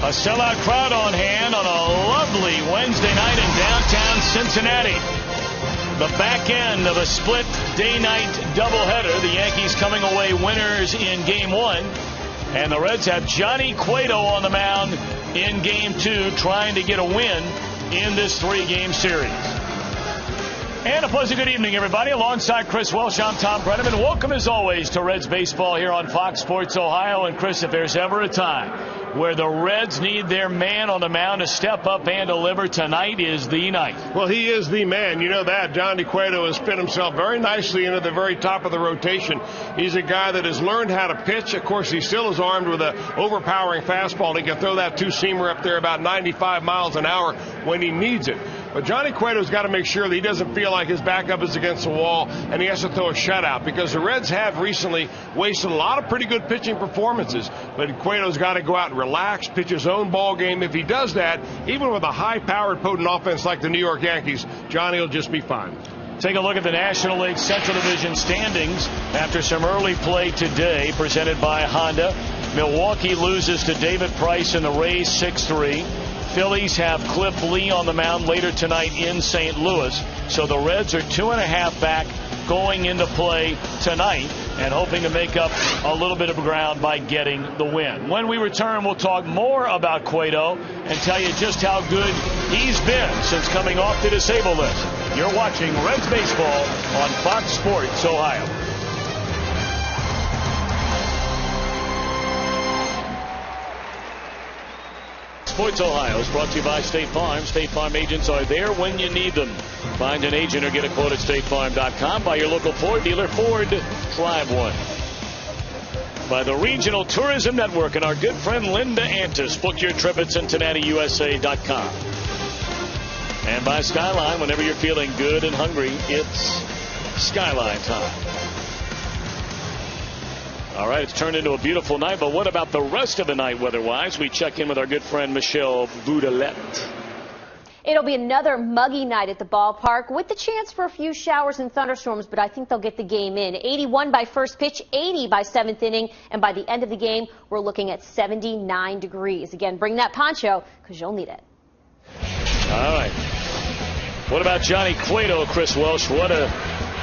A sellout crowd on hand on a lovely Wednesday night in downtown Cincinnati. The back end of a split day-night doubleheader. The Yankees coming away winners in Game 1. And the Reds have Jonny Cueto on the mound in Game 2, trying to get a win in this 3-game series. And a pleasant good evening, everybody. Alongside Chris Welsh, I'm Tom Brenneman. Welcome, as always, to Reds Baseball here on Fox Sports Ohio. And, Chris, if there's ever a time where the Reds need their man on the mound to step up and deliver, tonight is the night. Well, he is the man. You know that. Jonny Cueto has fit himself very nicely into the very top of the rotation. He's a guy that has learned how to pitch. Of course, he still is armed with an overpowering fastball. He can throw that two-seamer up there about 95 miles an hour when he needs it. But Jonny Cueto's got to make sure that he doesn't feel like his backup is against the wall and he has to throw a shutout, because the Reds have recently wasted a lot of pretty good pitching performances. But Cueto's got to go out and relax, pitch his own ball game. If he does that, even with a high-powered, potent offense like the New York Yankees, Johnny will just be fine. Take a look at the National League Central Division standings after some early play today, presented by Honda. Milwaukee loses to David Price and the Rays 6-3. Phillies have Cliff Lee on the mound later tonight in St. Louis. So the Reds are 2.5 back going into play tonight and hoping to make up a little bit of ground by getting the win. When we return, we'll talk more about Cueto and tell you just how good he's been since coming off the disabled list. You're watching Reds Baseball on Fox Sports Ohio. Sports Ohio is brought to you by State Farm. State Farm agents are there when you need them. Find an agent or get a quote at statefarm.com. By your local Ford dealer. Ford, drive one. By the Regional Tourism Network and our good friend Linda Antis. Book your trip at CincinnatiUSA.com. And by Skyline, whenever you're feeling good and hungry, it's Skyline time. All right, it's turned into a beautiful night, but what about the rest of the night weather-wise? We check in with our good friend Michelle Boudalette. It'll be another muggy night at the ballpark with the chance for a few showers and thunderstorms, but I think they'll get the game in. 81 by first pitch, 80 by 7th inning, and by the end of the game, we're looking at 79 degrees. Again, bring that poncho because you'll need it. All right. What about Jonny Cueto, Chris Welsh? What a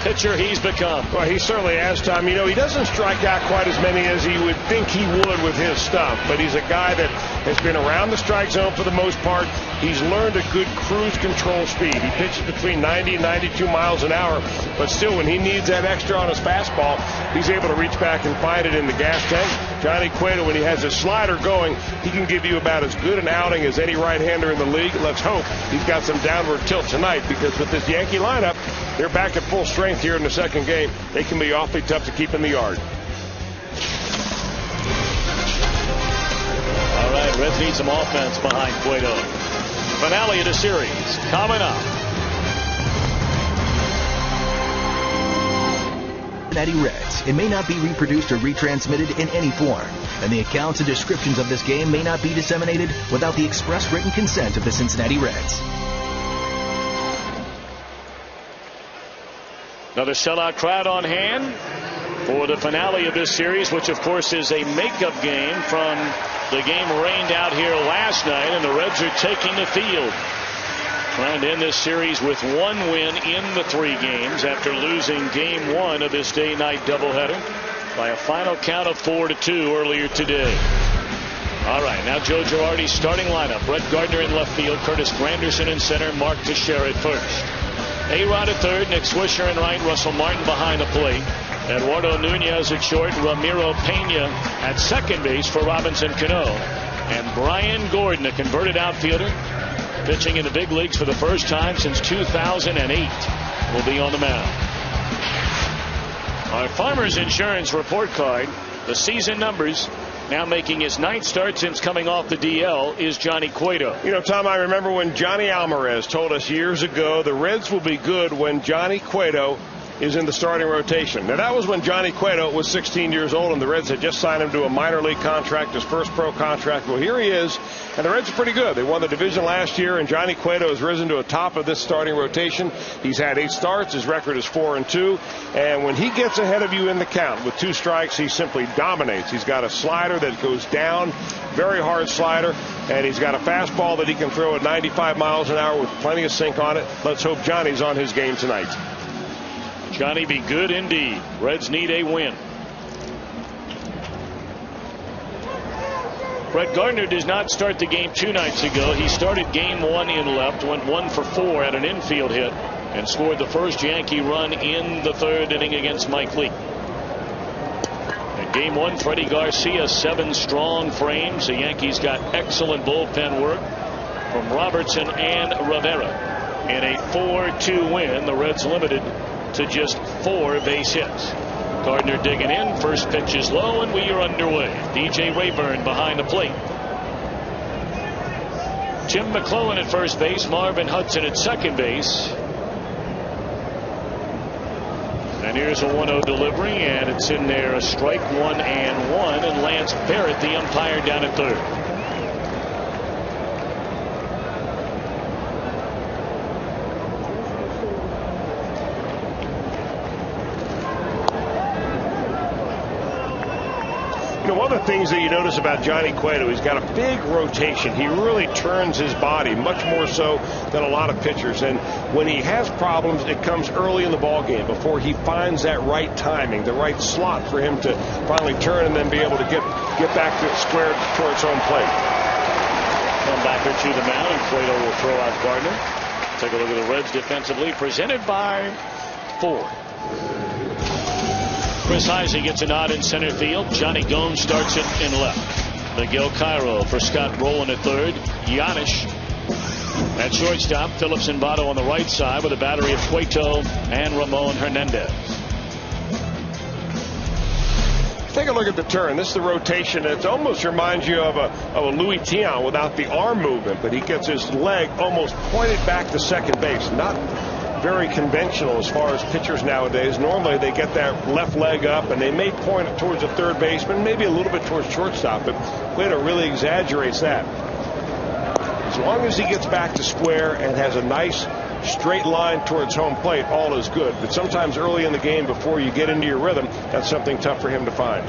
pitcher he's become. Well, he certainly has, Tom. You know, he doesn't strike out quite as many as he would think he would with his stuff, but he's a guy that has been around the strike zone for the most part. He's learned a good cruise control speed. He pitches between 90 and 92 miles an hour, but still, when he needs that extra on his fastball, he's able to reach back and find it in the gas tank. Jonny Cueto, when he has his slider going, he can give you about as good an outing as any right-hander in the league. Let's hope he's got some downward tilt tonight, because with this Yankee lineup, they're back at full strength here in the second game. They can be awfully tough to keep in the yard. All right, Reds need some offense behind Cueto. Finale of the series coming up. Cincinnati Reds. It may not be reproduced or retransmitted in any form, and the accounts and descriptions of this game may not be disseminated without the express written consent of the Cincinnati Reds. Another sellout crowd on hand for the finale of this series, which of course is a makeup game from the game rained out here last night, and the Reds are taking the field, trying to end this series with one win in the 3 games after losing Game 1 of this day-night doubleheader by a final count of 4-2 earlier today. All right, now Joe Girardi's starting lineup. Brett Gardner in left field, Curtis Granderson in center, Mark Teixeira at first. A-Rod at third, Nick Swisher in right, Russell Martin behind the plate. Eduardo Nunez at short, Ramiro Pena at second base for Robinson Cano. And Brian Gordon, a converted outfielder, pitching in the big leagues for the first time since 2008, will be on the mound. Our Farmers Insurance report card, the season numbers. Now making his 9th start since coming off the DL is Jonny Cueto. You know, Tom, I remember when Johnny Alvarez told us years ago the Reds will be good when Jonny Cueto is in the starting rotation. Now, that was when Jonny Cueto was 16 years old, and the Reds had just signed him to a minor league contract, his first pro contract. Well, here he is, and the Reds are pretty good. They won the division last year, and Jonny Cueto has risen to a top of this starting rotation. He's had 8 starts. His record is 4-2. And when he gets ahead of you in the count with 2 strikes, he simply dominates. He's got a slider that goes down, very hard slider, and he's got a fastball that he can throw at 95 miles an hour with plenty of sink on it. Let's hope Johnny's on his game tonight. Johnny be good indeed. Reds need a win. Brett Gardner does not start the game 2 nights ago. He started game 1 in left, went 1 for 4 at an infield hit, and scored the first Yankee run in the 3rd inning against Mike Leake. In game 1, Freddie Garcia, 7 strong frames. The Yankees got excellent bullpen work from Robertson and Rivera. In a 4-2 win, the Reds limited to just 4 base hits. Gardner digging in. First pitch is low, and we are underway. DJ Rayburn behind the plate. Jim McClellan at first base. Marvin Hudson at second base. And here's a 1-0 delivery, and it's in there, a strike, 1-1, and Lance Barrett, the umpire, down at third. You know, one of the things that you notice about Jonny Cueto, he's got a big rotation. He really turns his body, much more so than a lot of pitchers. And when he has problems, it comes early in the ball game before he finds that right timing, the right slot for him to finally turn and then be able to get back to square towards home plate. Comebacker to the mound, and Cueto will throw out Gardner. Take a look at the Reds defensively, presented by Ford. Chris Heisey gets a nod in center field. Jonny Gomes starts it in left. Miguel Cairo for Scott Rowland at third. Giannis at shortstop. Phillips and Votto on the right side with a battery of Cueto and Ramon Hernandez. Take a look at the turn. This is the rotation. It almost reminds you of a Louis Tiant without the arm movement, but he gets his leg almost pointed back to second base. Not very conventional as far as pitchers nowadays. Normally they get that left leg up and they may point it towards the third baseman, maybe a little bit towards shortstop, but Cueto really exaggerates that. As long as he gets back to square and has a nice straight line towards home plate, all is good. But sometimes early in the game, before you get into your rhythm, that's something tough for him to find.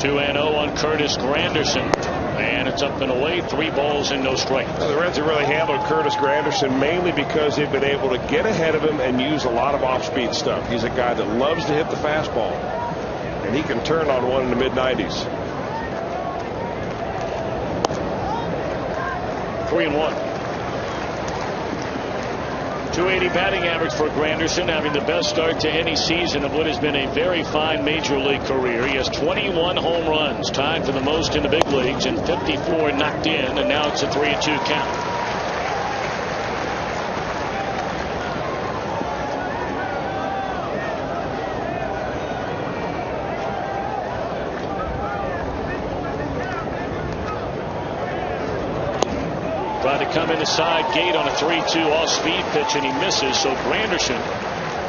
Two and 0 on Curtis Granderson, and it's up and away. 3 balls and no strikes. Well, the Reds have really handled Curtis Granderson mainly because they've been able to get ahead of him and use a lot of off-speed stuff. He's a guy that loves to hit the fastball, and he can turn on one in the mid-90s. 3-1. 280 batting average for Granderson, having the best start to any season of what has been a very fine major league career. He has 21 home runs, tied for the most in the big leagues, and 54 knocked in, and now it's a 3-2 count. Tried to come in the side gate on a 3-2 off-speed pitch, and he misses. So Granderson,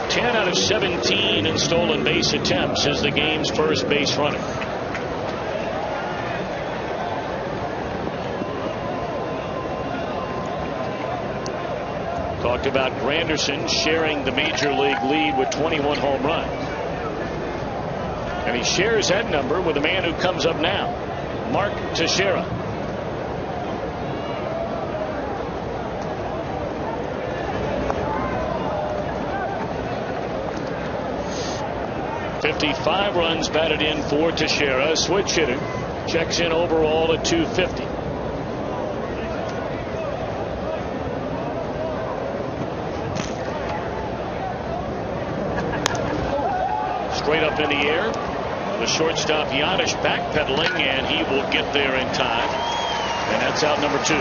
10 out of 17 in stolen base attempts, as the game's first base runner. Talked about Granderson sharing the major league lead with 21 home runs. And he shares that number with the man who comes up now, Mark Teixeira. 55 runs batted in for Teixeira. Switch hitter, checks in overall at 250. Straight up in the air. The shortstop Giannis backpedaling, and he will get there in time. And that's out number 2.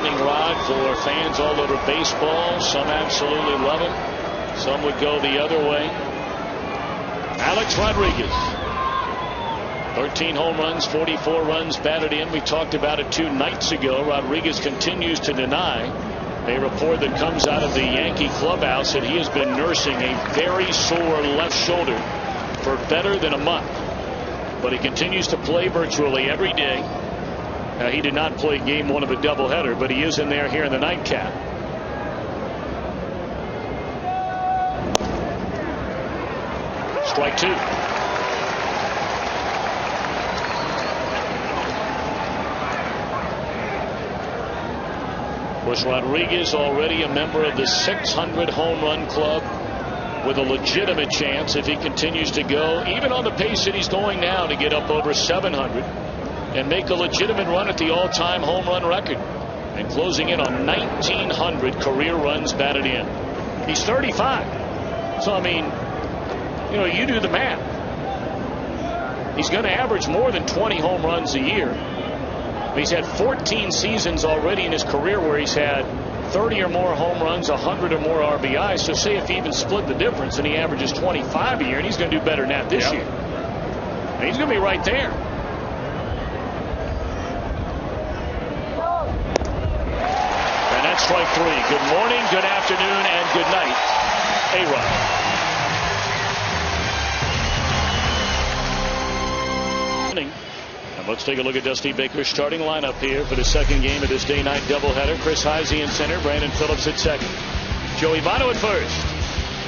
lightning rod for fans all over baseball. Some absolutely love him. Some would go the other way. Alex Rodriguez. 13 home runs, 44 runs batted in. We talked about it 2 nights ago. Rodriguez continues to deny a report that comes out of the Yankee clubhouse that he has been nursing a very sore left shoulder for better than a month. But he continues to play virtually every day. Now, he did not play game 1 of a doubleheader, but he is in there here in the nightcap. Strike 2. Of course, Rodriguez already a member of the 600 home run club, with a legitimate chance, if he continues to go even on the pace that he's going now, to get up over 700 and make a legitimate run at the all-time home run record, and closing in on 1,900 career runs batted in. He's 35, so I mean, you know, you do the math. He's going to average more than 20 home runs a year. He's had 14 seasons already in his career where he's had 30 or more home runs, 100 or more RBIs. So say if he even split the difference and he averages 25 a year, and he's going to do better than that this year. And he's going to be right there. And that's strike 3. Good morning, good afternoon, and good night, A-Rod. Let's take a look at Dusty Baker's starting lineup here for the second game of this day-night doubleheader. Chris Heisey in center, Brandon Phillips at second, Joey Votto at first,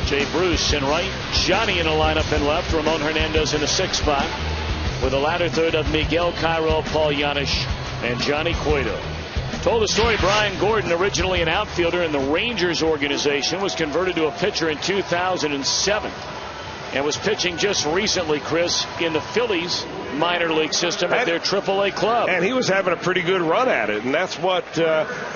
Jay Bruce in right, Johnny in the lineup in left, Ramon Hernandez in the 6th spot, with the latter third of Miguel Cairo, Paul Yanish, and Johnny Cueto. Told the story, Brian Gordon, originally an outfielder in the Rangers organization, was converted to a pitcher in 2007 and was pitching just recently, Chris, in the Phillies minor league system at their AAA club. And he was having a pretty good run at it, and that's what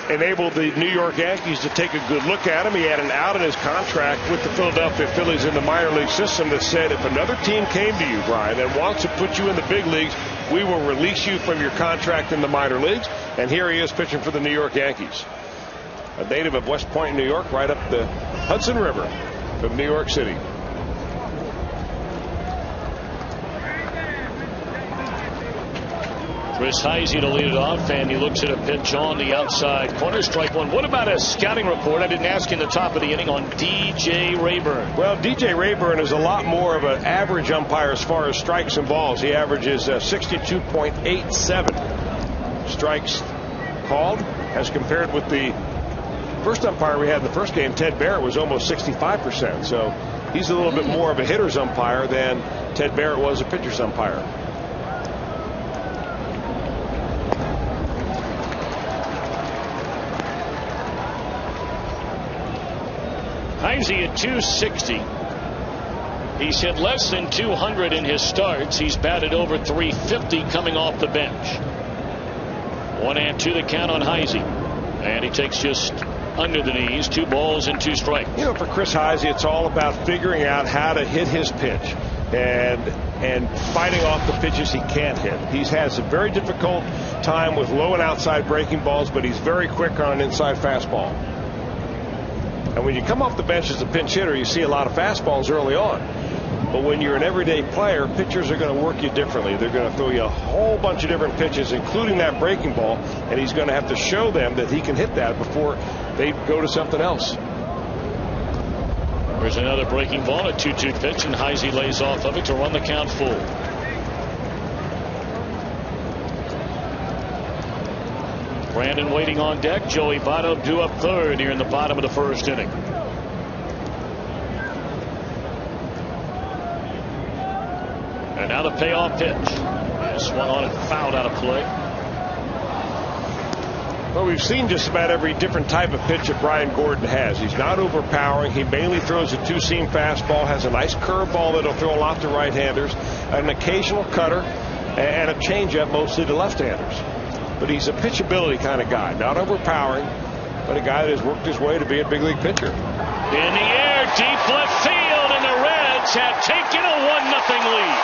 enabled the New York Yankees to take a good look at him. He had an out in his contract with the Philadelphia Phillies in the minor league system that said, if another team came to you, Brian, and wants to put you in the big leagues, we will release you from your contract in the minor leagues. And here he is pitching for the New York Yankees. A native of West Point, New York, right up the Hudson River from New York City. Chris Heisey to lead it off, and he looks at a pitch on the outside corner, strike 1. What about a scouting report? I didn't ask in the top of the inning on DJ Rayburn. Well, DJ Rayburn is a lot more of an average umpire as far as strikes and balls. He averages 62.87 strikes called, as compared with the first umpire we had in the first game, Ted Barrett, was almost 65%. So he's a little bit more of a hitter's umpire than Ted Barrett was a pitcher's umpire. Heisey at 260. He's hit less than 200 in his starts. He's batted over 350 coming off the bench. 1-2 the count on Heisey. And he takes just under the knees. 2 balls and 2 strikes. You know, for Chris Heisey, it's all about figuring out how to hit his pitch and fighting off the pitches he can't hit. He has a very difficult time with low and outside breaking balls, but he's very quick on an inside fastball. And when you come off the bench as a pinch hitter, you see a lot of fastballs early on. But when you're an everyday player, pitchers are going to work you differently. They're going to throw you a whole bunch of different pitches, including that breaking ball, and he's going to have to show them that he can hit that before they go to something else. There's another breaking ball, a 2-2 pitch, and Heisey lays off of it to run the count full. Brandon waiting on deck. Joey Votto due up third here in the bottom of the first inning. And now the payoff pitch. Swung on and fouled out of play. Well, we've seen just about every different type of pitch that Brian Gordon has. He's not overpowering. He mainly throws a 2-seam fastball, has a nice curveball that'll throw a lot to right-handers, an occasional cutter, and a changeup mostly to left-handers. But he's a pitchability kind of guy, not overpowering, but a guy that has worked his way to be a big league pitcher. In the air, deep left field, and the Reds have taken a 1-0 lead.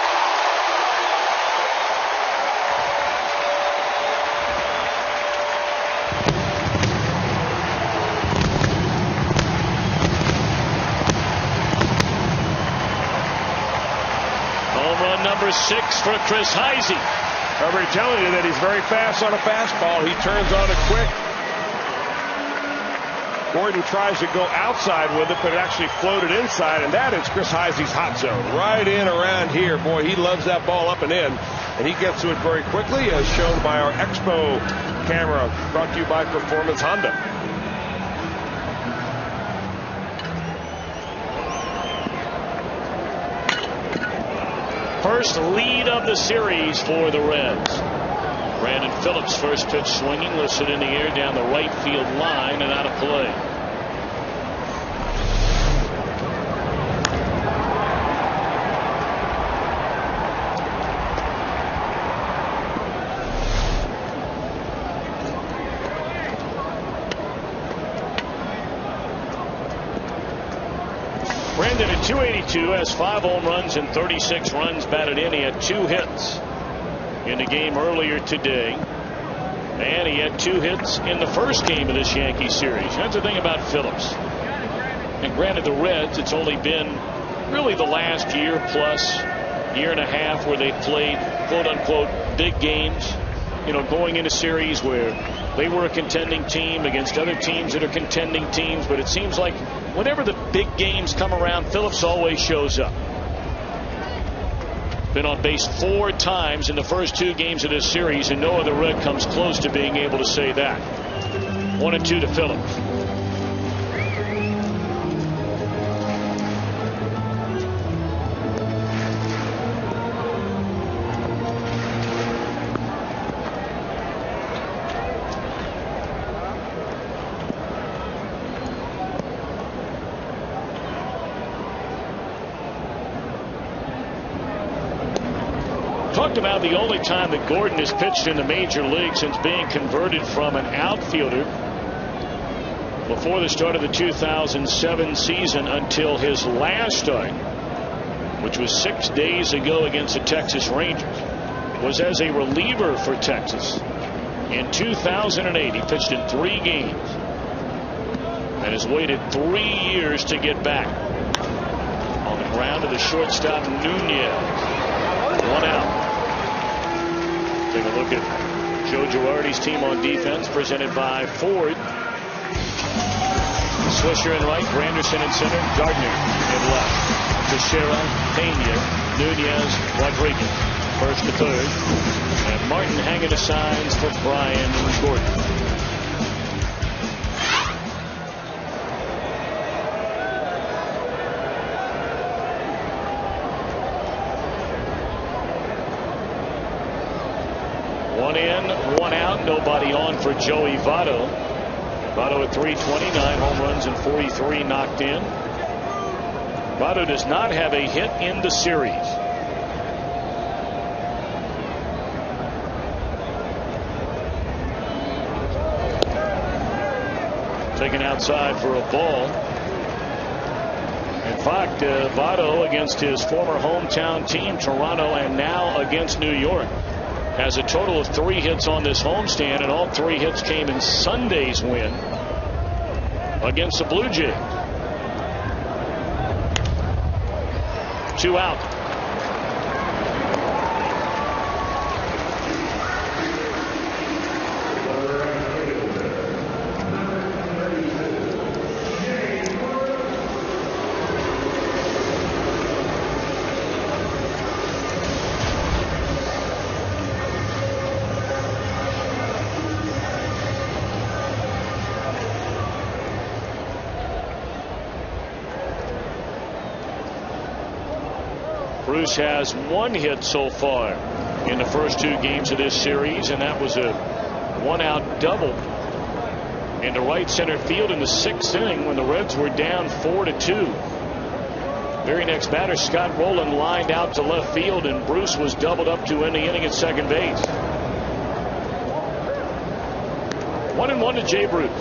And number 6 for Chris Heisey. I'm already telling you that he's very fast on a fastball. He turns on it quick. Gordon tries to go outside with it, but it actually floated inside, and that is Chris Heisey's hot zone. Right in around here. Boy, he loves that ball up and in, and he gets to it very quickly, as shown by our Expo camera, brought to you by Performance Honda. First lead of the series for the Reds. Brandon Phillips' first pitch swinging, lifted in the air down the right field line and out of play. Brandon at 282 has 5 home runs and 36 runs batted in. He had 2 hits in the game earlier today, and he had 2 hits in the first game of this Yankees series. That's the thing about Phillips. And granted, the Reds, it's only been really the last year plus year and a half where they've played quote unquote big games, you know, going into series where they were a contending team against other teams that are contending teams. But it seems like whenever the big games come around, Phillips always shows up. Been on base 4 times in the first 2 games of this series, and no other Red comes close to being able to say that. 1-2 to Phillips. Talked about the only time that Gordon has pitched in the major league since being converted from an outfielder before the start of the 2007 season until his last start, which was 6 days ago against the Texas Rangers, was as a reliever for Texas. In 2008, he pitched in 3 games and has waited 3 years to get back. On the ground to the shortstop, Nunez. 1 out. Take a look at Joe Girardi's team on defense, presented by Ford. Swisher in right, Granderson in center, Gardner in left. Teixeira, Pena, Nunez, Rodriguez. First to third. And Martin hanging the signs for Brian Gordon. One in, 1 out, nobody on for Joey Votto. Votto at 329 home runs and 43 knocked in. Votto does not have a hit in the series. Taken outside for a ball. In fact, Votto against his former hometown team, Toronto, and now against New York, has a total of 3 hits on this homestand, and all 3 hits came in Sunday's win against the Blue Jays. 2 out. Bruce has 1 hit so far in the first 2 games of this series, and that was a 1-out double into right center field in the 6th inning when the Reds were down 4-2. Very next batter, Scott Rowland lined out to left field, and Bruce was doubled up to end the inning at second base. 1-1 to Jay Bruce.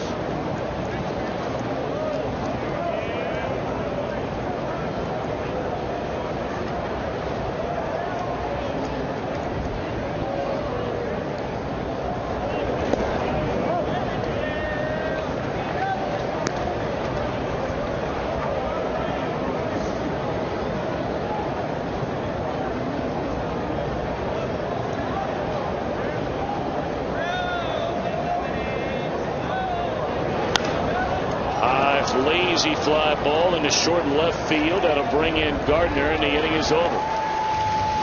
lazy fly ball into short left field. That'll bring in Gardner, and the inning is over.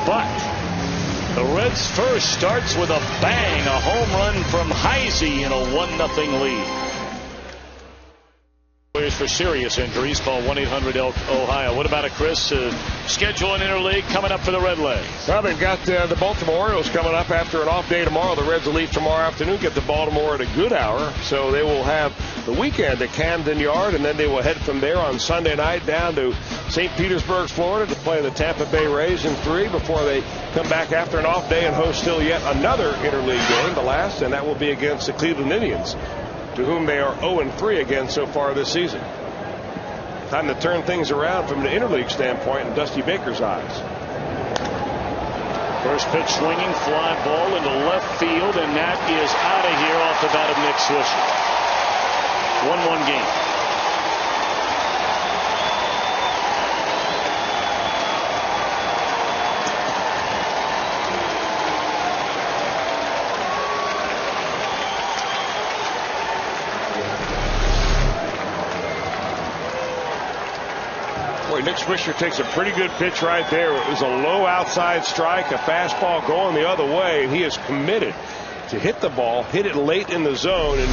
But the Reds first starts with a bang, a home run from Heisey in a 1-0 lead. For serious injuries, call 1-800-OHIO. What about it, Chris? Schedule an interleague coming up for the Redlegs. Well, they've got the Baltimore Orioles coming up after an off day tomorrow. The Reds will leave tomorrow afternoon, get to Baltimore at a good hour. So they will have the weekend at Camden Yard, and then they will head from there on Sunday night down to St. Petersburg, Florida, to play the Tampa Bay Rays in 3 before they come back after an off day and host still yet another interleague game, the last, and that will be against the Cleveland Indians, to whom they are 0-3 again so far this season. Time to turn things around from the interleague standpoint in Dusty Baker's eyes. First pitch swinging, fly ball into left field, and that is out of here off the bat of Nick Swisher. 1-1 game. Nick Swisher takes a pretty good pitch right there. It was a low outside strike, a fastball going the other way, and he is committed to hit the ball, hit it late in the zone, and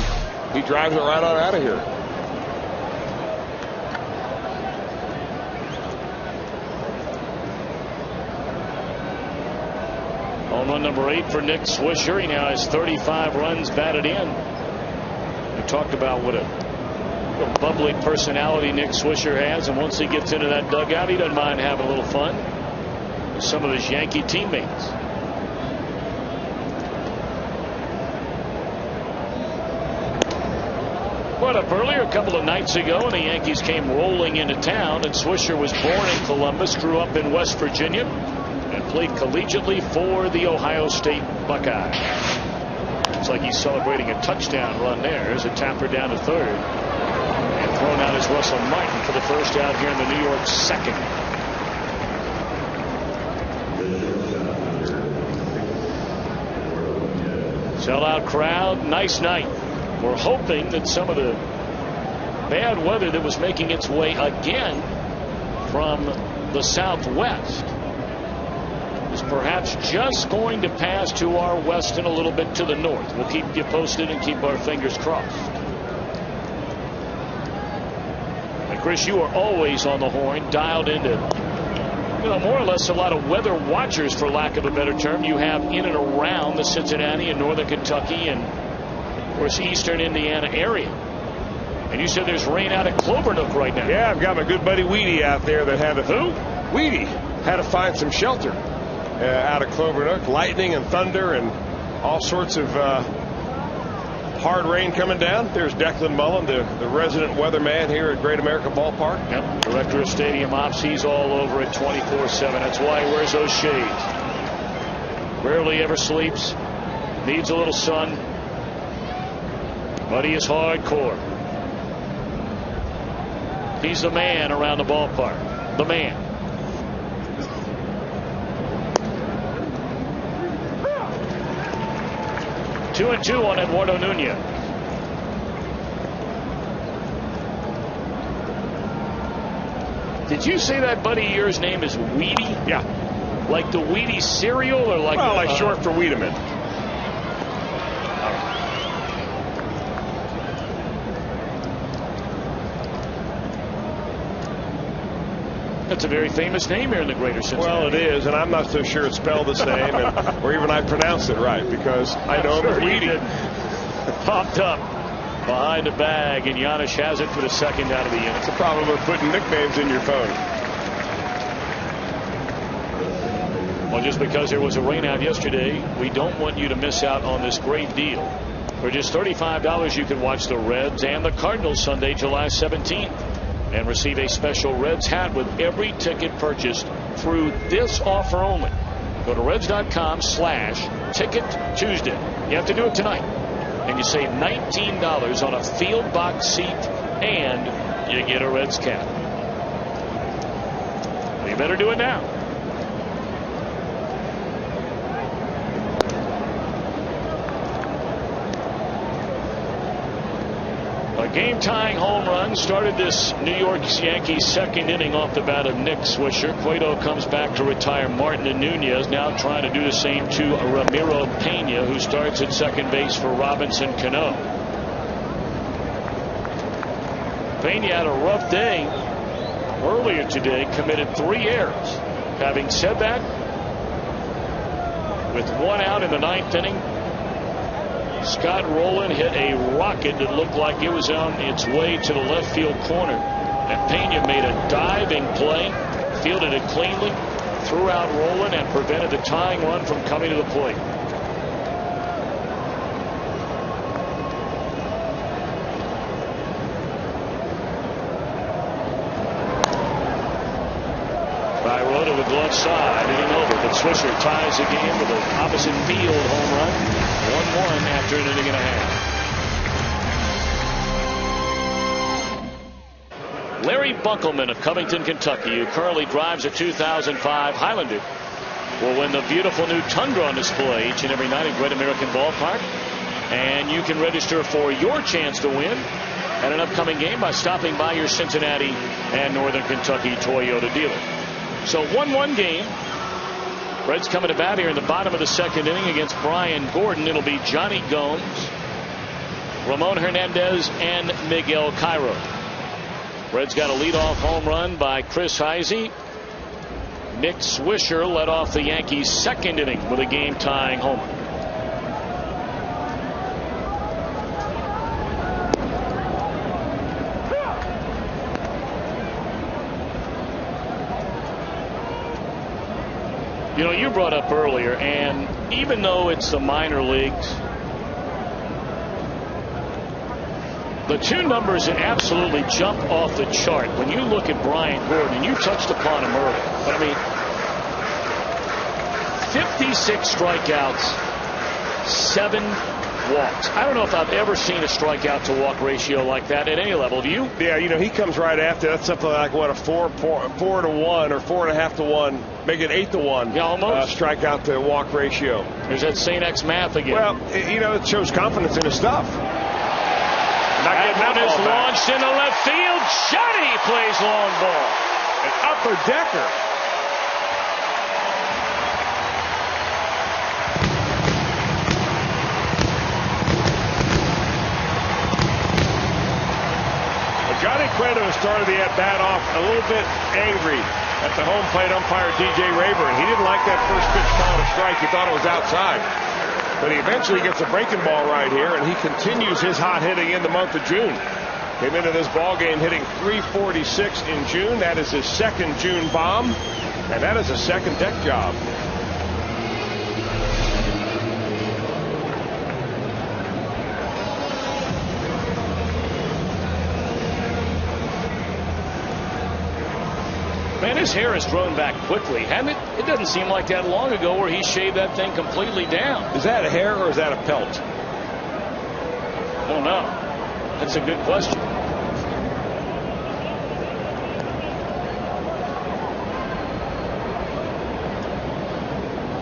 he drives it right on out of here. Home run number 8 for Nick Swisher. He now has 35 runs batted in. We talked about what a bubbly personality Nick Swisher has, and once he gets into that dugout, he doesn't mind having a little fun with some of his Yankee teammates. Brought up earlier a couple of nights ago, and the Yankees came rolling into town, and Swisher was born in Columbus, grew up in West Virginia, and played collegiately for the Ohio State Buckeyes. Looks like he's celebrating a touchdown run there. There's a tapper down to third. And thrown out is Russell Martin for the first out here in the New York second. Sellout crowd, nice night. We're hoping that some of the bad weather that was making its way again from the southwest is perhaps just going to pass to our west and a little bit to the north. We'll keep you posted and keep our fingers crossed. And Chris, you are always on the horn, dialed into, more or less a lot of weather watchers, for lack of a better term, you have in and around the Cincinnati and northern Kentucky and, of course, eastern Indiana area. And you said there's rain out at Clovernook right now. Yeah, I've got my good buddy Weedy out there that had to. Who? Weedy had to find some shelter out of Clovernook. Lightning and thunder and all sorts of hard rain coming down. There's Declan Mullen, the resident weatherman here at Great America Ballpark. Yep, director of stadium ops. He's all over it 24/7. That's why he wears those shades. Rarely ever sleeps. Needs a little sun. But he is hardcore. He's the man around the ballpark. The man. Two and two on Eduardo Nunez. Did you say that buddy of yours name is Weedy? Yeah. Like the Wheaties cereal, or like? Well, like short for Wiedemann. That's a very famous name here in the greater Cincinnati. Well, it is, and I'm not so sure it's spelled the same, or even I pronounced it right, because I know him as Weedy. Popped up behind the bag, and Giannis has it for the second out of the inning. It's the problem with putting nicknames in your phone. Well, just because there was a rainout yesterday, we don't want you to miss out on this great deal. For just $35, you can watch the Reds and the Cardinals Sunday, July 17th. And receive a special Reds hat with every ticket purchased through this offer only. Go to Reds.com/Ticket Tuesday. You have to do it tonight. And you save $19 on a field box seat, and you get a Reds cap. You better do it now. Game-tying home run started this New York Yankees second inning off the bat of Nick Swisher. Cueto comes back to retire Martin and Nunez, now trying to do the same to Ramiro Pena, who starts at second base for Robinson Cano. Pena had a rough day earlier today, committed 3 errors. Having said that, with 1 out in the 9th inning, Scott Rowland hit a rocket that looked like it was on its way to the left field corner. And Pena made a diving play, fielded it cleanly, threw out Rowland, and prevented the tying run from coming to the plate. Byro to the glove side, inning over, but Swisher ties the game with an opposite field home run. 1-1 after an inning and a half. Larry Bunkelman of Covington, Kentucky, who currently drives a 2005 Highlander, will win the beautiful new Tundra on display each and every night at Great American Ballpark. And you can register for your chance to win at an upcoming game by stopping by your Cincinnati and Northern Kentucky Toyota dealer. So 1-1 game. Reds coming to bat here in the bottom of the second inning against Brian Gordon. It'll be Jonny Gomes, Ramon Hernandez, and Miguel Cairo. Reds got a leadoff home run by Chris Heisey. Nick Swisher led off the Yankees' second inning with a game-tying homer. You know, you brought up earlier, and even though it's the minor leagues, the 2 numbers that absolutely jump off the chart when you look at Brian Gordon, and you touched upon him earlier, but I mean, 56 strikeouts, 7 walks. I don't know if I've ever seen a strikeout to walk ratio like that at any level. Do you? Yeah, you know, he comes right after. That's something like, what, a 4 to 1 or 4.5 to 1, make it 8 to 1. Yeah, almost. Strikeout to walk ratio. There's that St. X math again. Well, you know, it shows confidence in his stuff. That one is launched into left field. Johnny plays long ball. An upper decker. Johnny Cueto started the at-bat off a little bit angry at the home plate umpire DJ Rayburn. He didn't like that first pitch call to strike. He thought it was outside. But he eventually gets a breaking ball right here, and he continues his hot hitting in the month of June. Came into this ball game hitting .346 in June. That is his second June bomb, and that is a second deck job. Man, his hair has grown back quickly, hasn't it? It doesn't seem like that long ago where he shaved that thing completely down. Is that a hair or is that a pelt? I don't know. That's a good question.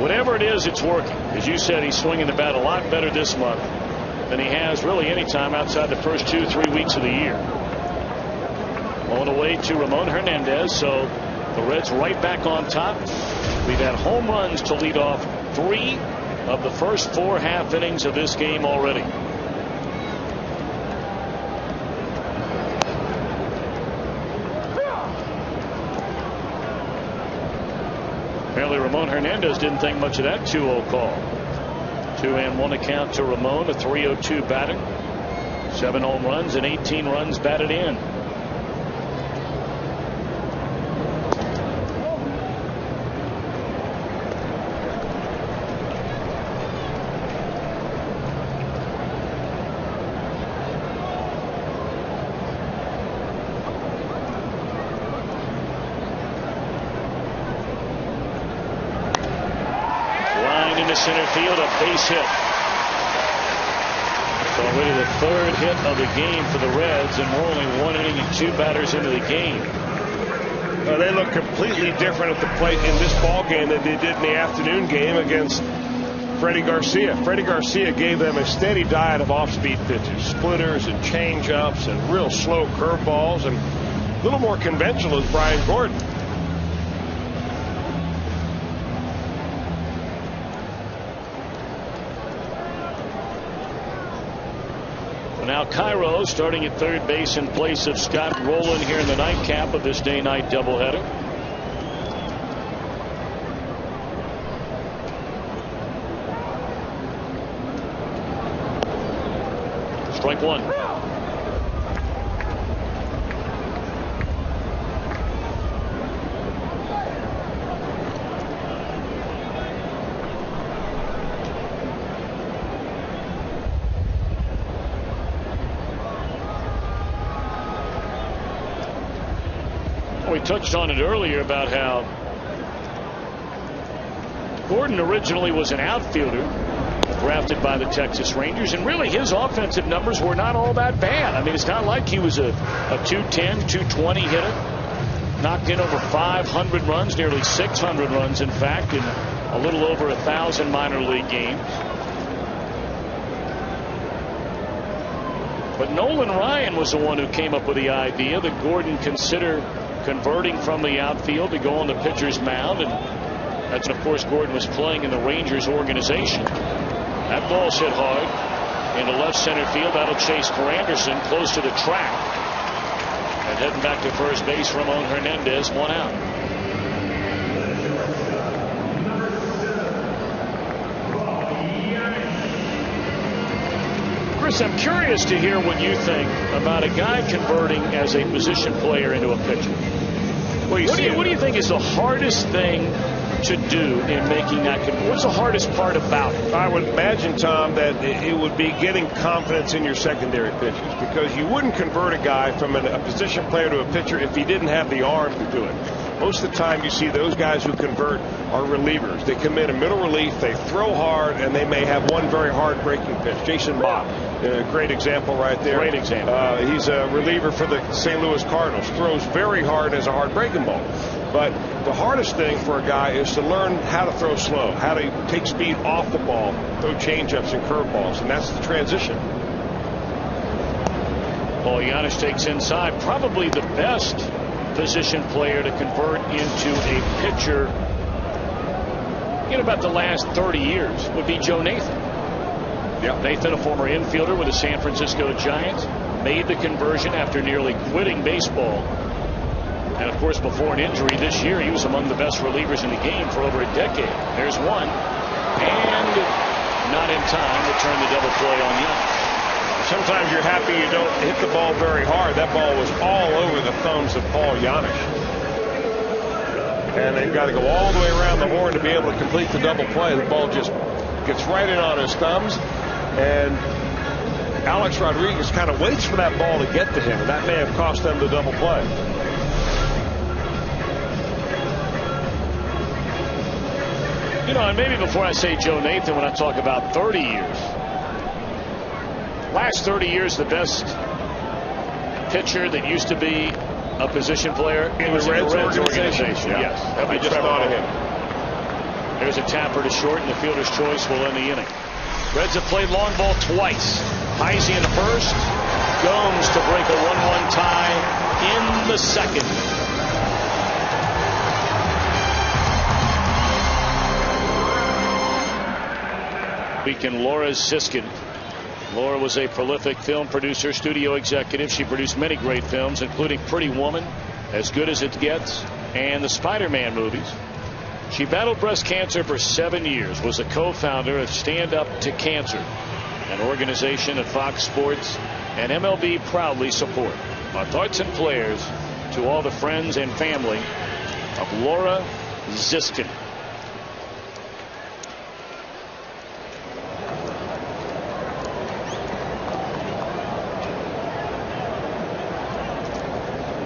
Whatever it is, it's working. As you said, he's swinging the bat a lot better this month than he has really any time outside the first 2-3 weeks of the year. On the way to Ramon Hernandez, so the Reds right back on top. We've had home runs to lead off 3 of the first 4 half innings of this game already. Apparently Ramon Hernandez didn't think much of that 2-0 call. 2-1 account to Ramon, a .302 batter. 7 home runs and 18 runs batted in. Center field, a base hit. It's already the 3rd hit of the game for the Reds, and we're only 1 inning and 2 batters into the game. They look completely different at the plate in this ball game than they did in the afternoon game against Freddie Garcia. Freddie Garcia gave them a steady diet of off-speed pitches, splitters and change-ups and real slow curveballs, and a little more conventional is Brian Gordon. Now Cairo starting at third base in place of Scott Rowland here in the nightcap of this day-night doubleheader. Strike one. We touched on it earlier about how Gordon originally was an outfielder drafted by the Texas Rangers, and really his offensive numbers were not all that bad. I mean, it's not like he was a 210, 220 hitter. Knocked in over 500 runs, nearly 600 runs, in fact, in a little over 1,000 minor league games. But Nolan Ryan was the one who came up with the idea that Gordon consider converting from the outfield to go on the pitcher's mound, and that's, of course, Gordon was playing in the Rangers organization. That ball's hit hard into left center field. That'll chase for Anderson close to the track, and heading back to first base, Ramon Hernandez, one out. Chris, I'm curious to hear what you think about a guy converting as a position player into a pitcher. What do you think is the hardest thing to do in making that conversion? What's the hardest part about it? I would imagine, Tom, that it would be getting confidence in your secondary pitches, because you wouldn't convert a guy from a position player to a pitcher if he didn't have the arm to do it. Most of the time you see those guys who convert are relievers. They come in a middle relief, they throw hard, and they may have one very hard breaking pitch. Jason Bach, a great example right there. Great example. He's a reliever for the St. Louis Cardinals. Throws very hard as a hard breaking ball. But the hardest thing for a guy is to learn how to throw slow, how to take speed off the ball, throw changeups and curveballs, and that's the transition. Paul Giannis takes inside. Probably the best position player to convert into a pitcher in about the last 30 years would be Joe Nathan. Yep. Nathan, a former infielder with the San Francisco Giants, made the conversion after nearly quitting baseball. And of course, before an injury this year, he was among the best relievers in the game for over a decade. There's one, and not in time to turn the double play on Giannis. Sometimes you're happy you don't hit the ball very hard. That ball was all over the thumbs of Paul Giannis. And they've got to go all the way around the horn to be able to complete the double play. The ball just gets right in on his thumbs, and Alex Rodriguez kind of waits for that ball to get to him, and that may have cost them the double play. You know, and maybe before I say Joe Nathan, when I talk about 30 years, last 30 years, the best pitcher that used to be a position player in the Reds organization. Yes, I just thought of him. There's a tapper to short, and the fielder's choice will end the inning. Reds have played long ball twice. Heisey in the first, Gomes to break a 1-1 tie in the second. Weekend Laura Ziskin. Laura was a prolific film producer, studio executive. She produced many great films, including Pretty Woman, As Good as It Gets, and the Spider-Man movies. She battled breast cancer for 7 years, was a co-founder of Stand Up to Cancer, an organization that Fox Sports and MLB proudly support. Our thoughts and prayers to all the friends and family of Laura Ziskin.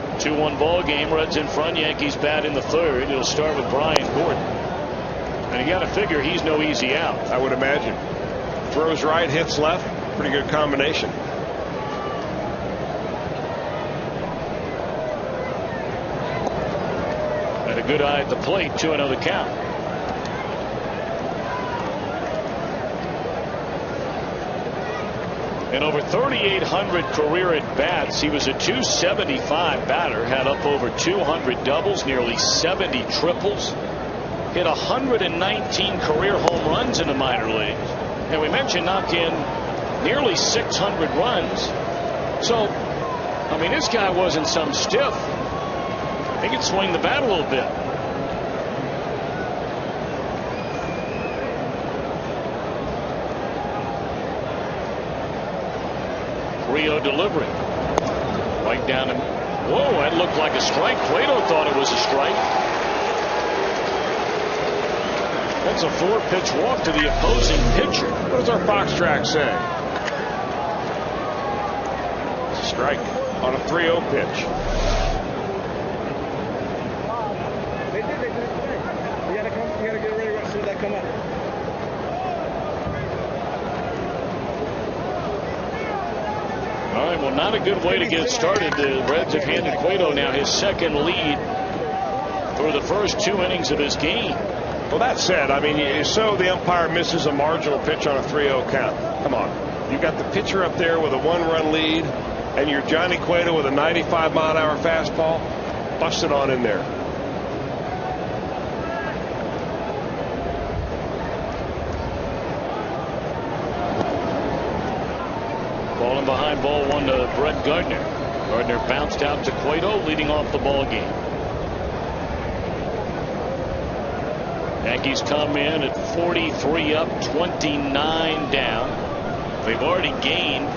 A 2-1 ball game. Reds in front. Yankees bat in the third. It'll start with Brian Gordon. And you got to figure he's no easy out. I would imagine. Throws right, hits left. Pretty good combination. And a good eye at the plate. 2-0 the count. And over 3,800 career at bats. He was a .275 batter, had up over 200 doubles, nearly 70 triples, hit 119 career home runs in the minor leagues. And we mentioned knocked in nearly 600 runs. So, I mean, this guy wasn't some stiff. He could swing the bat a little bit. Rio delivery. Right down him. Whoa, that looked like a strike. Cueto thought it was a strike. That's a 4-pitch walk to the opposing pitcher. What does our box track say? It's a strike on a 3-0 pitch. They did play. You gotta get ready as soon as that come up. All right, well, not a good way to get started. The Reds have handed Cueto now his second lead for the first 2 innings of his game. Well, that said, I mean, so the umpire misses a marginal pitch on a 3-0 count. Come on. You got the pitcher up there with a 1-run lead, and you're Jonny Cueto with a 95-mile-an-hour fastball. Bust it on in there. Falling behind, ball 1 to Brett Gardner. Gardner bounced out to Cueto, leading off the ball game. Yankees come in at 43 up, 29 down. They've already gained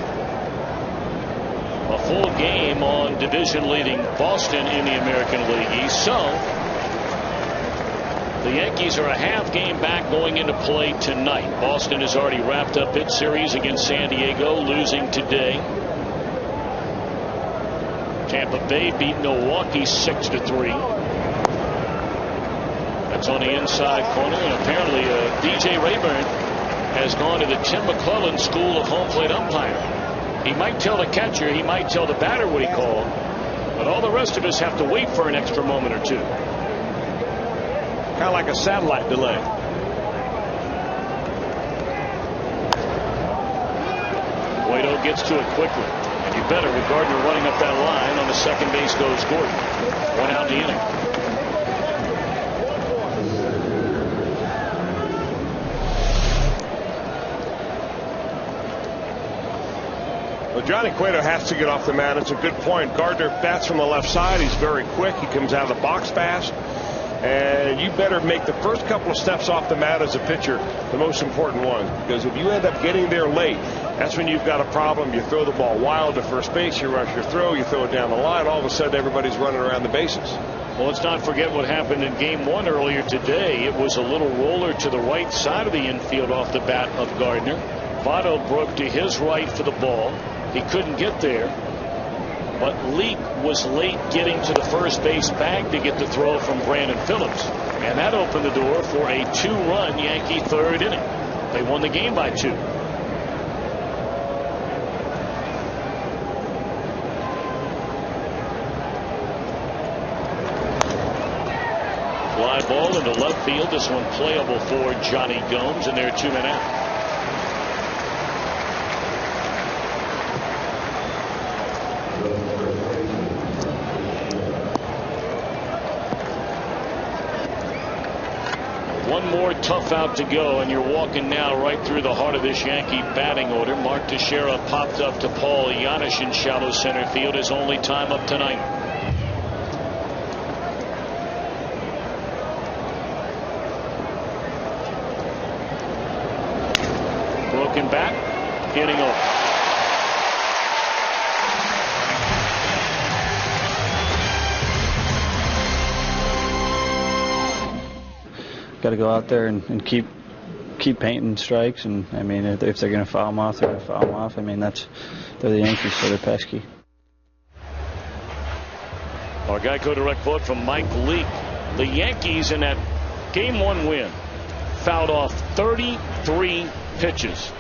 a full game on division-leading Boston in the American League East. So the Yankees are a half game back going into play tonight. Boston has already wrapped up its series against San Diego, losing today. Tampa Bay beat Milwaukee 6-3. That's on the inside corner, and apparently DJ Rayburn has gone to the Tim McClellan School of Home Plate Umpiring. He might tell the catcher, he might tell the batter what he called, but all the rest of us have to wait for an extra moment or two. Kind of like a satellite delay. Cueto gets to it quickly, and you better with Gardner running up that line. On the second base goes Gordon. 1 out in the inning. Well, Jonny Cueto has to get off the mound. It's a good point. Gardner bats from the left side. He's very quick. He comes out of the box fast. And you better make the first couple of steps off the mound as a pitcher the most important one. Because if you end up getting there late, that's when you've got a problem. You throw the ball wild to first base. You rush your throw. You throw it down the line. All of a sudden, everybody's running around the bases. Well, let's not forget what happened in game 1 earlier today. It was a little roller to the right side of the infield off the bat of Gardner. Votto broke to his right for the ball. He couldn't get there, but Leake was late getting to the first base bag to get the throw from Brandon Phillips, and that opened the door for a 2-run Yankee 3rd inning. They won the game by 2. Fly ball into left field. This one playable for Jonny Gomes, and they're 2 men out. One more tough out to go, and you're walking now right through the heart of this Yankee batting order. Mark Teixeira popped up to Paul Giannis in shallow center field. His only time up tonight. Broken back, inning over. Got to go out there and keep painting strikes, and I mean, if they're going to foul them off, they're going to foul them off. I mean, they're the Yankees, so they're pesky. Our Geico direct quote from Mike Leake. The Yankees in that game 1 win fouled off 33 pitches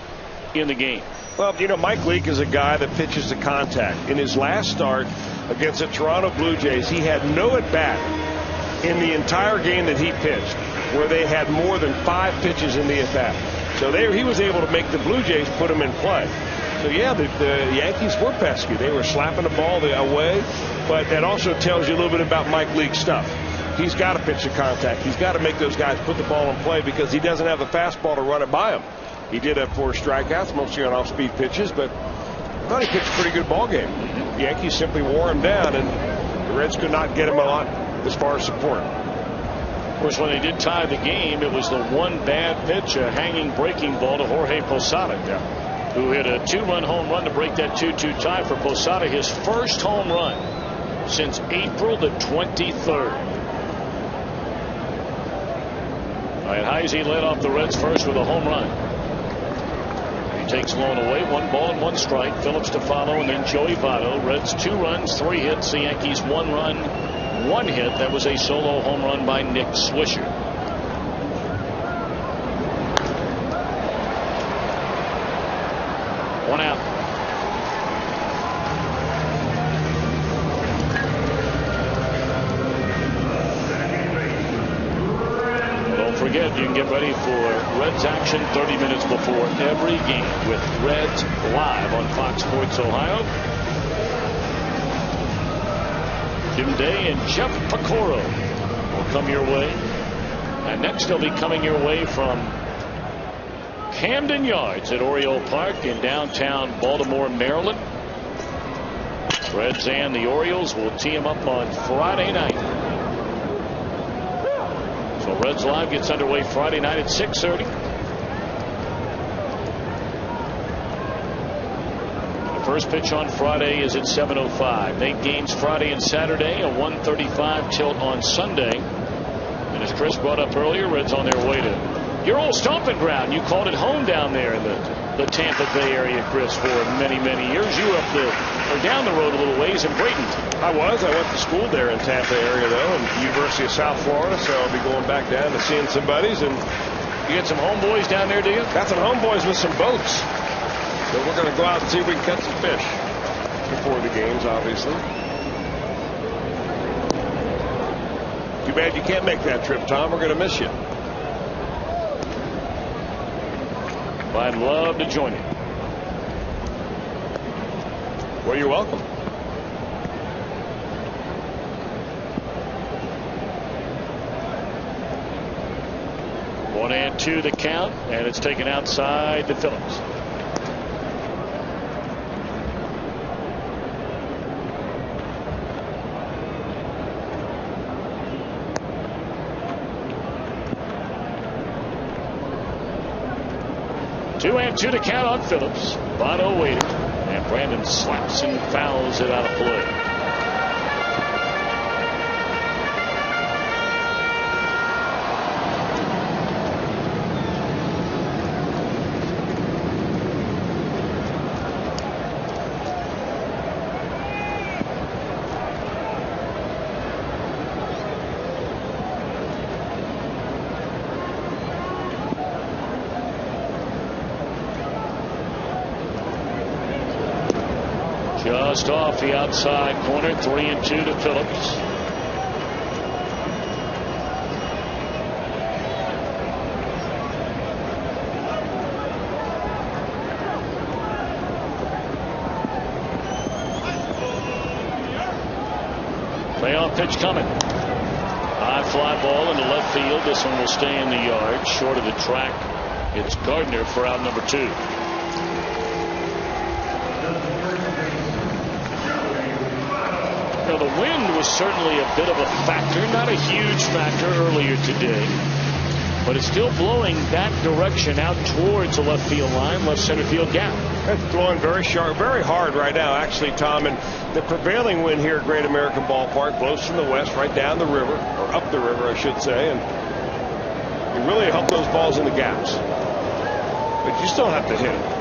in the game. Well, you know, Mike Leake is a guy that pitches to contact. In his last start against the Toronto Blue Jays, he had no at-bat in the entire game that he pitched where they had more than 5 pitches in the at-bat. So he was able to make the Blue Jays put him in play. So yeah, the Yankees were pesky. They were slapping the ball away, but that also tells you a little bit about Mike Leake's stuff. He's got to pitch the contact. He's got to make those guys put the ball in play because he doesn't have the fastball to run it by him. He did have 4 strikeouts, mostly on off-speed pitches, but I thought he pitched a pretty good ball game. The Yankees simply wore him down, and the Reds could not get him a lot as far as support. Of course, when they did tie the game, it was the one bad pitch, a hanging breaking ball to Jorge Posada, who hit a 2-run home run to break that 2-2 tie for Posada, his first home run since April the 23rd. All right, Heisey led off the Reds first with a home run. He takes Lone away, 1 ball and 1 strike. Phillips to follow, and then Joey Votto. Reds 2 runs, 3 hits. The Yankees 1 run, 1 hit. That was a solo home run by Nick Swisher. One out. Don't forget, you can get ready for Reds action 30 minutes before every game with Reds live on Fox Sports Ohio. Jim Day and Jeff Pecoro will come your way. And next they'll be coming your way from Camden Yards at Oriole Park in downtown Baltimore, Maryland. Reds and the Orioles will tee them up on Friday night. So Reds Live gets underway Friday night at 6:30. The first pitch on Friday is at 7:05. 8 games Friday and Saturday, a 1:35 tilt on Sunday. And as Chris brought up earlier, Reds on their way to your old stomping ground. You called it home down there in the Tampa Bay area, Chris, for many years. You were up down the road a little ways in Brayton. I went to school there in Tampa area, though, and University of South Florida, so I'll be going back down to seeing some buddies. And you get some homeboys down there, do you? Got some homeboys with some boats. So we're going to go out and see if we can catch some fish before the games, obviously. Too bad you can't make that trip, Tom. We're going to miss you. I'd love to join you. Well, you're welcome. One and 2 the count, and it's taken outside to Phillips. Two and 2 to count on Phillips. Votto waiting, and Brandon slaps and fouls it out of play. Just off the outside corner, 3 and 2 to Phillips. Playoff pitch coming. High fly ball into left field. This one will stay in the yard, short of the track. It's Gardner for out number 2. The wind was certainly a bit of a factor, not a huge factor earlier today, but it's still blowing that direction out towards the left field line, left center field gap. It's blowing very sharp, very hard right now, actually, Tom. And the prevailing wind here at Great American Ballpark blows from the west right down the river, or up the river, I should say, and it really helped those balls in the gaps. But you still have to hit it.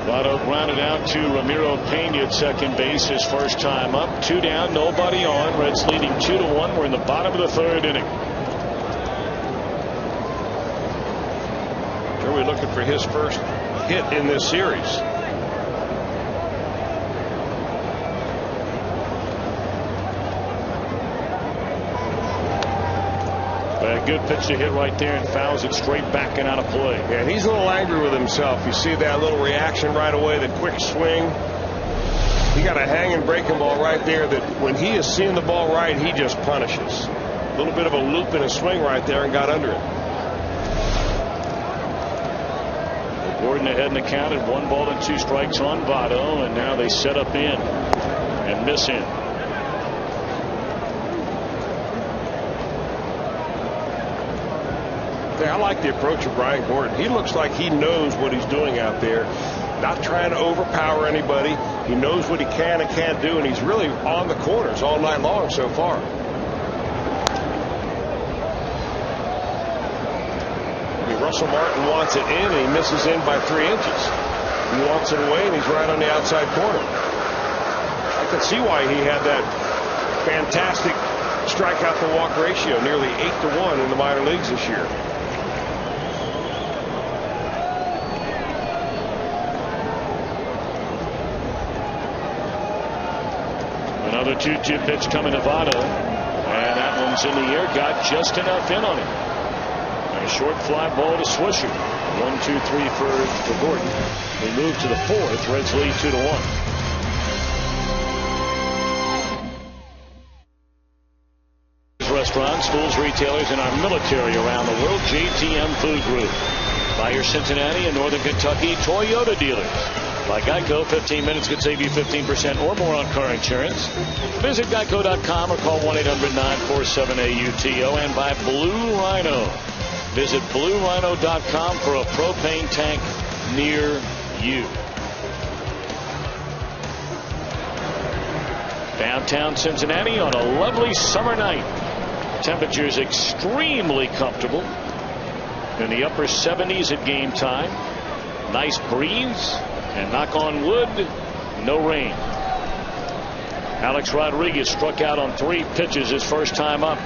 Votto grounded out to Ramiro Pena at second base, his first time up. 2 down, nobody on. Reds leading 2-1. We're in the bottom of the 3rd inning. Here we're looking for his first hit in this series. A good pitch to hit right there and fouls it straight back and out of play. Yeah, he's a little angry with himself. You see that little reaction right away, the quick swing. He got a hanging breaking ball right there that when he is seeing the ball right, he just punishes. A little bit of a loop in a swing right there and got under it. Gordon ahead in the count at 1 ball and 2 strikes on Votto, and now they set up in and miss in. I like the approach of Brian Gordon. He looks like he knows what he's doing out there. Not trying to overpower anybody. He knows what he can and can't do, and he's really on the corners all night long so far. I mean, Russell Martin wants it in, and he misses in by 3 inches. He wants it away, and he's right on the outside corner. I can see why he had that fantastic strikeout to walk ratio, nearly 8-to-1 in the minor leagues this year. Another 2-2 pitch coming to Votto, and that one's in the air. Got just enough in on it. And a short fly ball to Swisher. 1-2-3 for Gordon. We move to the 4th. Reds lead 2-1. Restaurants, schools, retailers, and our military around the world. JTM Food Group. By your Cincinnati and Northern Kentucky Toyota dealers. By Geico, 15 minutes could save you 15% or more on car insurance. Visit geico.com or call 1-800-947-AUTO. And by Blue Rhino. Visit bluerhino.com for a propane tank near you. Downtown Cincinnati on a lovely summer night. Temperatures extremely comfortable. In the upper 70s at game time. Nice breeze. And knock on wood, no rain. Alex Rodriguez struck out on 3 pitches his first time up.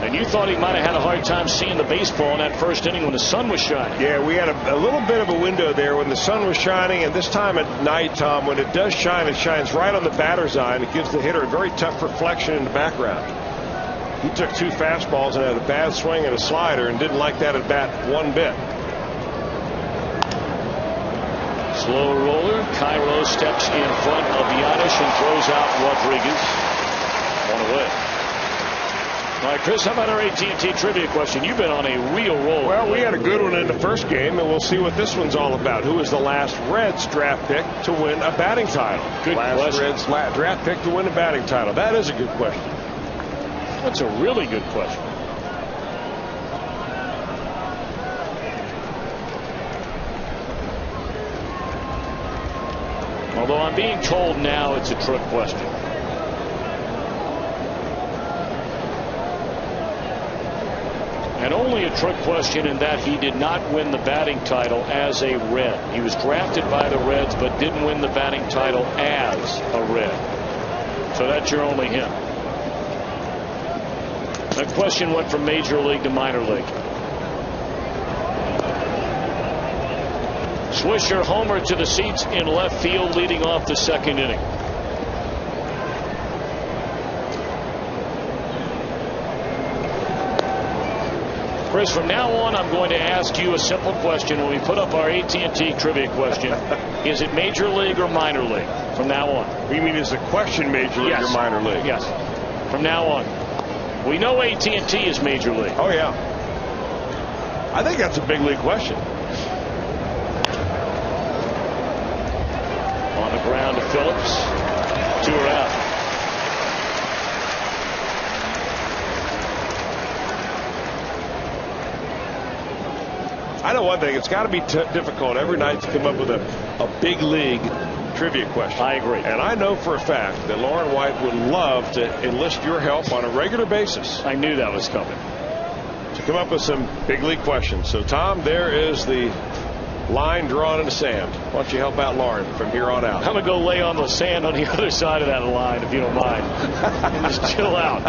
And you thought he might have had a hard time seeing the baseball in that first inning when the sun was shining. Yeah, we had a little bit of a window there when the sun was shining. And this time at night, Tom, when it does shine, it shines right on the batter's eye. And it gives the hitter a very tough reflection in the background. He took 2 fastballs and had a bad swing and a slider and didn't like that at bat one bit. Slow roller. Cairo steps in front of Yadish and throws out Rodriguez. 1 away. All right, Chris, how about our AT&T trivia question? You've been on a real roll. Well, we had a good one in the first game, and we'll see what this one's all about. Who was the last Reds draft pick to win a batting title? Good question. Reds draft pick to win a batting title. That is a good question. That's a really good question. Although I'm being told now it's a trick question. And only a trick question in that he did not win the batting title as a Red. He was drafted by the Reds but didn't win the batting title as a Red. So that's your only hint. That question went from Major League to Minor League. Swisher homer to the seats in left field leading off the 2nd inning. Chris, from now on I'm going to ask you a simple question when we put up our AT&T trivia question. Is it Major League or Minor League from now on? You mean is the question Major League or Minor League? Yes. From now on. We know AT&T is Major League. Oh, yeah. I think that's a big league question. On the ground to Phillips. 2 are out. I know one thing. It's got to be difficult every night to come up with a big league trivia question. I agree. And I know for a fact that Lauren White would love to enlist your help on a regular basis. I knew that was coming. To come up with some big league questions. So, Tom, there is the line drawn in the sand. Why don't you help out Lauren from here on out? I'm going to go lay on the sand on the other side of that line, if you don't mind. Just chill out.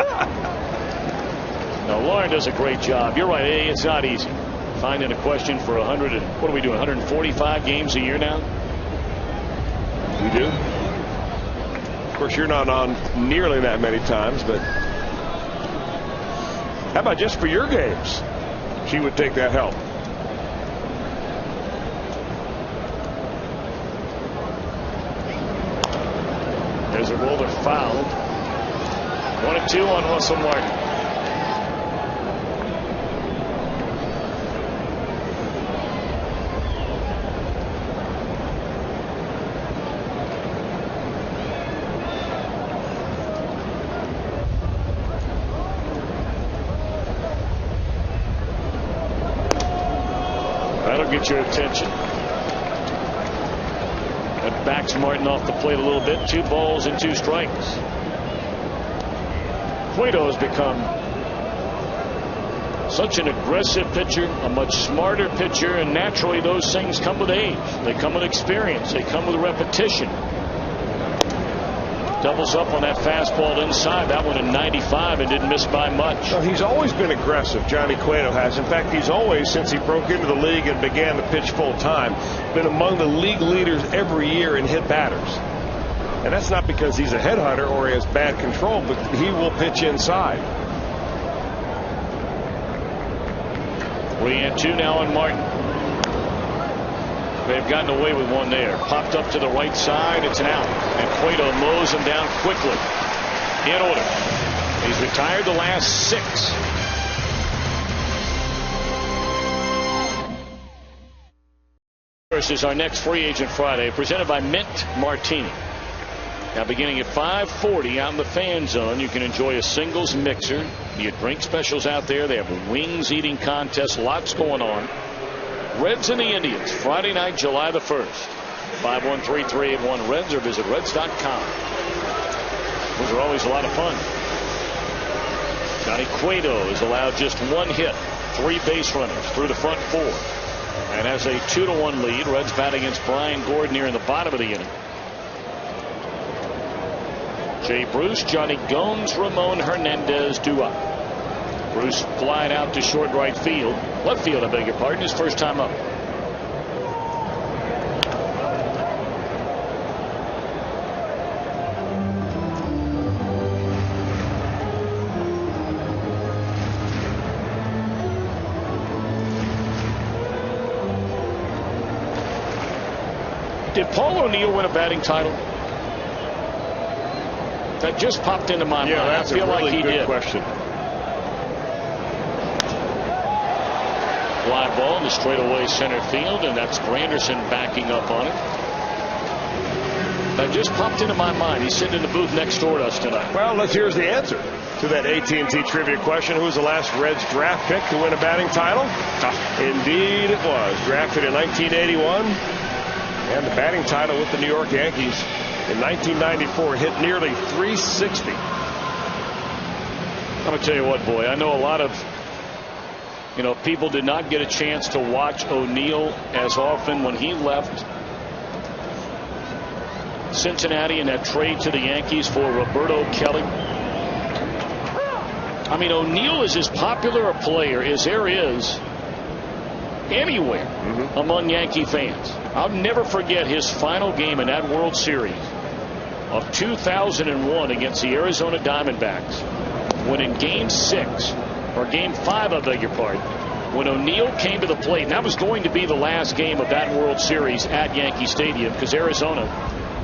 No, Lauren does a great job. You're right. It's not easy. Finding a question for 100 and what are we doing? 145 games a year now? We do. Of course, you're not on nearly that many times, but How about just for your games? She would take that help. There's a roller fouled. 1-2 on Russell Martin. That'll get your attention. That backs Martin off the plate a little bit. 2 balls and 2 strikes. Cueto has become such an aggressive pitcher, a much smarter pitcher, and naturally those things come with age. They come with experience. They come with repetition. Doubles up on that fastball inside. That one in 95 and didn't miss by much. Well, he's always been aggressive, Jonny Cueto has. In fact, he's always, since he broke into the league and began to pitch full time, been among the league leaders every year in hit batters. And that's not because he's a headhunter or he has bad control, but he will pitch inside. 3-2 now on Martin. They've gotten away with one there. Popped up to the right side. It's an out. And Cueto mows him down quickly. In order. He's retired the last 6. Versus our next free agent Friday, presented by Mint Martini. Now beginning at 5:40 out in the fan zone, you can enjoy a singles mixer. You have drink specials out there. They have wings eating contests. Lots going on. Reds and the Indians, Friday night, July the 1st. 513-381-REDS or visit Reds.com. Those are always a lot of fun. Jonny Cueto is allowed just 1 hit, 3 base runners through the front 4. And has a 2-1 lead. Reds bat against Brian Gordon here in the bottom of the inning. Jay Bruce, Jonny Gomes, Ramon Hernandez due up. Bruce flying out to short right field. Left field, I beg your pardon, his first time up. Did Paul O'Neill win a batting title? That just popped into my mind. That's I feel a really like he good did. question. Fly ball in the straightaway center field, and that's Granderson backing up on it. That just popped into my mind. He's sitting in the booth next door to us tonight. Well, here's the answer to that AT&T trivia question. Who was the last Reds draft pick to win a batting title? Indeed it was. Drafted in 1981. And the batting title with the New York Yankees in 1994. Hit nearly 360. I'm going to tell you what, boy. I know a lot of people did not get a chance to watch O'Neill as often when he left Cincinnati in that trade to the Yankees for Roberto Kelly. I mean, O'Neill is as popular a player as there is anywhere among Yankee fans. I'll never forget his final game in that World Series of 2001 against the Arizona Diamondbacks, when in Game 6 or Game 5, I beg your pardon, when O'Neill came to the plate, and that was going to be the last game of that World Series at Yankee Stadium because Arizona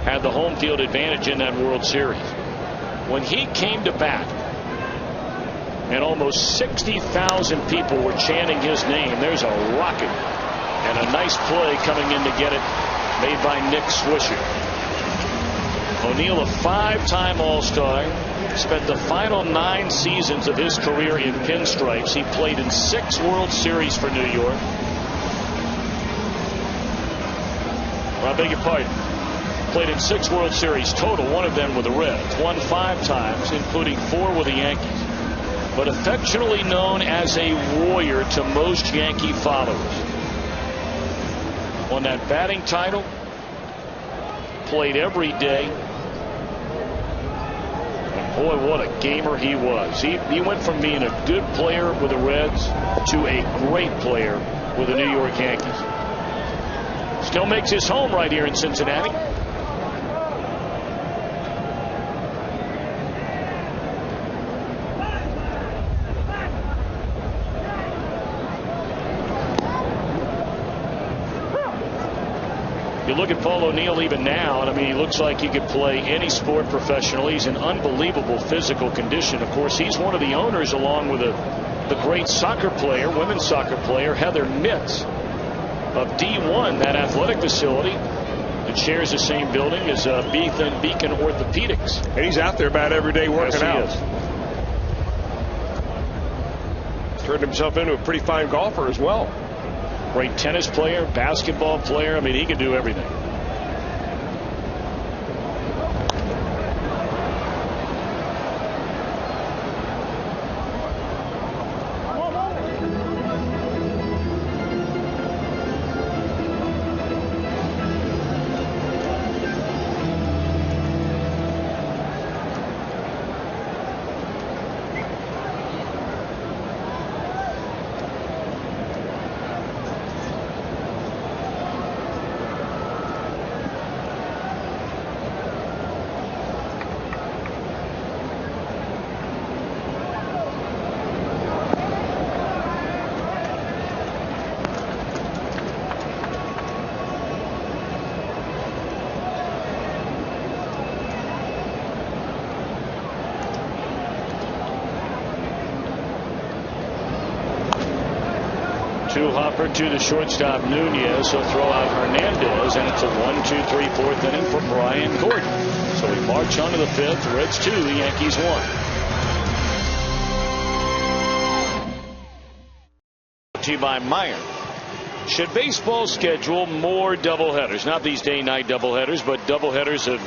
had the home field advantage in that World Series. When he came to bat and almost 60,000 people were chanting his name, there's a rocket and a nice play coming in to get it, made by Nick Swisher. O'Neill, a 5-time All-Star, spent the final 9 seasons of his career in pinstripes. He played in 6 World Series for New York. Well, I beg your pardon. Played in 6 World Series total, 1 of them with the Reds. Won 5 times, including 4 with the Yankees. But affectionately known as a warrior to most Yankee followers. Won that batting title. Played every day. And boy, what a gamer he was. He went from being a good player with the Reds to a great player with the New York Yankees. Still makes his home right here in Cincinnati. You look at Paul O'Neill even now, and I mean, he looks like he could play any sport professionally. He's in unbelievable physical condition. Of course, he's one of the owners, along with the great soccer player, women's soccer player, Heather Mitz, of D1, that athletic facility. It shares the same building as Beacon Orthopedics. And he's out there about every day working out. Turned himself into a pretty fine golfer as well. Great tennis player, basketball player. I mean, he can do everything. Hopper to the shortstop Nunez. He'll throw out Hernandez, and it's a 1-2-3 fourth inning for Brian Gordon. So we march on to the fifth. Reds 2, the Yankees 1. To you by Meyer. Should baseball schedule more doubleheaders? Not these day-night doubleheaders, but doubleheaders of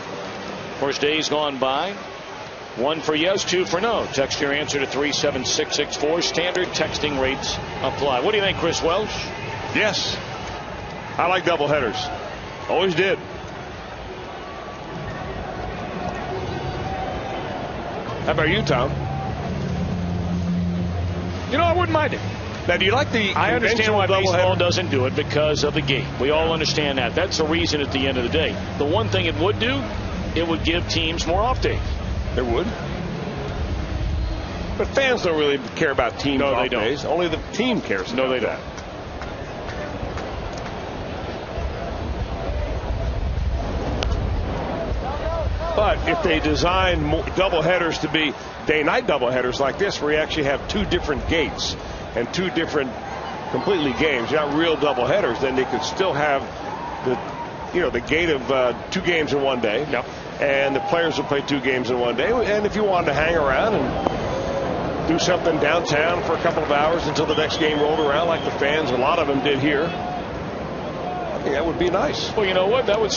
course days gone by. 1 for yes, 2 for no. Text your answer to 37664. Standard texting rates apply. What do you think, Chris Welsh? Yes. I like doubleheaders. Always did. How about you, Tom? You know, I wouldn't mind it. Now, do you like the I understand why baseball doesn't do it, because of the gate. We all understand that. That's the reason at the end of the day. The one thing it would do, it would give teams more off days. It would. But fans don't really care about team off days. Only the team cares about they don't. But if they design doubleheaders to be day-night doubleheaders like this, where you actually have 2 different gates and 2 different completely games, not real doubleheaders, then they could still have the gate of 2 games in one day. Yep. And the players will play 2 games in one day. And if you wanted to hang around and do something downtown for a couple of hours until the next game rolled around, like the fans, a lot of them did here, I think that would be nice. Well, you know what? That would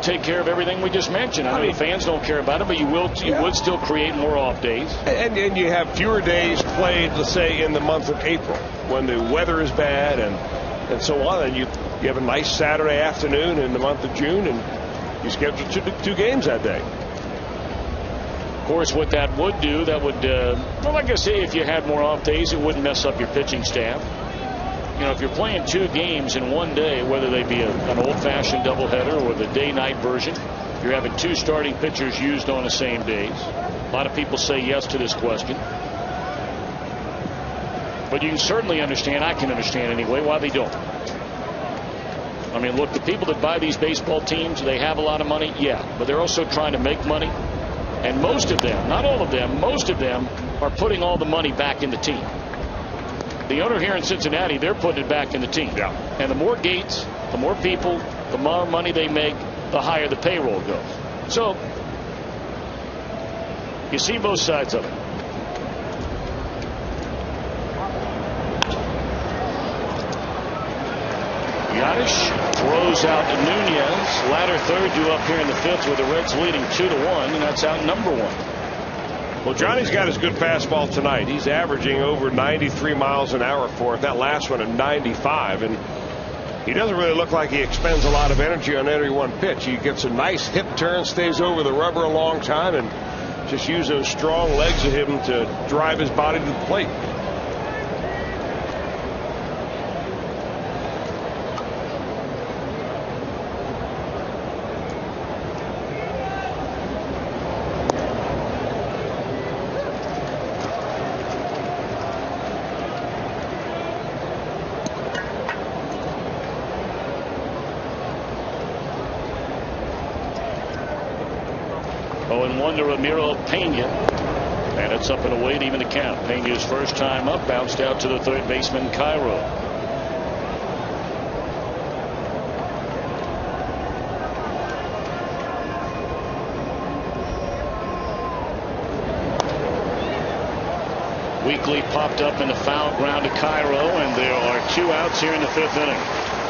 take care of everything we just mentioned. I mean, the fans don't care about it, but you would still create more off days. And you have fewer days played, let's say, in the month of April when the weather is bad and so on. And you have a nice Saturday afternoon in the month of June, and you schedule 2 games that day. Of course, what that would do, well, like I say, if you had more off days, it wouldn't mess up your pitching staff. You know, if you're playing 2 games in one day, whether they be an old-fashioned doubleheader or the day-night version, you're having 2 starting pitchers used on the same days. A lot of people say yes to this question. But you can certainly understand, I can understand anyway, why they don't. I mean, look, the people that buy these baseball teams, they have a lot of money, yeah, but they're also trying to make money. And most of them, not all of them, most of them are putting all the money back in the team. The owner here in Cincinnati, they're putting it back in the team. Yeah. And the more gates, the more people, the more money they make, the higher the payroll goes. So you see both sides of it. Yadish throws out to Nunez. Latter third, due up here in the 5th with the Reds leading 2-1, and that's out number 1. Well, Johnny's got his good fastball tonight. He's averaging over 93 miles an hour for it. That last one at 95, and he doesn't really look like he expends a lot of energy on every one pitch. He gets a nice hip turn, stays over the rubber a long time, and just use those strong legs of him to drive his body to the plate. 0-1 to Ramiro Pena. And it's up and away to even the count. Pena's first time up, bounced out to the third baseman, Cairo. Weekly popped up in the foul ground to Cairo, and there are 2 outs here in the 5th inning.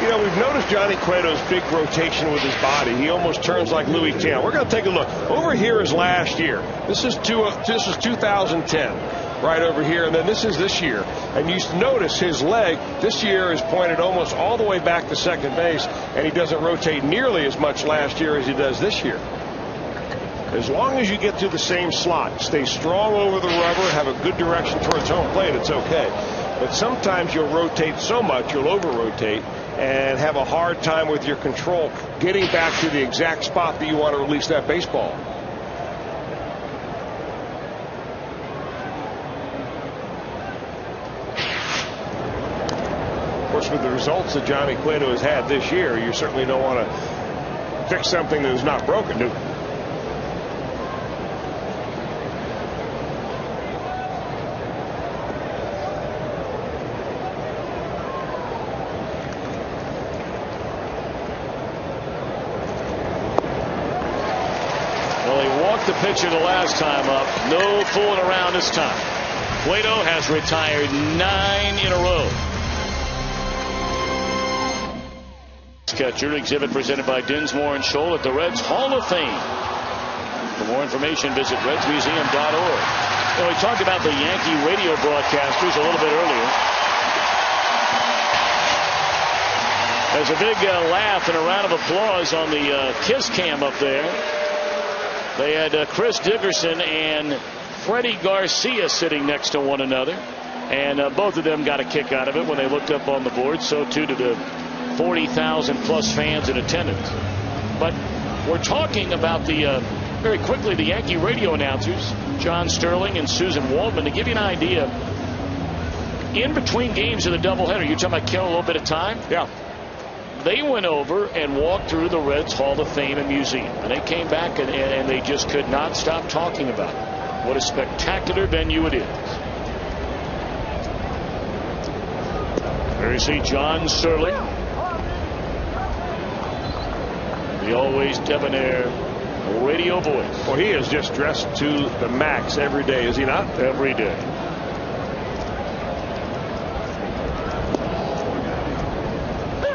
You know, we've noticed Johnny Cueto's big rotation with his body. He almost turns like Louis Tiant. We're going to take a look. Over here is last year. This is 2010. Right over here, and then this is this year. And you notice his leg this year is pointed almost all the way back to second base, and he doesn't rotate nearly as much last year as he does this year. As long as you get to the same slot, stay strong over the rubber, have a good direction towards home plate, it's okay. But sometimes you'll rotate so much, you'll over-rotate, and have a hard time with your control getting back to the exact spot that you want to release that baseball. Of course, with the results that Johnny Cueto has had this year, you certainly don't want to fix something that is not broken. No. The pitcher the last time up. No fooling around this time. Cueto has retired 9 in a row. Catcher exhibit presented by Dinsmore and Scholl at the Reds Hall of Fame. For more information, visit redsmuseum.org. Well, we talked about the Yankee radio broadcasters a little bit earlier. There's a big laugh and a round of applause on the Kiss cam up there. They had Chris Dickerson and Freddie Garcia sitting next to one another, and both of them got a kick out of it when they looked up on the board. So too did the 40,000 plus fans in attendance. But we're talking about the very quickly the Yankee radio announcers, John Sterling and Susan Waldman, to give you an idea. In between games of the doubleheader, you're talking about killing a little bit of time. Yeah. They went over and walked through the Reds Hall of Fame and Museum. And they came back and they just could not stop talking about it. What a spectacular venue it is. There you see John Sterling. The always debonair radio voice. Well, he is just dressed to the max every day, is he not? Every day.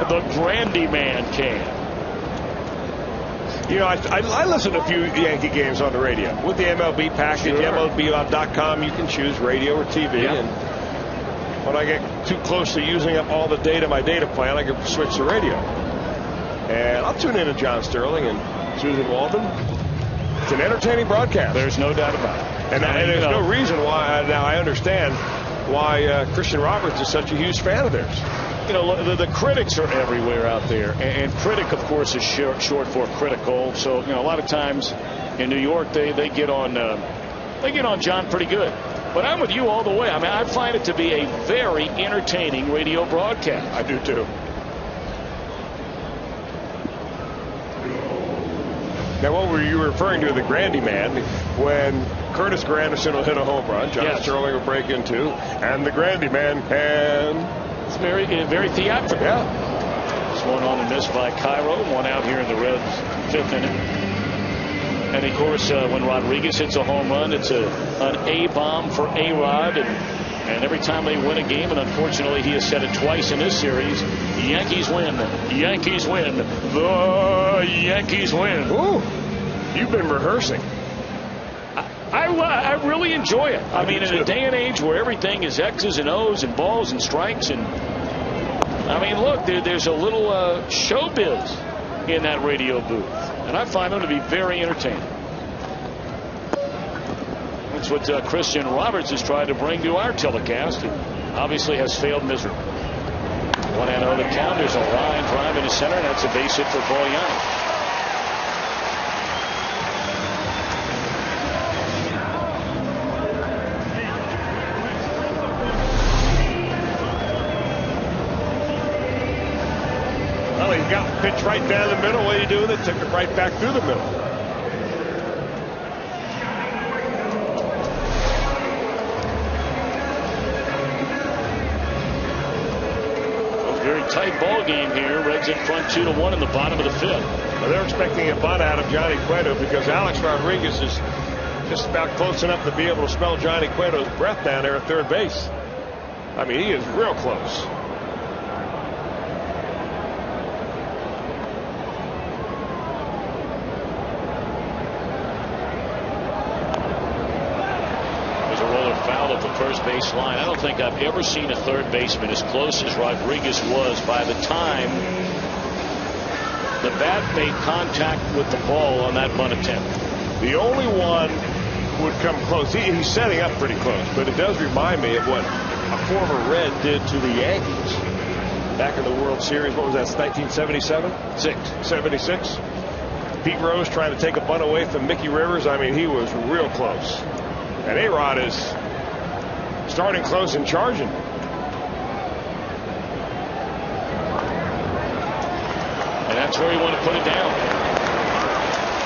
The Grandy Man came. You know, I listen to a few Yankee games on the radio. With the MLB package, sure. MLB.com, you can choose radio or TV. Yep. And when I get too close to using up all the data, my data plan, I can switch to radio. And I'll tune in to John Sterling and Susan Waldman. It's an entertaining broadcast. There's no doubt about it. And there's no reason why. Now I understand why Christian Roberts is such a huge fan of theirs. You know, the critics are everywhere out there, and critic, of course, is short for critical. So, you know, a lot of times in New York, they get on John pretty good. But I'm with you all the way. I mean, I find it to be a very entertaining radio broadcast. I do too. Now, what were you referring to, the Grandy Man? When Curtis Granderson will hit a home run, John Sterling will break in two, and the Grandy Man can. It's very theatrical. Yeah. Swung on and missed by Cairo. One out here in the Reds' 5th inning. And of course, when Rodriguez hits a home run, it's an A-bomb for A-Rod. And every time they win a game, and unfortunately he has said it twice in this series, Yankees win. Yankees win. The Yankees win. Ooh, you've been rehearsing. I really enjoy it. I mean, in a day and age where everything is X's and O's and balls and strikes, and I mean, look, there's a little showbiz in that radio booth, and I find them to be very entertaining. That's what Christian Roberts has tried to bring to our telecast, and obviously has failed miserably. 1-0 the count. There's a line drive into center, and that's a base hit for Paul Yanni. Got pitch right down the middle. What are you doing? It took it right back through the middle. tight ball game here. Reds in front 2-1 in the bottom of the 5th. Well, they're expecting a bunt out of Jonny Cueto because Alex Rodriguez is just about close enough to be able to smell Jonny Cueto's breath down there at third base. I mean, he is real close. There's a roller foul at the first base line. I don't think I've ever seen a third baseman as close as Rodriguez was by the time the bat made contact with the ball on that bunt attempt. The only one would come close. He's setting up pretty close, but it does remind me of what a former Red did to the Yankees back in the World Series. What was that, 1977? 76. Pete Rose trying to take a bunt away from Mickey Rivers. I mean, he was real close. And A-Rod is starting close and charging. And that's where he wanted to put it down.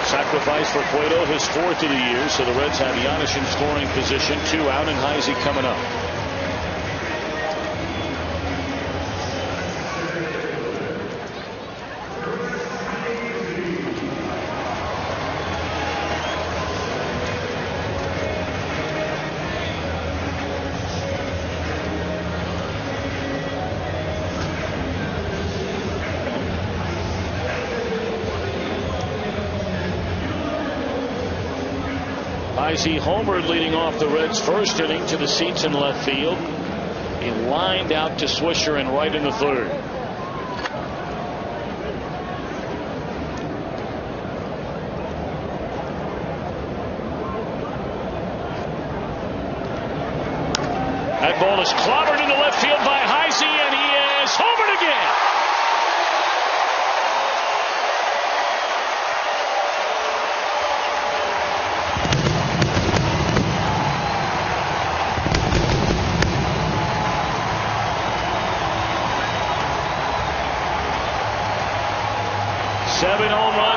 Sacrifice for Cueto, his 4th of the year. So the Reds have Giannis in scoring position. 2 out, and Heisey coming up. Heisey homered leading off the Reds' first inning to the seats in left field. He lined out to Swisher and right in the 3rd. That ball is clobbered into left field by Heisey, and he is homered again.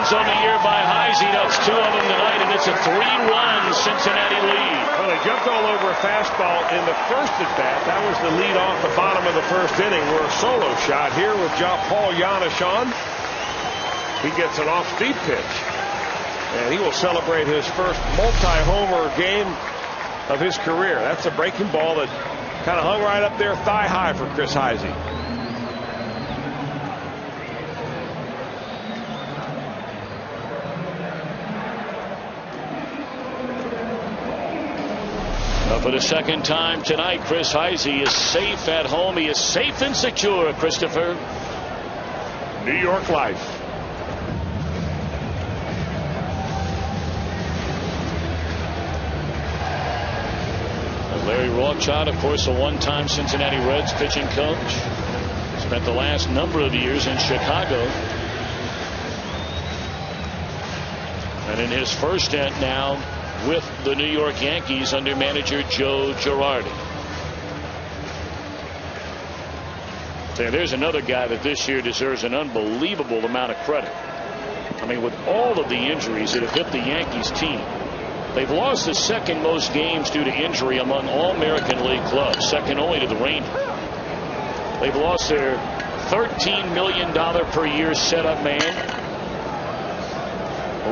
On the year by Heisey. That's 2 of them tonight, and it's a 3-1 Cincinnati lead. Well, they jumped all over a fastball in the first at bat. That was the lead off the bottom of the 1st inning. We're a solo shot here with Paul Giannis on. He gets an off-speed pitch, and he will celebrate his first multi-homer game of his career. That's a breaking ball that kind of hung right up there thigh high for Chris Heisey. For the 2nd time tonight, Chris Heisey is safe at home. He is safe and secure, Christopher. New York life. Larry Rothschild, of course, a one-time Cincinnati Reds pitching coach. Spent the last number of years in Chicago. And in his first stint now with the New York Yankees under manager Joe Girardi. So there's another guy that this year deserves an unbelievable amount of credit. I mean, with all of the injuries that have hit the Yankees team, they've lost the 2nd most games due to injury among all American League clubs, second only to the Rangers. They've lost their $13 million per year setup man,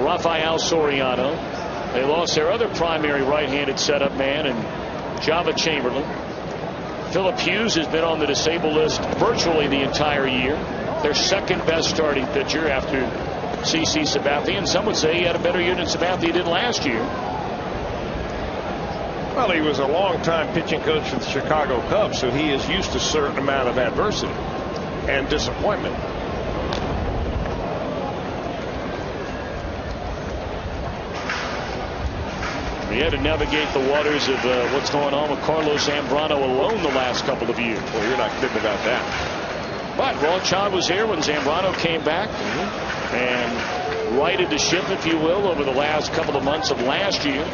Rafael Soriano. They lost their other primary right-handed setup man and Java Chamberlain. Philip Hughes has been on the disabled list virtually the entire year. Their 2nd best starting pitcher after CC Sabathia, and some would say he had a better year than Sabathia did last year. Well, he was a long-time pitching coach for the Chicago Cubs, so he is used to a certain amount of adversity and disappointment. He had to navigate the waters of what's going on with Carlos Zambrano alone the last couple of years. Well, you're not kidding about that. But Rothschild was here when Zambrano came back and righted the ship, if you will, over the last couple of months of last year.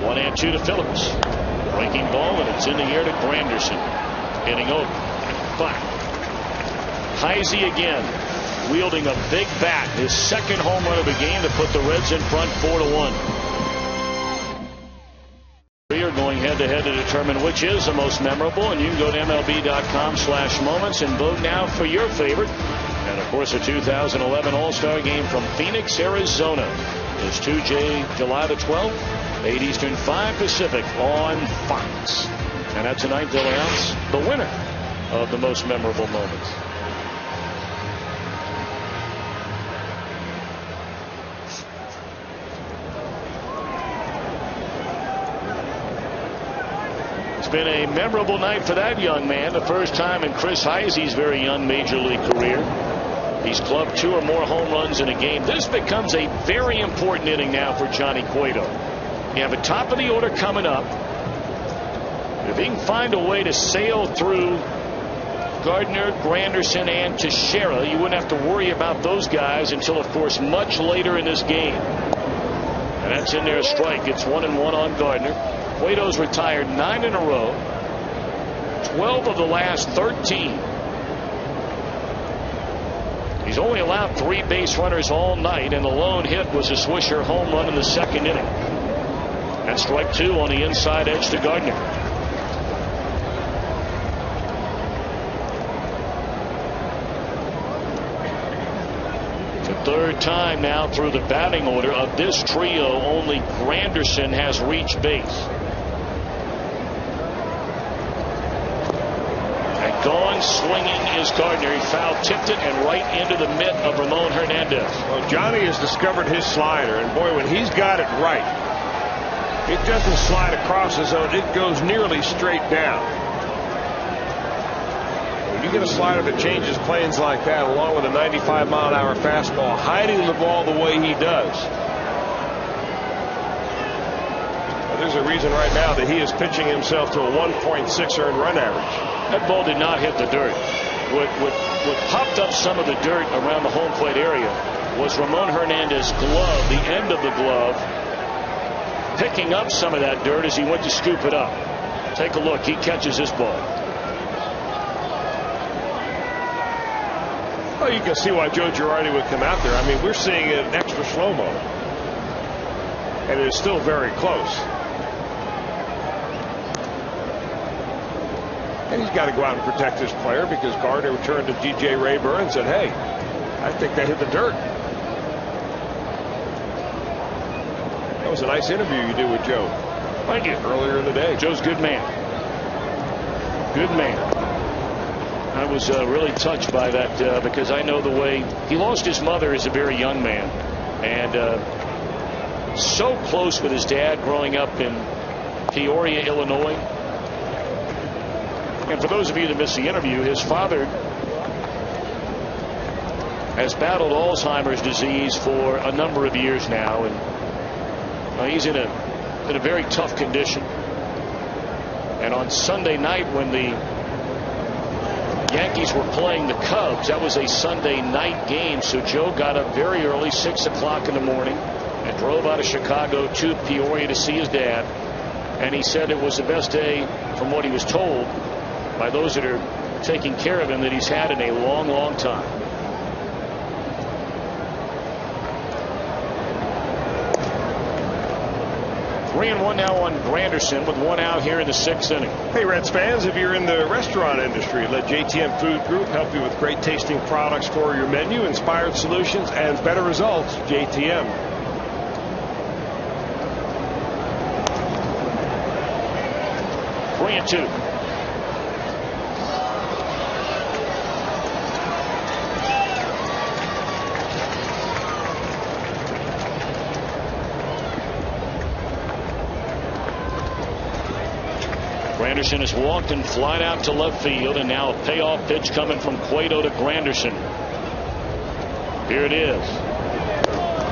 One and 2 to Phillips. Breaking ball, and it's in the air to Granderson. Hitting over. But Heisey again, wielding a big bat, his 2nd home run of the game to put the Reds in front 4-1. going head-to-head to determine which is the most memorable. And you can go to MLB.com/moments and vote now for your favorite. And, of course, the 2011 All-Star Game from Phoenix, Arizona is Tuesday, July the 12th, 8 Eastern, 5 Pacific on Fox. And that's tonight they'll announce the winner of the most memorable moments. It's been a memorable night for that young man. The first time in Chris Heisey's very young major league career. He's clubbed 2 or more home runs in a game. This becomes a very important inning now for Johnny Cueto. You have a top of the order coming up. If he can find a way to sail through Gardner, Granderson, and Teixeira, you wouldn't have to worry about those guys until, of course, much later in this game. And that's in there, a strike. It's 1-1 on Gardner. Cueto's retired 9 in a row, 12 of the last 13. He's only allowed 3 base runners all night, and the lone hit was a Swisher home run in the second inning. And strike 2 on the inside edge to Gardner. It's the third time now through the batting order of this trio only Granderson has reached base. Gone swinging is Gardner. He foul-tipped it and right into the mitt of Ramon Hernandez. Well, Johnny has discovered his slider, and boy, when he's got it right, it doesn't slide across the zone. It goes nearly straight down. When you get a slider that changes planes like that, along with a 95-mile-an-hour fastball, hiding the ball the way he does, there's a reason right now that he is pitching himself to a 1.6 earned run average. That ball did not hit the dirt. What popped up some of the dirt around the home plate area was Ramon Hernandez's glove, the end of the glove, picking up some of that dirt as he went to scoop it up. Take a look. He catches this ball. Well, you can see why Joe Girardi would come out there. I mean, we're seeing it in extra slow-mo. And it is still very close. And he's got to go out and protect his player because Gardner turned to DJ Rayburn and said, hey, I think they hit the dirt. That was a nice interview you did with Joe. Thank you. Earlier in the day. Joe's a good man. Good man. I was really touched by that because I know the way he lost his mother as a very young man. And so close with his dad growing up in Peoria, Illinois. And for those of you that missed the interview, his father has battled Alzheimer's disease for a number of years now, and he's in a very tough condition. And on Sunday night when the Yankees were playing the Cubs, that was a Sunday night game, so Joe got up very early, 6 o'clock in the morning, and drove out of Chicago to Peoria to see his dad. And he said it was the best day, from what he was told by those that are taking care of him, that he's had in a long, long time. Three and one now on Granderson with 1 out here in the 6th inning. Hey, Reds fans, if you're in the restaurant industry, let JTM Food Group help you with great tasting products for your menu, inspired solutions, and better results. JTM. Three and two. Granderson has walked and flied out to left field, and now a payoff pitch coming from Cueto to Granderson. Here it is.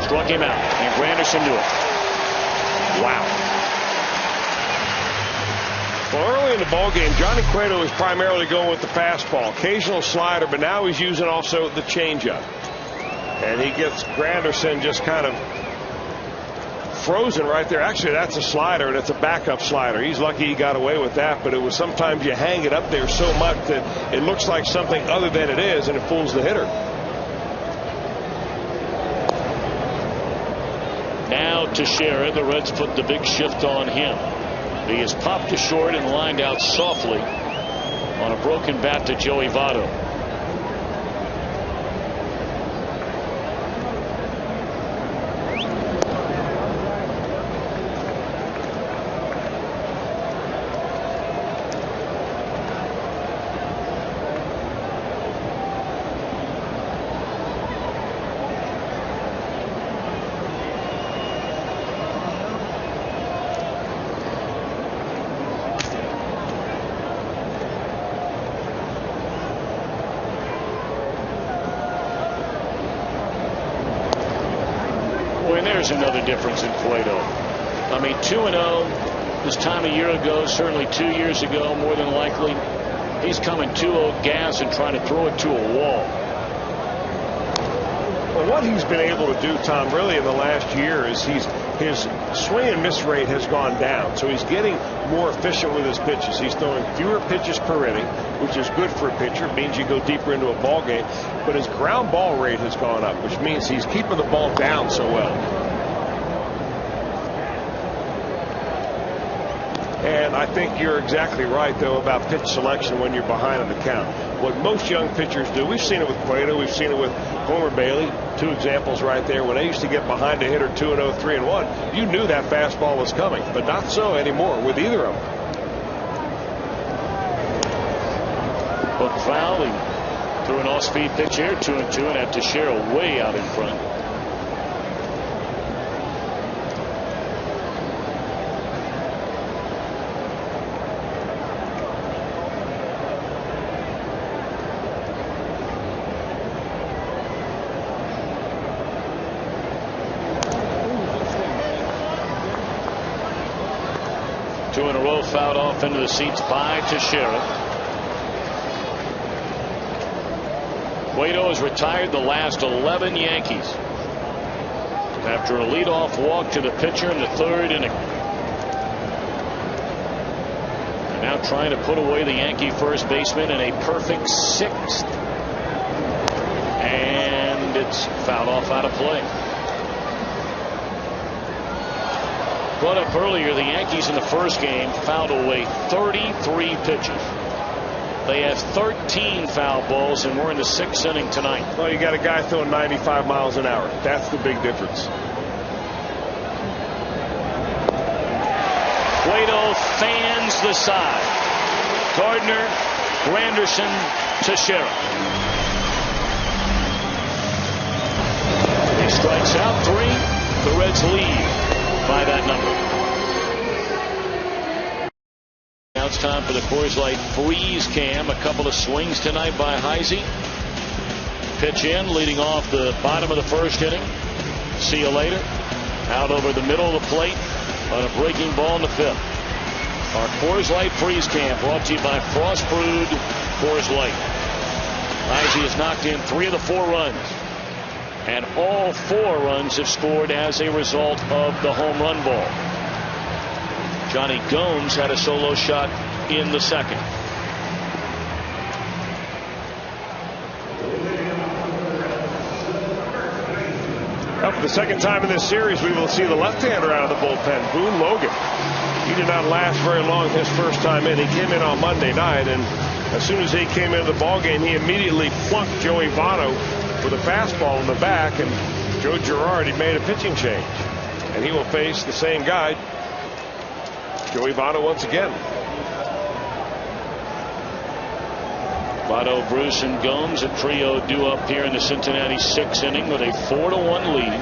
Struck him out, and Granderson knew it. Wow. Well, early in the ball game, Johnny Cueto was primarily going with the fastball, occasional slider, but now he's using also the changeup. And he gets Granderson just kind of frozen right there. Actually, that's a slider, and it's a backup slider. He's lucky he got away with that, but it was sometimes you hang it up there so much that it looks like something other than it is, and it fools the hitter. Now Teixeira, the Reds put the big shift on him. He is popped to short and lined out softly on a broken bat to Joey Votto. There's another difference in Cueto. I mean, 2-0 this time a year ago, certainly 2 years ago, more than likely. He's coming 2-0 gas and trying to throw it to a wall. Well, what he's been able to do, Tom, really in the last year is his swing and miss rate has gone down. So he's getting more efficient with his pitches. He's throwing fewer pitches per inning, which is good for a pitcher. It means you go deeper into a ball game. But his ground ball rate has gone up, which means he's keeping the ball down so well. And I think you're exactly right, though, about pitch selection when you're behind on the count. What most young pitchers do, we've seen it with Cueto, we've seen it with Homer Bailey, 2 examples right there. When they used to get behind a hitter 2-0, 3-1, you knew that fastball was coming, but not so anymore with either of them. But foul, he threw an off-speed pitch here, 2-2, and had Teixeira way out in front. Two in a row fouled off into the seats by Teixeira. Cueto has retired the last 11 Yankees after a leadoff walk to the pitcher in the 3rd inning. And now trying to put away the Yankee first baseman in a perfect 6th. And it's fouled off out of play. Brought up earlier, the Yankees in the first game fouled away 33 pitches. They have 13 foul balls, and we're in the 6th inning tonight. Well, you got a guy throwing 95 miles an hour. That's the big difference. Cueto fans the side. Gardner, Granderson, Teixeira. He strikes out 3. The Reds lead by that number. Now it's time for the Coors Light freeze cam. A couple of swings tonight by Heisey. Pitch in, leading off the bottom of the 1st inning. See you later. Out over the middle of the plate on a breaking ball in the 5th. Our Coors Light freeze cam brought to you by Frost Brewed Coors Light. Heisey has knocked in 3 of the 4 runs. And all 4 runs have scored as a result of the home run ball. Jonny Gomes had a solo shot in the 2nd. Now for the 2nd time in this series, we will see the left-hander out of the bullpen, Boone Logan. He did not last very long his first time in. He came in on Monday night, and as soon as he came into the ballgame, he immediately plunked Joey Votto with a fastball in the back, and Joe Girardi made a pitching change. And he will face the same guy, Joey Votto, once again. Votto, Bruce, and Gomes, a trio due up here in the Cincinnati 6th inning with a 4-1 lead.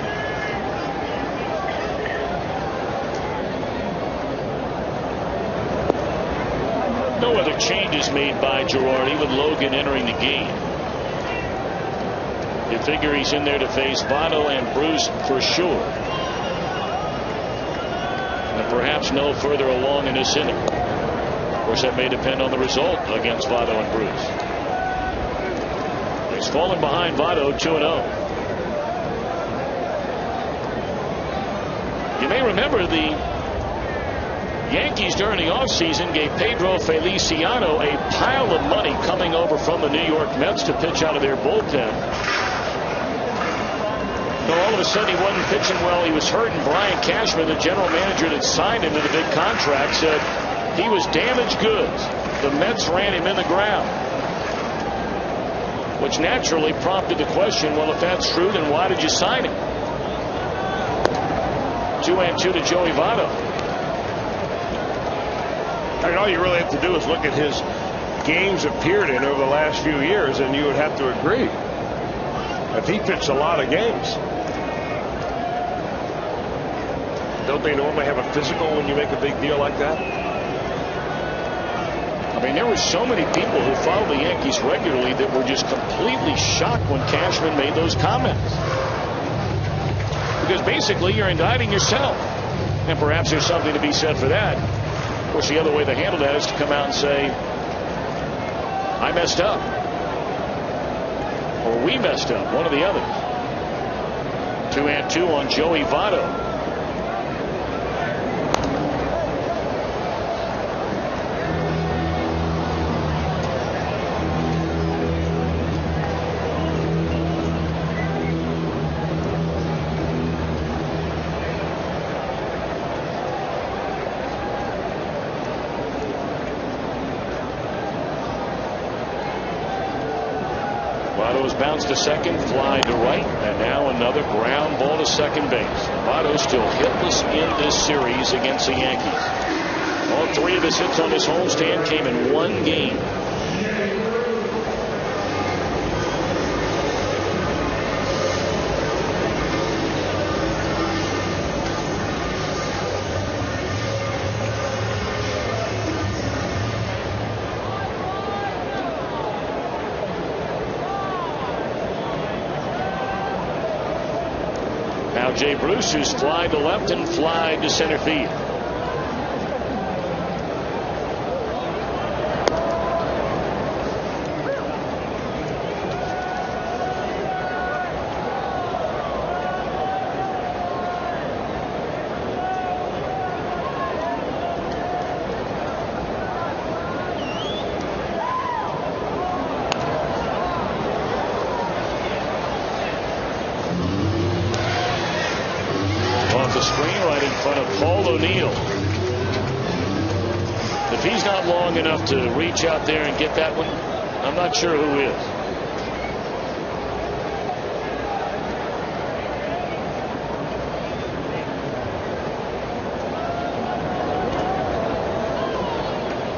No other changes made by Girardi with Logan entering the game. You figure he's in there to face Votto and Bruce for sure. And perhaps no further along in this inning. Of course, that may depend on the result against Votto and Bruce. He's fallen behind Votto 2-0. You may remember the Yankees during the offseason gave Pedro Feliciano a pile of money coming over from the New York Mets to pitch out of their bullpen. No, all of a sudden he wasn't pitching well. He was hurt, and Brian Cashman, the general manager that signed him to the big contract, said he was damaged goods. The Mets ran him in the ground, which naturally prompted the question, well, if that's true, then why did you sign him? 2-2 to Joey Votto. I mean, all you really have to do is look at his games appeared in over the last few years, and you would have to agree that he pitched a lot of games. Don't they normally have a physical when you make a big deal like that? I mean, there were so many people who followed the Yankees regularly that were just completely shocked when Cashman made those comments. Because basically you're indicting yourself. And perhaps there's something to be said for that. Of course, the other way to handle that is to come out and say, I messed up. Or we messed up, one or the other. 2-2 on Joey Votto. Votto's bounced to second, fly to right, and now another ground ball to second base. Votto still hitless in this series against the Yankees. All three of his hits on this homestand came in one game. Now Jay Bruce, who's fly to left and fly to center field. The screen right in front of Paul O'Neill. If he's not long enough to reach out there and get that one, I'm not sure who is.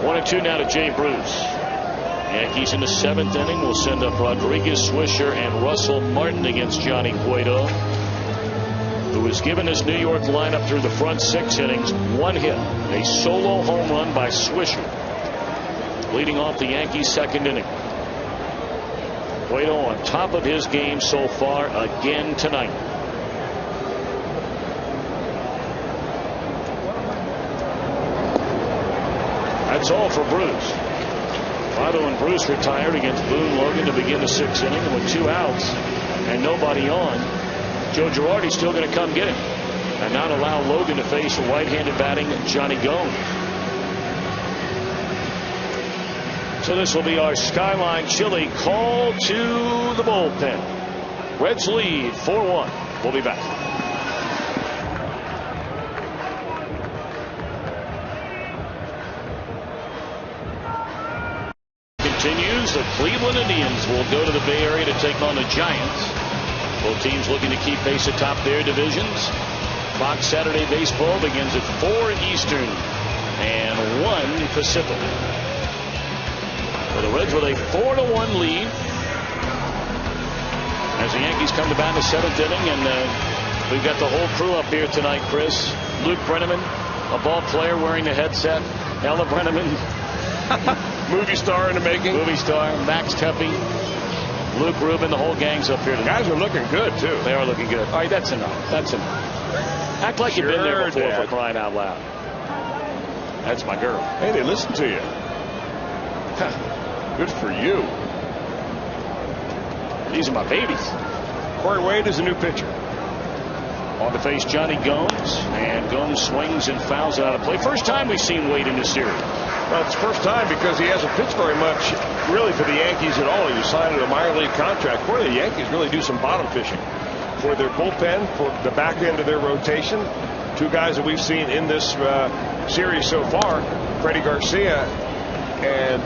One and two now to Jay Bruce. Yankees in the seventh inning will send up Rodriguez, Swisher, and Russell Martin against Jonny Cueto, who was given this New York lineup through the front 6 innings. One hit, a solo home run by Swisher, leading off the Yankees' second inning. Cueto on top of his game so far again tonight. That's all for Bruce. Votto and Bruce retired against Boone Logan to begin the 6th inning, and with 2 outs and nobody on, Joe Girardi's still going to come get him and not allow Logan to face right-handed batting Jonny Gomes. So this will be our Skyline Chili call to the bullpen. Reds lead 4-1. We'll be back. Continues. The Cleveland Indians will go to the Bay Area to take on the Giants. Both teams looking to keep pace atop their divisions. Fox Saturday Baseball begins at 4 Eastern and 1 Pacific. So the Reds with a 4-1 lead as the Yankees come to bat in the 7th inning, and we've got the whole crew up here tonight, Chris. Luke Brenneman, a ball player wearing the headset. Ella Brenneman, movie star in the making. Movie star. Max Tuffy, Luke Rubin, the whole gang's up here tonight. Guys are looking good, too. They are looking good. All right, that's enough. That's enough. Act like you've been there before, Dad. For crying out loud. That's my girl. Hey, they listen to you. Good for you. These are my babies. Corey Wade is a new pitcher. On to face Jonny Gomes, and Gomes swings and fouls it out of play. First time we've seen Wade in this series. Well, it's the first time because he hasn't pitched very much, really, for the Yankees at all. He was signed to a minor league contract. Boy, the Yankees really do some bottom fishing. for their bullpen, for the back end of their rotation. Two guys that we've seen in this series so far, Freddie Garcia and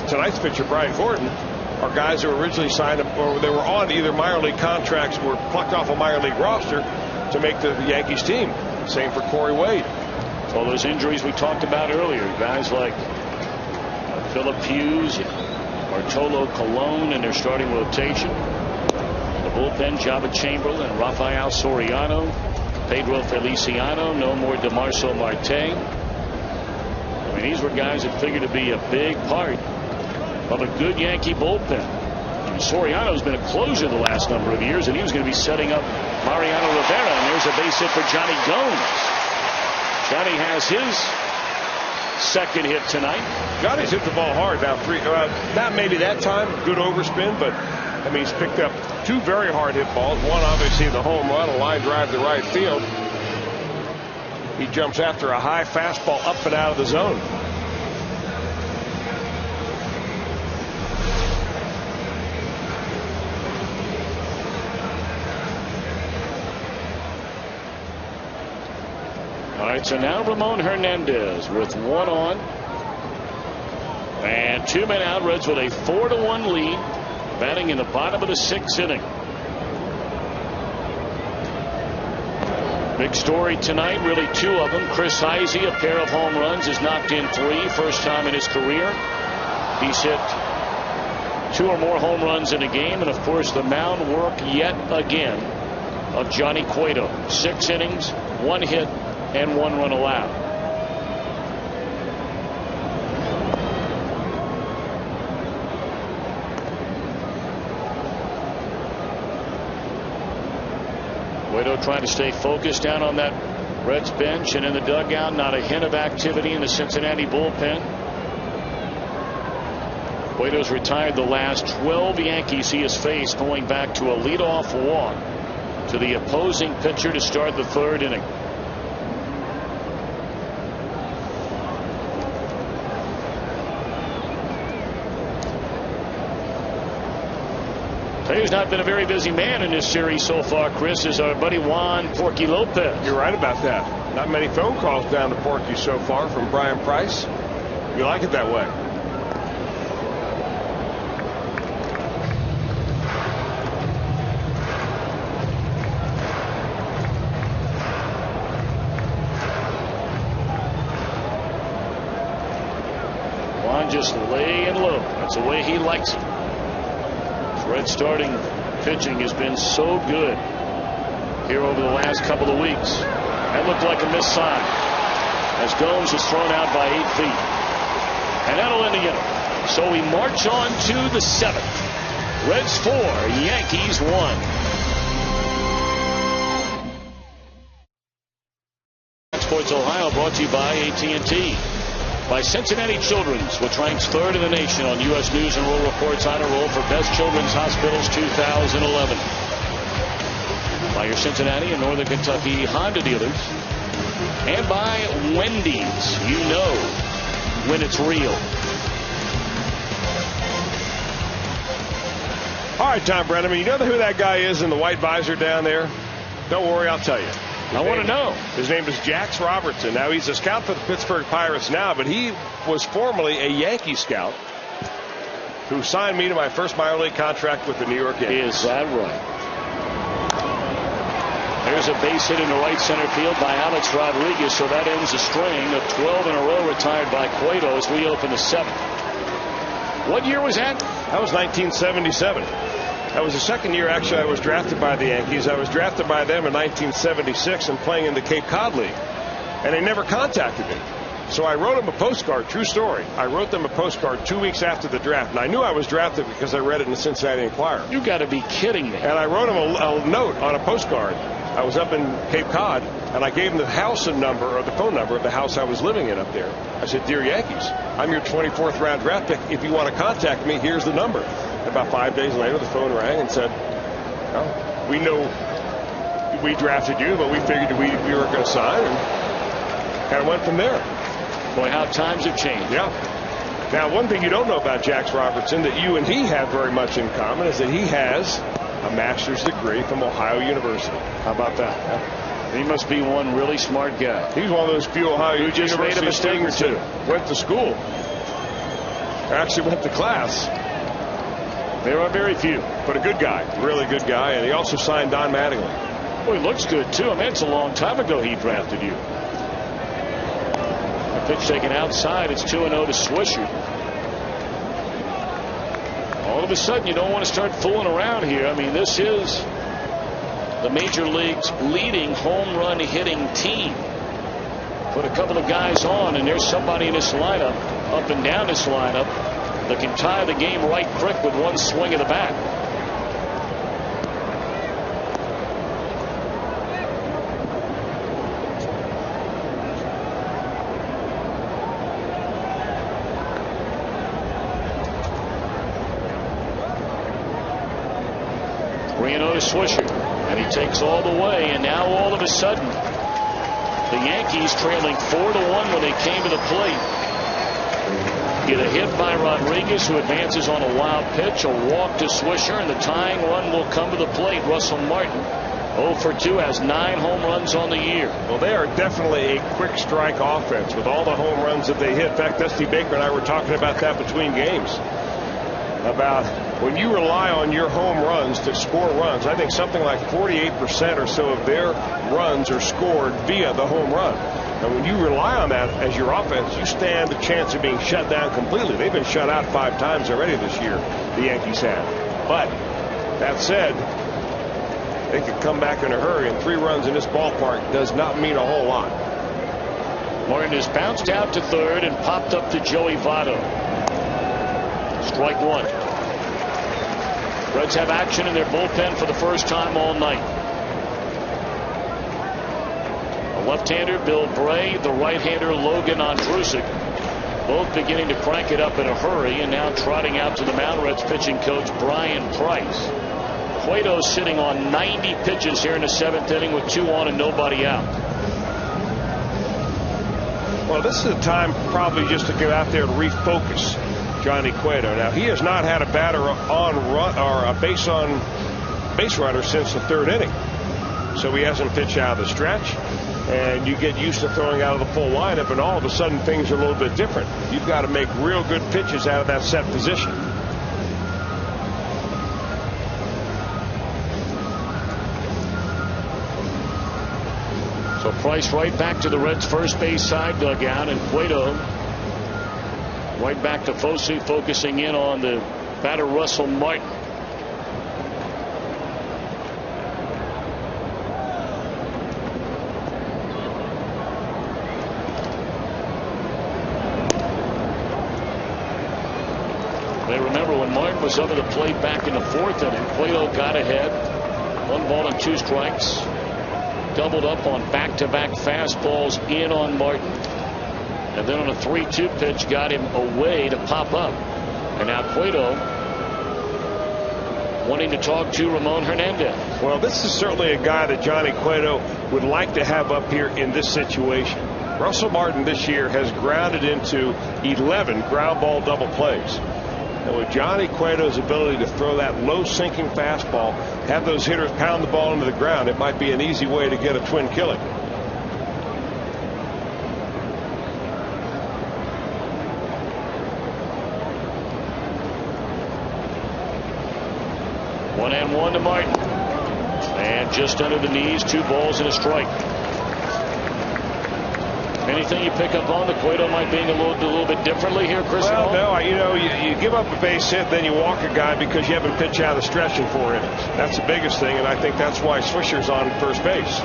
tonight's pitcher Brian Gordon, are guys who were originally signed up, or they were on either minor league contracts or plucked off a minor league roster to make the Yankees team. Same for Corey Wade. All those injuries we talked about earlier, guys like Philip Hughes, Bartolo Colon in their starting rotation. The bullpen, Java Chamberlain, Rafael Soriano, Pedro Feliciano, no more DeMarso Marte. I mean, these were guys that figured to be a big part of a good Yankee bullpen. And Soriano's been a closer the last number of years, and he was going to be setting up Mariano Rivera. And there's a base hit for Jonny Gomes. Johnny has his second hit tonight. Johnny's hit the ball hard now. Not maybe that time, good overspin, but I mean, he's picked up two very hard hit balls. One obviously the home run, a line drive to right field. He jumps after a high fastball up and out of the zone. All right, so now Ramon Hernandez with one on and 2 men out. Reds with a 4-1 lead, batting in the bottom of the 6th inning. Big story tonight, really two of them. Chris Heisey, a pair of home runs, has knocked in 3, first time in his career. He's hit 2 or more home runs in a game, and of course the mound work yet again of Johnny Cueto. 6 innings, 1 hit, and 1 run allowed. Cueto trying to stay focused down on that Reds bench, and in the dugout not a hint of activity in the Cincinnati bullpen. Cueto's retired the last 12 Yankees he has faced, going back to a leadoff walk to the opposing pitcher to start the 3rd inning. Who's not been a very busy man in this series so far, Chris, is our buddy Juan Porky Lopez. You're right about that. Not many phone calls down to Porky so far from Brian Price. You like it that way. Juan just laying low. That's the way he likes it. Red starting pitching has been so good here over the last couple of weeks. That looked like a missed sign as Gomes was thrown out by 8 feet. And that'll end the inning. So we march on to the 7th. Reds 4, Yankees 1. Sports Ohio brought to you by AT&T. By Cincinnati Children's, which ranks 3rd in the nation on U.S. News and World Report's honor roll for Best Children's Hospitals 2011. By your Cincinnati and Northern Kentucky Honda dealers. And by Wendy's. You know when it's real. All right, Tom Brenneman, you know who that guy is in the white visor down there? Don't worry, I'll tell you. I want to know. His name is Jax Robertson. Now, he's a scout for the Pittsburgh Pirates now, but he was formerly a Yankee scout who signed me to my first minor league contract with the New York Yankees. Is that right? There's a base hit in the right center field by Alex Rodriguez, so that ends a string of 12 in a row retired by Cueto as we open the 7th. What year was that? That was 1977. That was the second year, actually, I was drafted by the Yankees. I was drafted by them in 1976 and playing in the Cape Cod League. And they never contacted me. So I wrote them a postcard, true story. I wrote them a postcard 2 weeks after the draft. And I knew I was drafted because I read it in the Cincinnati Enquirer. You got to be kidding me. And I wrote them a note on a postcard. I was up in Cape Cod, and I gave them the house and number, or the phone number of the house I was living in up there. I said, "Dear Yankees, I'm your 24th round draft pick. If you want to contact me, here's the number." About 5 days later, the phone rang and said, "Well, we know we drafted you, but we figured we were going to sign," and kind of went from there. Boy, how times have changed. Yeah. Now, one thing you don't know about Jax Robertson that you and he have very much in common is that he has a master's degree from Ohio University. How about that? He must be one really smart guy. He's one of those few Ohio who just made a mistake or two. Went to school. Actually went to class. There are very few. But a good guy. Really good guy. And he also signed Don Mattingly. Well, he looks good, too. I mean, it's a long time ago he drafted you. A pitch taken outside. It's 2-0 to Swisher. All of a sudden, you don't want to start fooling around here. I mean, this is the Major League's leading home run hitting team. Put a couple of guys on, and there's somebody in this lineup, up and down this lineup, that can tie the game right quick with one swing of the bat. Swisher, and he takes all the way, and now all of a sudden the Yankees trailing 4-1 when they came to the plate. Get a hit by Rodriguez, who advances on a wild pitch, a walk to Swisher, and the tying run will come to the plate. Russell Martin 0 for 2, has 9 home runs on the year. Well, they are definitely a quick strike offense with all the home runs that they hit. In fact, Dusty Baker and I were talking about that between games, about when you rely on your home runs to score runs. I think something like 48% or so of their runs are scored via the home run. And when you rely on that as your offense, you stand a chance of being shut down completely. They've been shut out 5 times already this year, the Yankees have. But that said, they could come back in a hurry, and 3 runs in this ballpark does not mean a whole lot. Martin is bounced out to third and popped up to Joey Votto. Strike 1. Reds have action in their bullpen for the first time all night. The left-hander Bill Bray, the right-hander Logan Ondrusek, both beginning to crank it up in a hurry, and now trotting out to the mound. Reds pitching coach Brian Price. Cueto sitting on 90 pitches here in the 7th inning with 2 on and nobody out. Well, this is a time probably just to get out there and refocus Jonny Cueto. Now, he has not had a batter on run or a base runner since the 3rd inning, so he hasn't pitched out of the stretch. And you get used to throwing out of the full lineup, and all of a sudden things are a little bit different. You've got to make real good pitches out of that set position. So Price right back to the Reds' first base side dugout, and Cueto right back to Fosu, focusing in on the batter Russell Martin. They remember when Martin was up at the plate back in the 4th inning, Cueto got ahead, 1 ball and 2 strikes, doubled up on back-to-back fastballs in on Martin. And then on a 3-2 pitch got him away to pop up. And now Cueto wanting to talk to Ramon Hernandez. Well, this is certainly a guy that Jonny Cueto would like to have up here in this situation. Russell Martin this year has grounded into 11 ground ball double plays. And with Jonny Cueto's ability to throw that low sinking fastball, have those hitters pound the ball into the ground, it might be an easy way to get a twin killing. One and one to Martin, and just under the knees, 2 balls and a strike. Anything you pick up on the Cueto might be a little bit differently here, Chris? Well, no, you give up a base hit, then you walk a guy because you haven't pitched out of the stretch in 4 innings. That's the biggest thing, and I think that's why Swisher's on first base.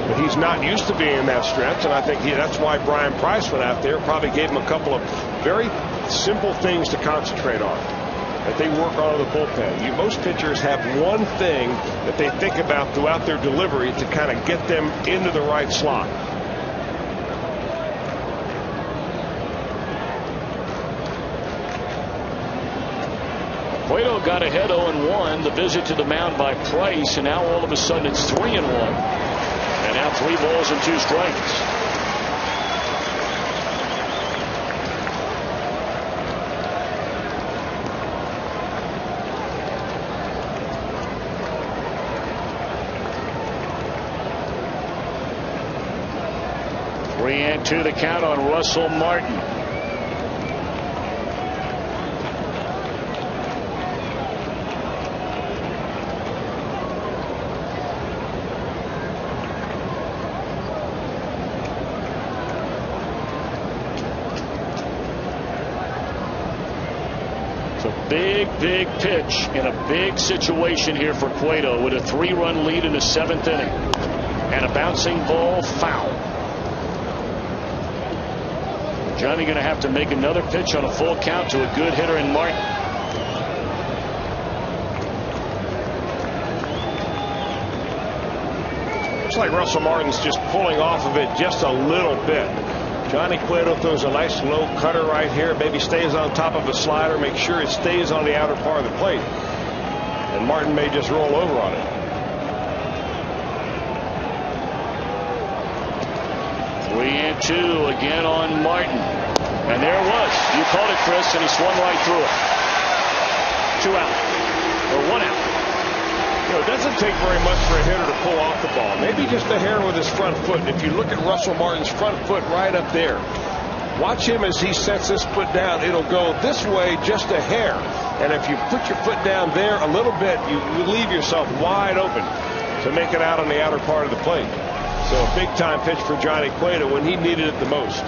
But he's not used to being in that stretch, and I think that's why Brian Price went out there, probably gave him a couple of very simple things to concentrate on that they work on in the bullpen. Most pitchers have one thing that they think about throughout their delivery to kind of get them into the right slot. Cueto got ahead 0-1. The visit to the mound by Price, and now all of a sudden it's 3-1. And now 3 balls and 2 strikes. 3-2 the count on Russell Martin. It's a big pitch in a big situation here for Cueto with a 3-run lead in the 7th inning. And a bouncing ball foul. Johnny going to have to make another pitch on a full count to a good hitter in Martin. Looks like Russell Martin's just pulling off of it just a little bit. Jonny Cueto throws a nice low cutter right here. Maybe stays on top of a slider. Make sure it stays on the outer part of the plate. And Martin may just roll over on it. 3-2 again on Martin. And there it was. You called it, Chris, and he swung right through it. 2 out. Or 1 out. You know, it doesn't take very much for a hitter to pull off the ball. Maybe just a hair with his front foot. And if you look at Russell Martin's front foot right up there, watch him as he sets this foot down. It'll go this way just a hair. And if you put your foot down there a little bit, you leave yourself wide open to make it out on the outer part of the plate. So a big-time pitch for Jonny Cueto when he needed it the most.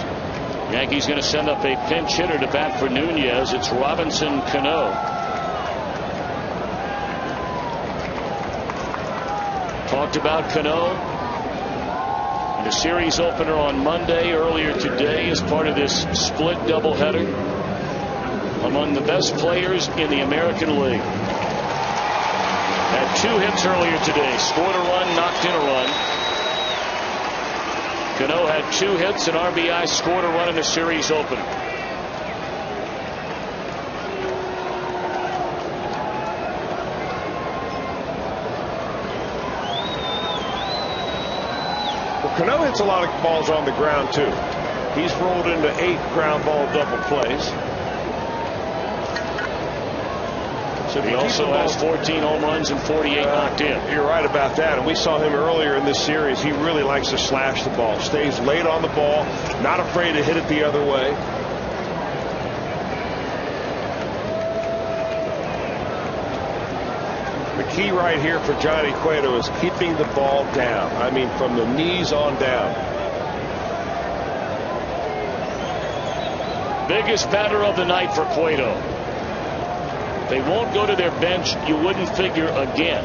Yankees going to send up a pinch hitter to bat for Nunez. It's Robinson Cano. Talked about Cano in the series opener on Monday earlier today as part of this split doubleheader. Among the best players in the American League. Had 2 hits earlier today. Scored a run, knocked in a run. Cano had 2 hits, and RBI, scored a run in the series opener. Well, Cano hits a lot of balls on the ground too. He's rolled into 8 ground ball double plays. So he also has 14 home runs and 48 knocked in. You're right about that. And we saw him earlier in this series. He really likes to slash the ball. Stays late on the ball. Not afraid to hit it the other way. The key right here for Jonny Cueto is keeping the ball down. I mean, from the knees on down. Biggest batter of the night for Cueto. They won't go to their bench, you wouldn't figure, again,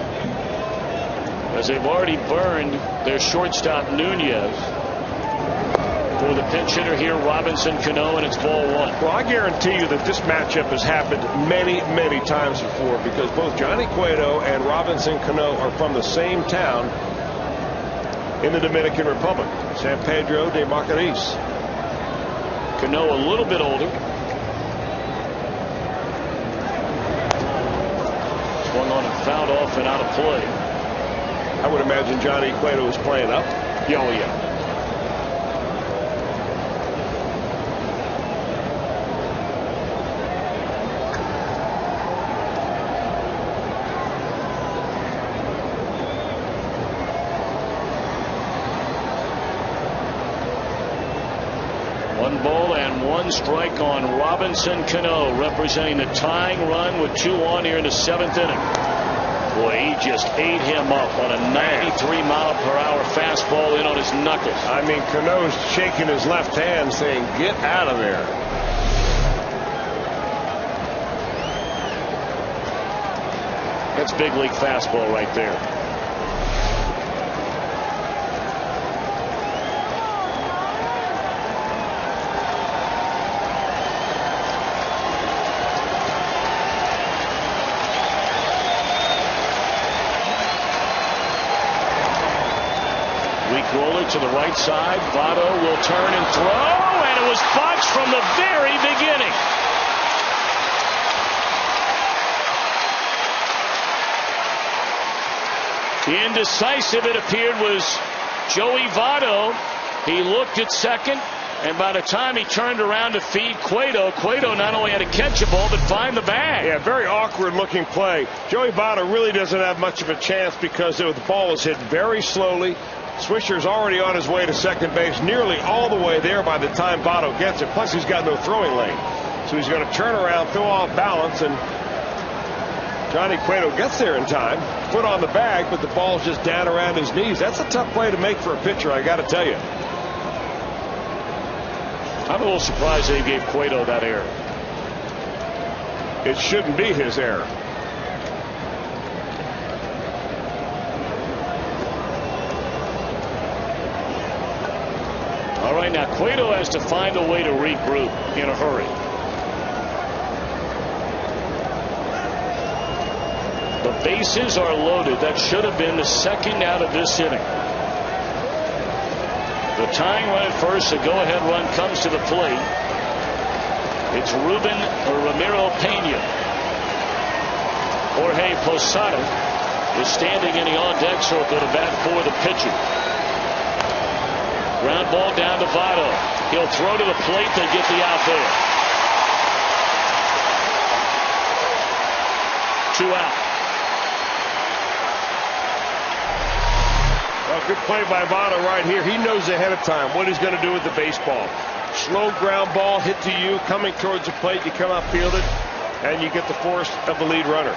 as they've already burned their shortstop Nunez. For the pinch hitter here, Robinson Cano, and it's ball 1. Well, I guarantee you that this matchup has happened many times before, because both Jonny Cueto and Robinson Cano are from the same town in the Dominican Republic, San Pedro de Macorís. Cano a little bit older. Swung on and fouled off and out of play. I would imagine Jonny Cueto was playing up. Oh, yeah. One ball and 1 strike on Robinson Cano, representing the tying run with 2 on here in the 7th inning. Boy, he just ate him up on a 93-mile-per-hour fastball in on his knuckles. I mean, Cano's shaking his left hand saying, get out of there. That's big league fastball right there. Roller to the right side. Votto will turn and throw, and it was botched from the very beginning. Indecisive, it appeared, was Joey Votto. He looked at second, and by the time he turned around to feed Cueto, Cueto not only had to catch a ball but find the bag. Yeah, very awkward looking play. Joey Votto really doesn't have much of a chance because the ball was hit very slowly. Swisher's already on his way to second base, nearly all the way there by the time Votto gets it. Plus, he's got no throwing lane. So he's going to turn around, throw off balance, and Jonny Cueto gets there in time. Foot on the bag, but the ball's just down around his knees. That's a tough play to make for a pitcher, I got to tell you. I'm a little surprised they gave Cueto that error. It shouldn't be his error. All right, now Cueto has to find a way to regroup in a hurry. The bases are loaded. That should have been the second out of this inning. The tying run at first, a go-ahead run comes to the plate. It's Ramiro Pena. Jorge Posada is standing in the on-deck circle to bat for the pitcher. Ground ball down to Votto. He'll throw to the plate. They get the out there. 2 out. Well, good play by Votto right here. He knows ahead of time what he's going to do with the baseball. Slow ground ball hit to you, coming towards the plate. You come out, field it, and you get the force of the lead runner.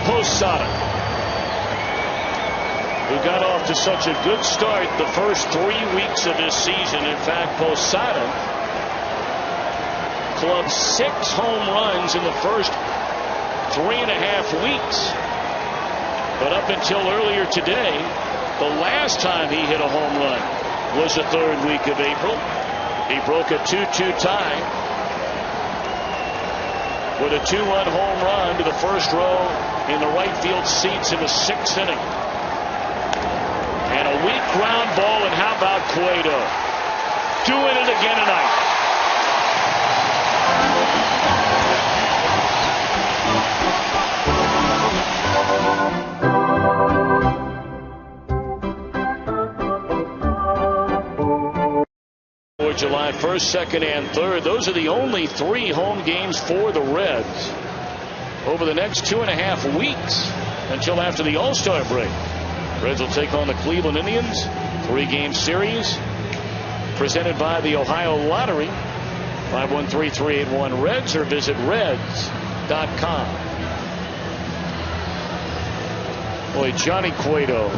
Posada, who got off to such a good start the first 3 weeks of this season. In fact, Posada clubbed 6 home runs in the first 3.5 weeks. But up until earlier today, the last time he hit a home run was the 3rd week of April. He broke a 2-2 tie with a 2-1 home run to the first row in the right field seats in the 6th inning. And a weak ground ball, and how about Cueto doing it again tonight? For July 1st, 2nd, and 3rd, those are the only 3 home games for the Reds over the next 2.5 weeks until after the All-Star break. Reds will take on the Cleveland Indians. 3-game series presented by the Ohio Lottery. 513-381-REDS or visit reds.com. Boy, Jonny Cueto,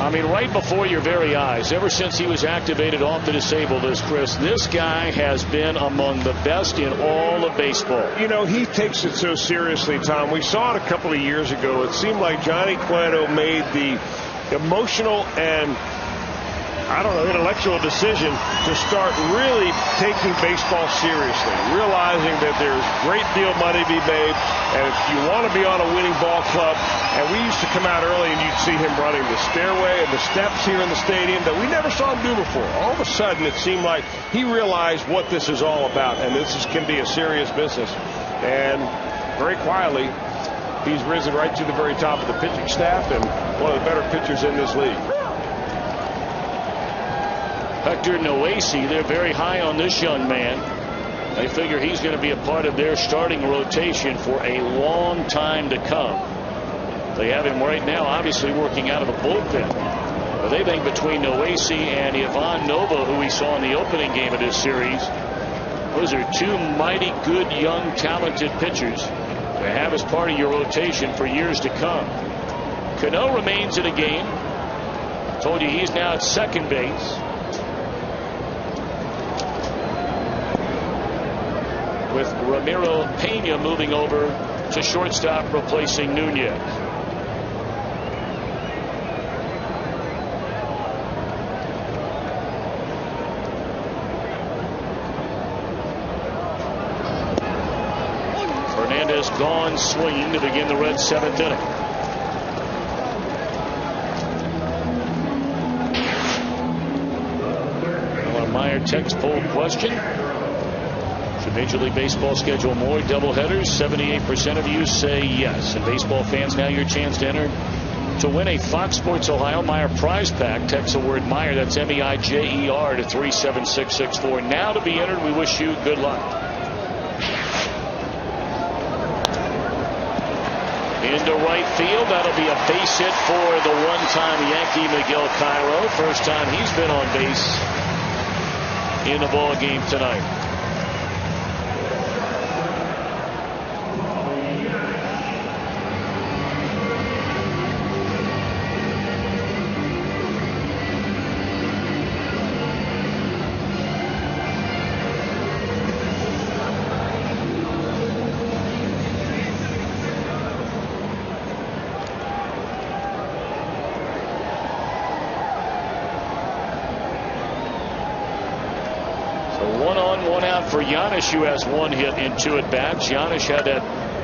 I mean, right before your very eyes, ever since he was activated off the disabled list, Chris, this guy has been among the best in all of baseball. You know, he takes it so seriously, Tom. We saw it a couple of years ago. It seemed like Jonny Cueto made the emotional and, I don't know, intellectual decision to start really taking baseball seriously, realizing that there's a great deal of money to be made, and if you want to be on a winning ball club, and we used to come out early and you'd see him running the stairway and the steps here in the stadium that we never saw him do before. All of a sudden, it seemed like he realized what this is all about, and can be a serious business. And very quietly, he's risen right to the very top of the pitching staff and one of the better pitchers in this league. Hector Noesi, they're very high on this young man. They figure he's going to be a part of their starting rotation for a long time to come. They have him right now obviously working out of the bullpen. But they think between Noesi and Ivan Nova, who we saw in the opening game of this series, those are 2 mighty good, young, talented pitchers to have as part of your rotation for years to come. Cano remains in the game. Told you he's now at second base. With Ramiro Pena moving over to shortstop, replacing Nunez. Fernandez gone swinging to begin the Reds' 7th inning. Well, a Meyer text poll question. Should Major League Baseball schedule more doubleheaders? 78% of you say yes. And baseball fans, now your chance to enter to win a Fox Sports Ohio Meyer prize pack. Text the word Meyer, that's M-E-I-J-E-R, to 37664. Now to be entered, we wish you good luck. Into right field, that'll be a base hit for the one-time Yankee Miguel Cairo. First time he's been on base in the ball game tonight. For Giannis, who has one hit in 2 at-bats. Giannis had that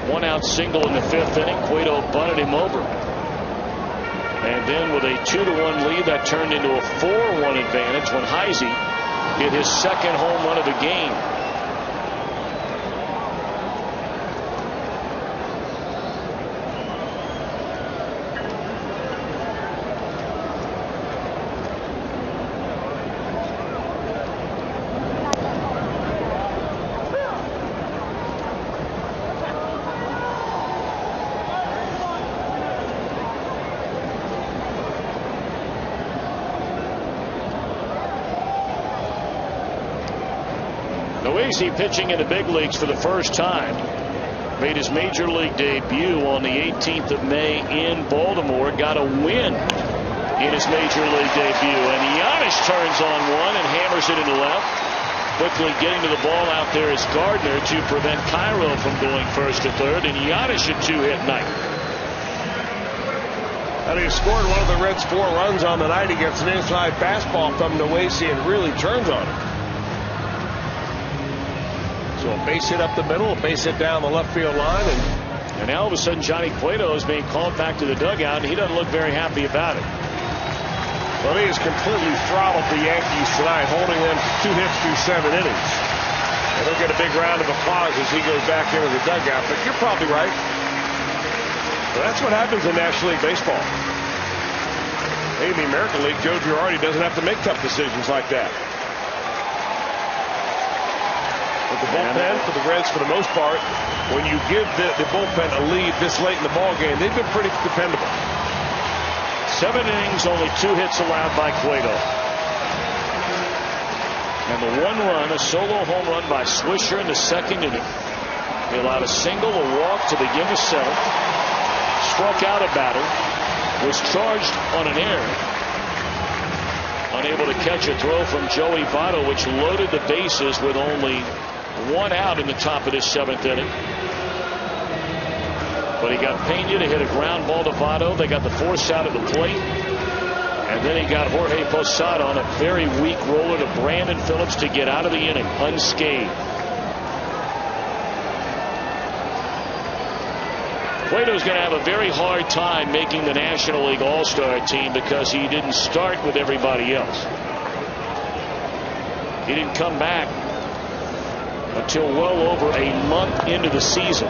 1-out single in the 5th inning. Cueto bunted him over. And then with a 2-1 lead, that turned into a 4-1 advantage when Heisey hit his 2nd home run of the game. Heisey pitching in the big leagues for the first time. Made his major league debut on the 18th of May in Baltimore. Got a win in his major league debut. And Giannis turns on one and hammers it into left. Quickly getting to the ball out there is Gardner to prevent Cairo from going first to third. And Giannis a 2-hit night. And he scored one of the Reds' 4 runs on the night. He gets an inside fastball from Heisey and really turns on it. So a base hit up the middle, a base hit down the left field line. And now all of a sudden Johnny Cueto is being called back to the dugout, and he doesn't look very happy about it. Well, he has completely throttled the Yankees tonight, holding them to 2 hits through 7 innings. And they'll get a big round of applause as he goes back into the dugout. But you're probably right. But that's what happens in National League Baseball. Maybe in the American League, Joe Girardi doesn't have to make tough decisions like that. But the bullpen for the Reds, for the most part, when you give the bullpen a lead this late in the ball game, they've been pretty dependable. 7 innings, only 2 hits allowed by Cueto. And the 1 run, a solo home run by Swisher in the 2nd inning. He allowed a single, a walk to begin the 7th. Struck out a batter. Was charged on an error. Unable to catch a throw from Joey Votto, which loaded the bases with only 1 out in the top of this 7th inning. But he got Pena to hit a ground ball to Votto. They got the force out of the plate. And then he got Jorge Posada on a very weak roller to Brandon Phillips to get out of the inning unscathed. Cueto's going to have a very hard time making the National League All-Star team because he didn't start with everybody else. He didn't come back until well over a month into the season.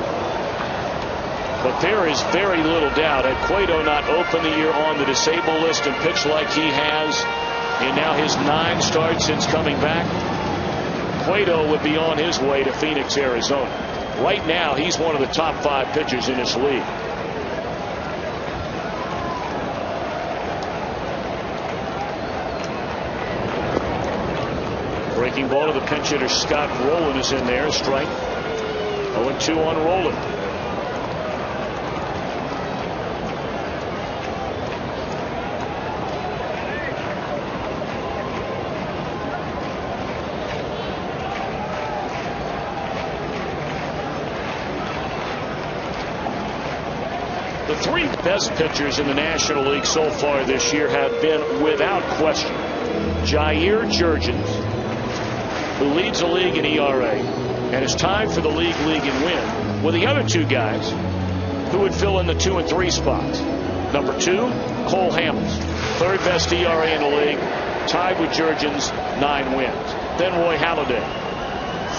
But there is very little doubt, had Cueto not opened the year on the disabled list and pitched like he has in now his 9 starts since coming back, Cueto would be on his way to Phoenix, Arizona. Right now, he's one of the top 5 pitchers in this league. Breaking ball to the pinch hitter Scott Rowland is in there. Strike. 0-2 on Rowland. The 3 best pitchers in the National League so far this year have been, without question, Jair Jurgens, who leads the league in ERA and is tied for the league and win, with the other 2 guys who would fill in the 2 and 3 spots. Number 2, Cole Hamels, 3rd best ERA in the league, tied with Jurgens, 9 wins. Then Roy Halladay,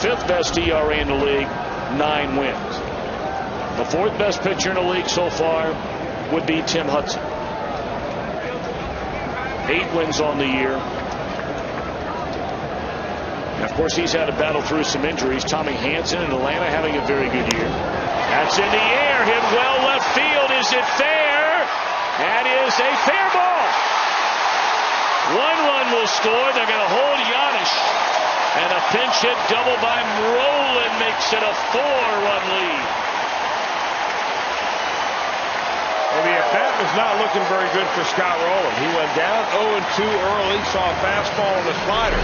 fifth best ERA in the league, 9 wins. The fourth best pitcher in the league so far would be Tim Hudson. 8 wins on the year. And of course, he's had to battle through some injuries. Tommy Hanson in Atlanta having a very good year. That's in the air, hit well left field. Is it fair? That is a fair ball. 1 run will score. They're going to hold Giannis. And a pinch hit double by Rolen makes it a 4-run lead. Well, the at-bat was not looking very good for Scott Rowland. He went down 0-2 early, saw a fastball and a slider.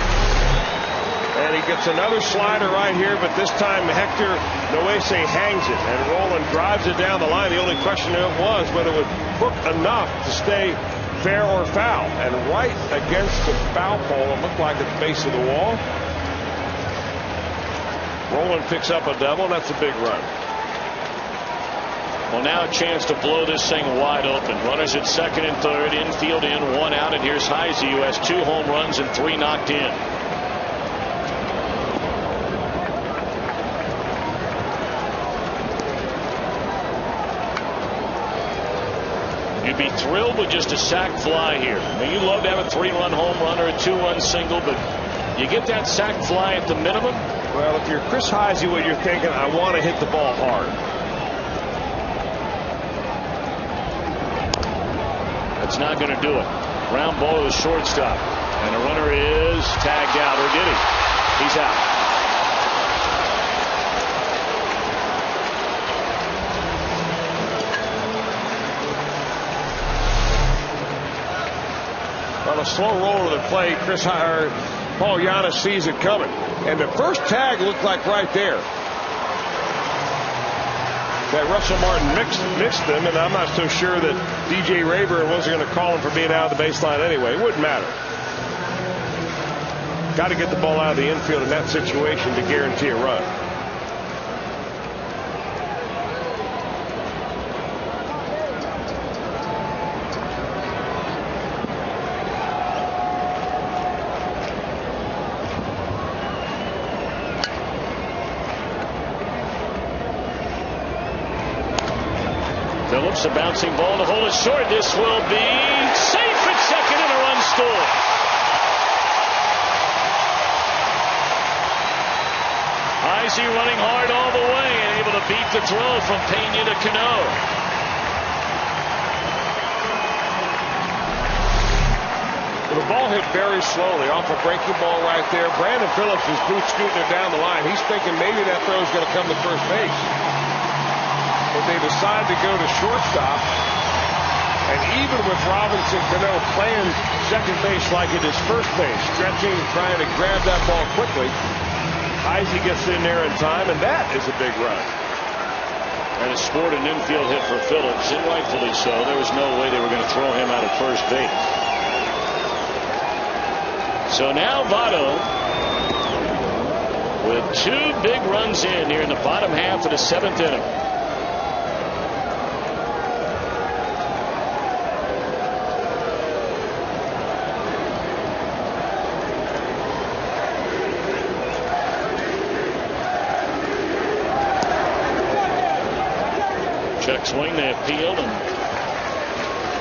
And he gets another slider right here, but this time Hector Noese hangs it, and Rowland drives it down the line. The only question was whether it would hook enough to stay fair or foul. And right against the foul pole, it looked like at the base of the wall. Rowland picks up a double, and that's a big run. Well, now a chance to blow this thing wide open. Runners at second and third, infield in, 1 out, and here's Heisey, who has 2 home runs and 3 knocked in. You'd be thrilled with just a sac fly here. I mean, you'd love to have a 3-run home run or a 2-run single, but you get that sac fly at the minimum. Well, if you're Chris Heisey, what you're thinking, I want to hit the ball hard. That's not going to do it. Ground ball to the shortstop. And the runner is tagged out. Or did he? He's out. On a slow roll to the plate, Paul Giannis sees it coming. And the first tag looked like right there. That Russell Martin mixed them, and I'm not so sure that DJ Rayburn wasn't going to call him for being out of the baseline anyway. It wouldn't matter. Got to get the ball out of the infield in that situation to guarantee a run. Phillips, a bouncing ball to hold it short. This will be safe at second and a run scored. Heisey running hard all the way and able to beat the throw from Pena to Cano. The ball hit very slowly off a breaking ball right there. Brandon Phillips is boot scooting it down the line. He's thinking maybe that throw is going to come to first base. But they decide to go to shortstop. And even with Robinson Cano playing second base like it is first base, stretching, trying to grab that ball quickly, Heisey gets in there in time, and that is a big run. And it scored an infield hit for Phillips, and rightfully so. There was no way they were going to throw him out of first base. So now Votto with 2 big runs in here in the bottom half of the 7th inning. Check swing, they appealed, and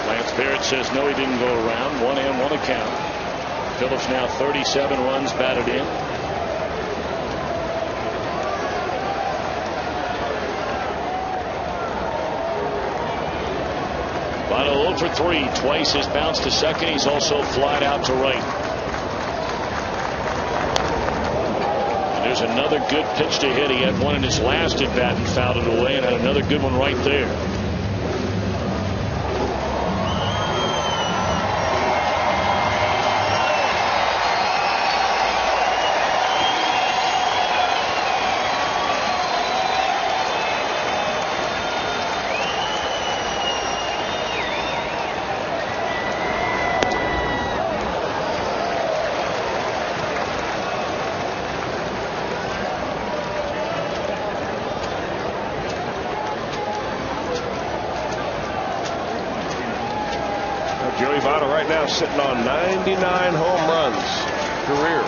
Lance Barrett says no, he didn't go around. 1 and 1 account. Phillips now 37 runs batted in. Votto 0 for 3. Twice his bounce to second. He's also flied out to right. And there's another good pitch to hit. He had one in his last at bat and fouled it away, and had another good one right there. Joey Votto right now sitting on 99 home runs career.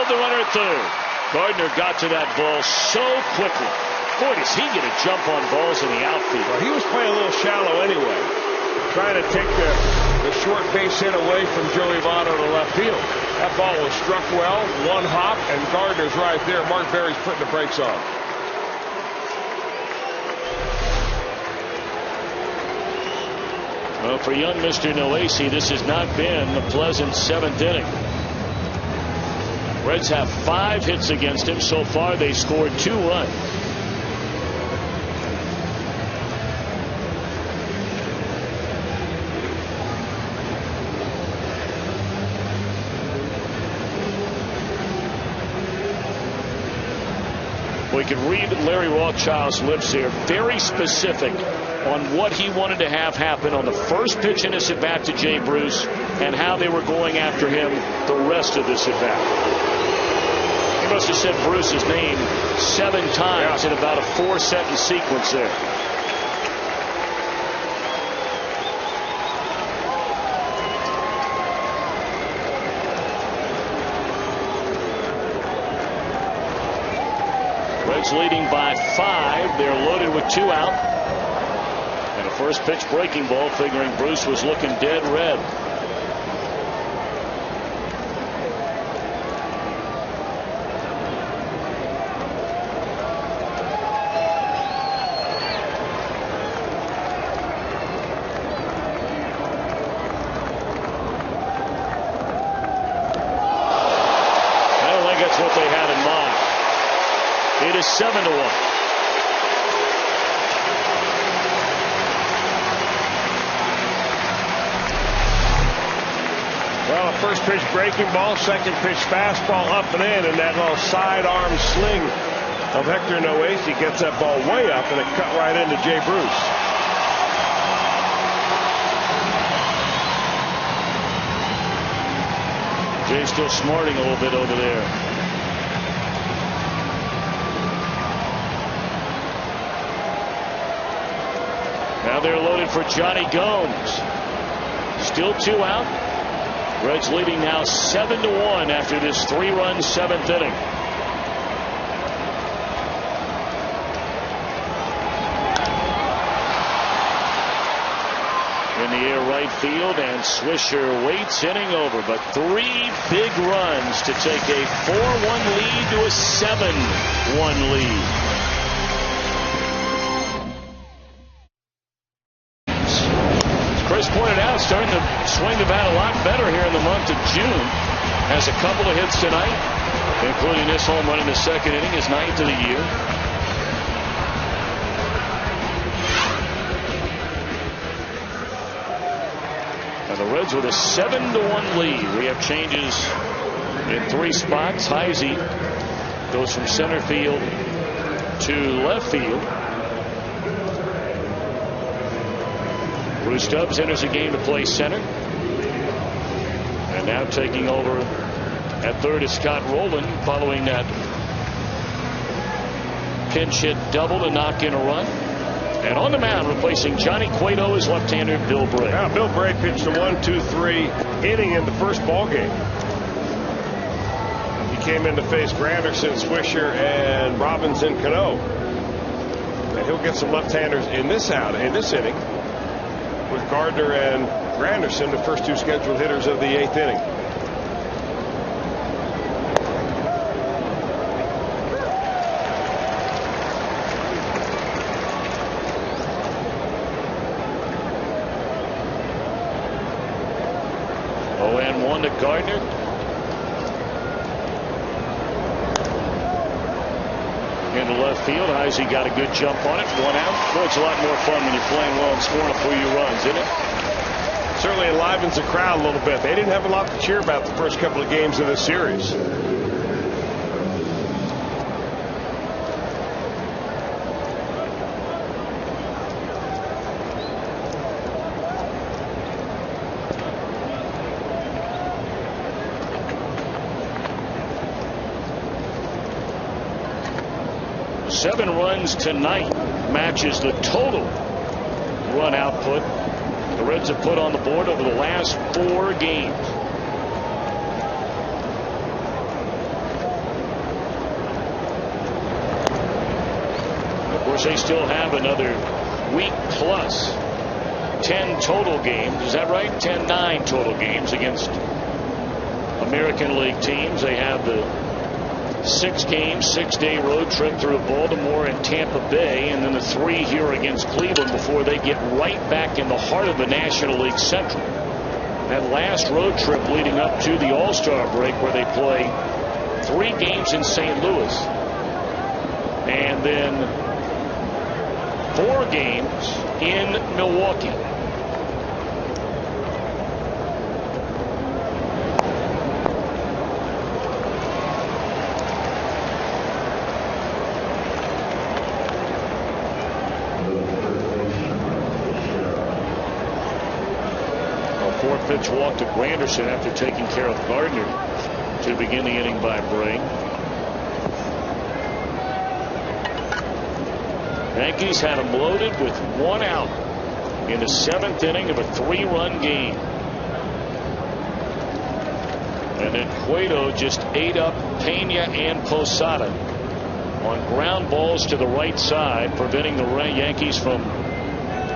the runner at third. Gardner got to that ball so quickly. Boy, does he get a jump on balls in the outfield. Well, he was playing a little shallow anyway, trying to take the short base hit away from Joey Votto to left field. That ball was struck well, one hop, and Gardner's right there. Mark Berry's putting the brakes on. Well, for young Mr. Noesi, this has not been a pleasant 7th inning. Reds have 5 hits against him. So far, they scored 2 runs. We could read Larry Rothschild's lips here. Very specific on what he wanted to have happen on the first pitch in this at-bat to Jay Bruce and how they were going after him the rest of this at-bat. He must have said Bruce's name 7 times in about a 4-sentence sequence there. Reds leading by 5. They're loaded with 2 out. And a first pitch breaking ball, figuring Bruce was looking dead red. I don't think that's what they had in mind. It is 7-1. Well, a first pitch breaking ball, second pitch fastball up and in, and that little sidearm sling of Hector Noesi gets that ball way up, and it cut right into Jay Bruce. Jay's still smarting a little bit over there. Now they're loaded for Jonny Gomes. Still 2 out. Reds leading now 7-1 after this 3-run 7th inning. In the air right field, and Swisher waits inning over, but 3 big runs to take a 4-1 lead to a 7-1 lead. Chris pointed out, starting to swing the bat a lot better here in the month of June. Has a couple of hits tonight, including this home run in the 2nd inning, his 9th of the year. And the Reds with a 7-1 lead. We have changes in 3 spots. Heisey goes from center field to left field. Bruce Stubbs enters the game to play center. And now taking over at third is Scott Rowland, following that pinch hit double to knock in a run. And on the mound, replacing Johnny Cueto, is left-hander Bill Bray. Now, Bill Bray pitched a 1-2-3 inning in the first ball game. He came in to face Granderson, Swisher, and Robinson Cano. And he'll get some left-handers in this inning, with Gardner and Granderson, the first 2 scheduled hitters of the 8th inning. Oh, and 1 to Gardner. Into left field. Heisey got a good jump on it. 1 out. Boy, it's a lot more fun when you're playing well and scoring a few runs, isn't it? Certainly enlivens the crowd a little bit. They didn't have a lot to cheer about the first couple of games of this series. Seven runs tonight matches the total run output the Reds have put on the board over the last 4 games. course, they still have another week plus 10 total games. Is that right? 10-9 total games against American League teams. They have the 6-game, 6-day road trip through Baltimore and Tampa Bay, and then the 3 here against Cleveland before they get right back in the heart of the National League Central. That last road trip leading up to the All-Star break, where they play 3 games in St. Louis and then 4 games in Milwaukee. A 4-pitch walk to Granderson after taking care of Gardner to begin the inning by Bray. Yankees had him loaded with 1 out in the 7th inning of a 3-run game. And then Cueto just ate up Pena and Posada on ground balls to the right side, preventing the Yankees from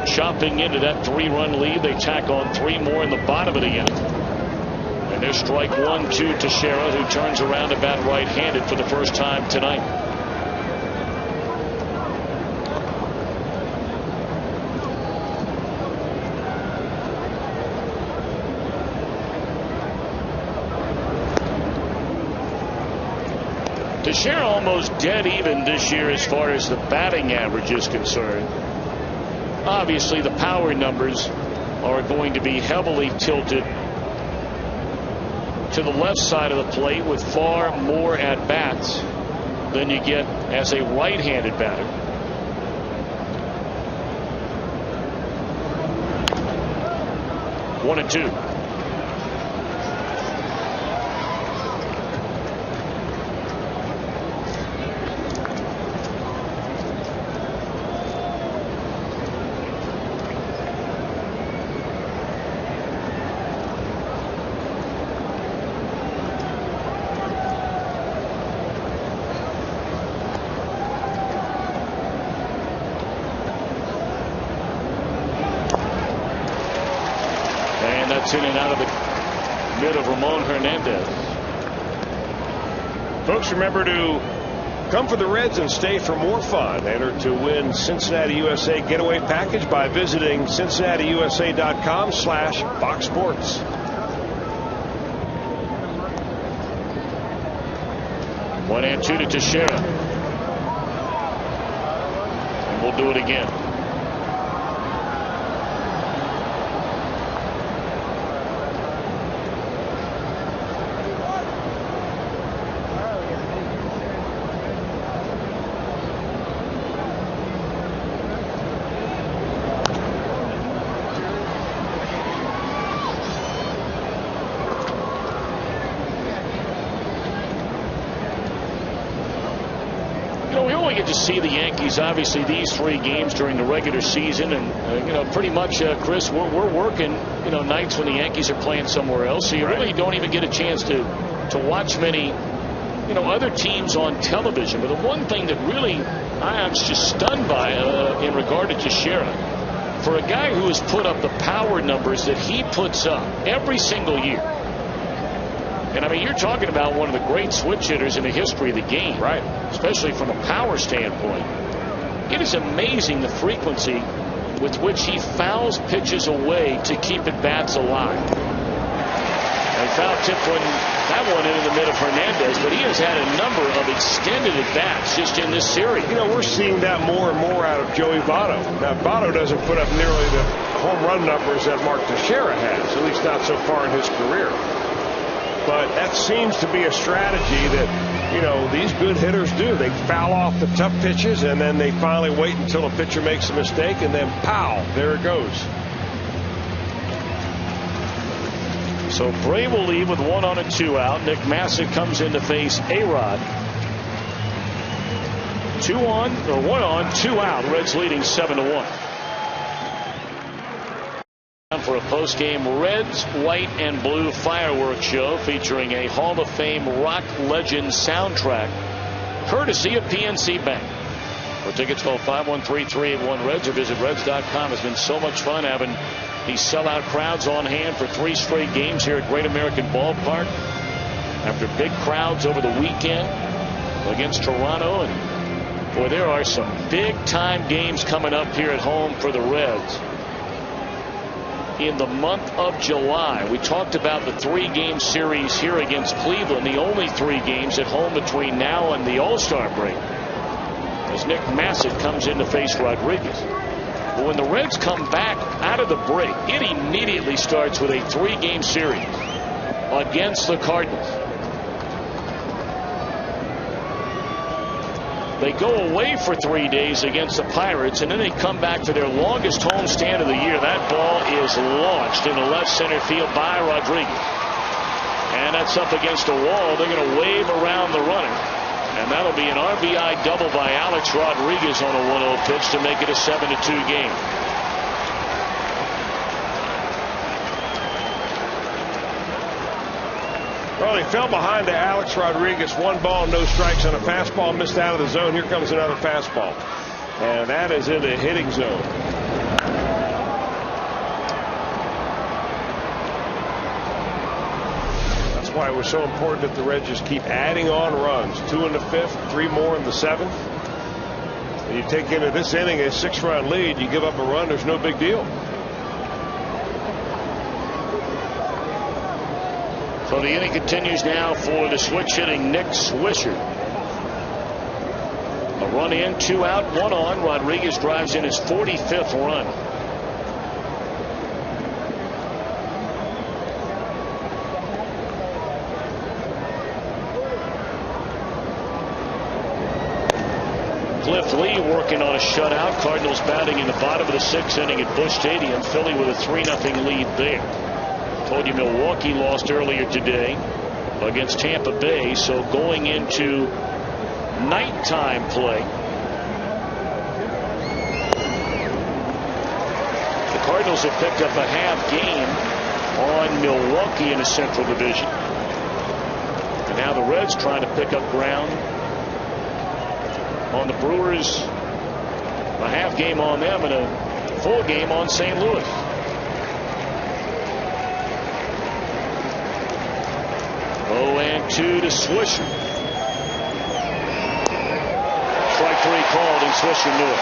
chopping into that 3-run lead. They tack on 3 more in the bottom of the inning. And there's strike 1 to Teixeira, who turns around to bat right-handed for the first time tonight. Teixeira almost dead even this year as far as the batting average is concerned. Obviously, the power numbers are going to be heavily tilted to the left side of the plate, with far more at bats than you get as a right-handed batter. One and 2. In and out of the mid of Ramon Hernandez. Folks, remember to come for the Reds and stay for more fun. Enter to win Cincinnati USA getaway package by visiting CincinnatiUSA.com/boxsports. One and 2 to Teixeira. And we'll do it again. To see the Yankees, obviously, these 3 games during the regular season, and pretty much, Chris, we're working nights when the Yankees are playing somewhere else, so you really don't even get a chance to watch many other teams on television. But the one thing that really I'm just stunned by in regard to Teixeira, for a guy who has put up the power numbers that he puts up every single year. And I mean, you're talking about one of the great switch hitters in the history of the game, right? Especially from a power standpoint. It is amazing the frequency with which he fouls pitches away to keep at bats alive. And foul tip that one into the mid of Hernandez, but he has had a number of extended at bats just in this series. We're seeing that more and more out of Joey Votto. Now, Votto doesn't put up nearly the home run numbers that Mark Teixeira has, at least not so far in his career. But that seems to be a strategy that, these good hitters do. They foul off the tough pitches, and then they finally wait until a pitcher makes a mistake, and then pow, there it goes. So Bray will leave with 1 on and 2 out. Nick Massick comes in to face A-Rod. 1 on, 2 out. Reds leading 7-1. For a post-game Reds white and blue fireworks show featuring a Hall of Fame rock legend soundtrack courtesy of PNC Bank. For tickets, call 513-381-REDS or visit Reds.com. It's been so much fun having these sellout crowds on hand for 3 straight games here at Great American Ballpark. After big crowds over the weekend against Toronto. And boy, there are some big time games coming up here at home for the Reds. In the month of July, we talked about the 3-game series here against Cleveland, the only 3 games at home between now and the All-Star break, as Nick Massett comes in to face Rodriguez. But when the Reds come back out of the break, it immediately starts with a 3-game series against the Cardinals. They go away for 3 days against the Pirates, and then they come back for their longest homestand of the year. That ball is launched into left center field by Rodriguez. And that's up against a wall. They're going to wave around the runner. And that'll be an RBI double by Alex Rodriguez on a 1-0 pitch to make it a 7-2 game. Well, he fell behind to Alex Rodriguez. 1 ball, no strikes on a fastball, missed out of the zone. Here comes another fastball. And that is in the hitting zone. That's why it was so important that the Reds just keep adding on runs. 2 in the 5th, 3 more in the 7th. And you take into this inning a 6-run lead, you give up a run, there's no big deal. So the inning continues now for the switch hitting Nick Swisher. A run in, 2 out, 1 on. Rodriguez drives in his 45th run. Cliff Lee working on a shutout. Cardinals batting in the bottom of the 6th inning at Busch Stadium. Philly with a 3-0 lead there. Told you Milwaukee lost earlier today against Tampa Bay, so going into nighttime play, the Cardinals have picked up a half game on Milwaukee in the Central Division. And now the Reds trying to pick up ground on the Brewers. A half game on them and a full game on St. Louis. Oh, and 2 to Swisher. Strike 3 called, and Swisher knew it.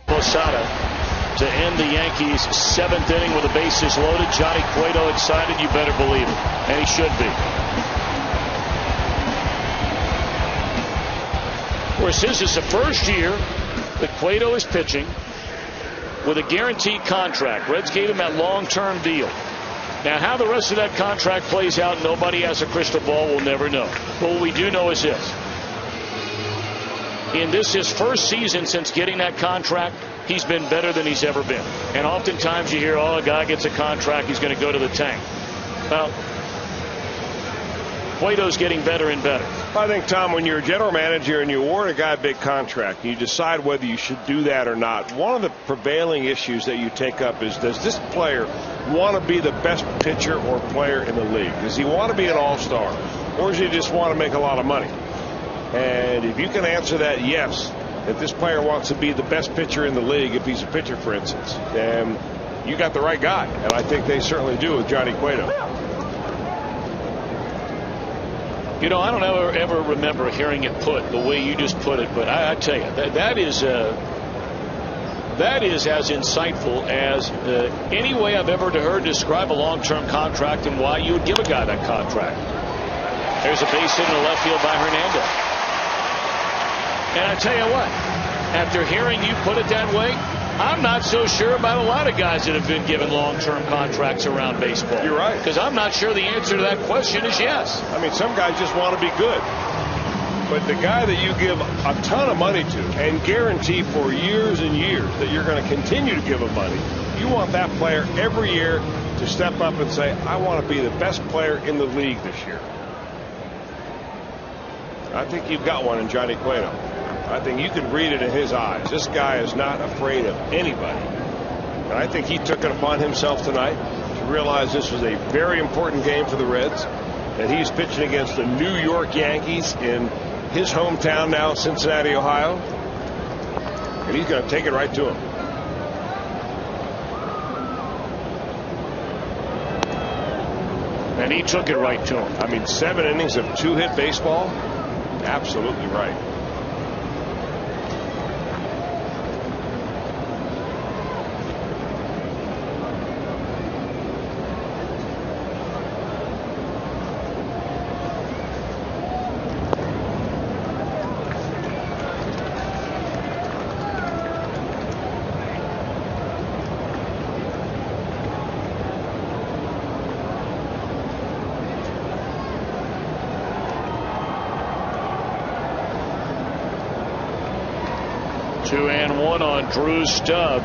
Posada to end the Yankees' 7th inning with the bases loaded. Jonny Cueto excited, you better believe it, and he should be. Of course, this is the first year that Cueto is pitching with a guaranteed contract. Reds gave him that long-term deal. Now, how the rest of that contract plays out, nobody has a crystal ball. We'll never know. But what we do know is this. In this, his first season since getting that contract, he's been better than he's ever been. And oftentimes you hear, oh, a guy gets a contract, he's going to go to the tank. Well, Cueto's getting better and better. I think, Tom, when you're a general manager and you award a guy a big contract, you decide whether you should do that or not. One of the prevailing issues that you take up is, does this player want to be the best pitcher or player in the league? Does he want to be an all-star? Or does he just want to make a lot of money? And if you can answer that yes, that this player wants to be the best pitcher in the league, if he's a pitcher, for instance, then you got the right guy. And I think they certainly do with Jonny Cueto. You know, I don't ever remember hearing it put the way you just put it, but I tell you, that is as insightful as any way I've ever heard describe a long-term contract and why you would give a guy that contract. There's a base hit in the left field by Hernandez. And I tell you what, after hearing you put it that way, I'm not so sure about a lot of guys that have been given long-term contracts around baseball. You're right. Because I'm not sure the answer to that question is yes. I mean, some guys just want to be good. But the guy that you give a ton of money to and guarantee for years and years that you're going to continue to give him money, you want that player every year to step up and say, I want to be the best player in the league this year. I think you've got one in Jonny Cueto. I think you can read it in his eyes. This guy is not afraid of anybody. And I think he took it upon himself tonight to realized this was a very important game for the Reds, that he's pitching against the New York Yankees in his hometown now, Cincinnati, Ohio. And he's going to take it right to him. And he took it right to him. I mean, 7 innings of 2-hit baseball. Absolutely right. On Drew Stubbs.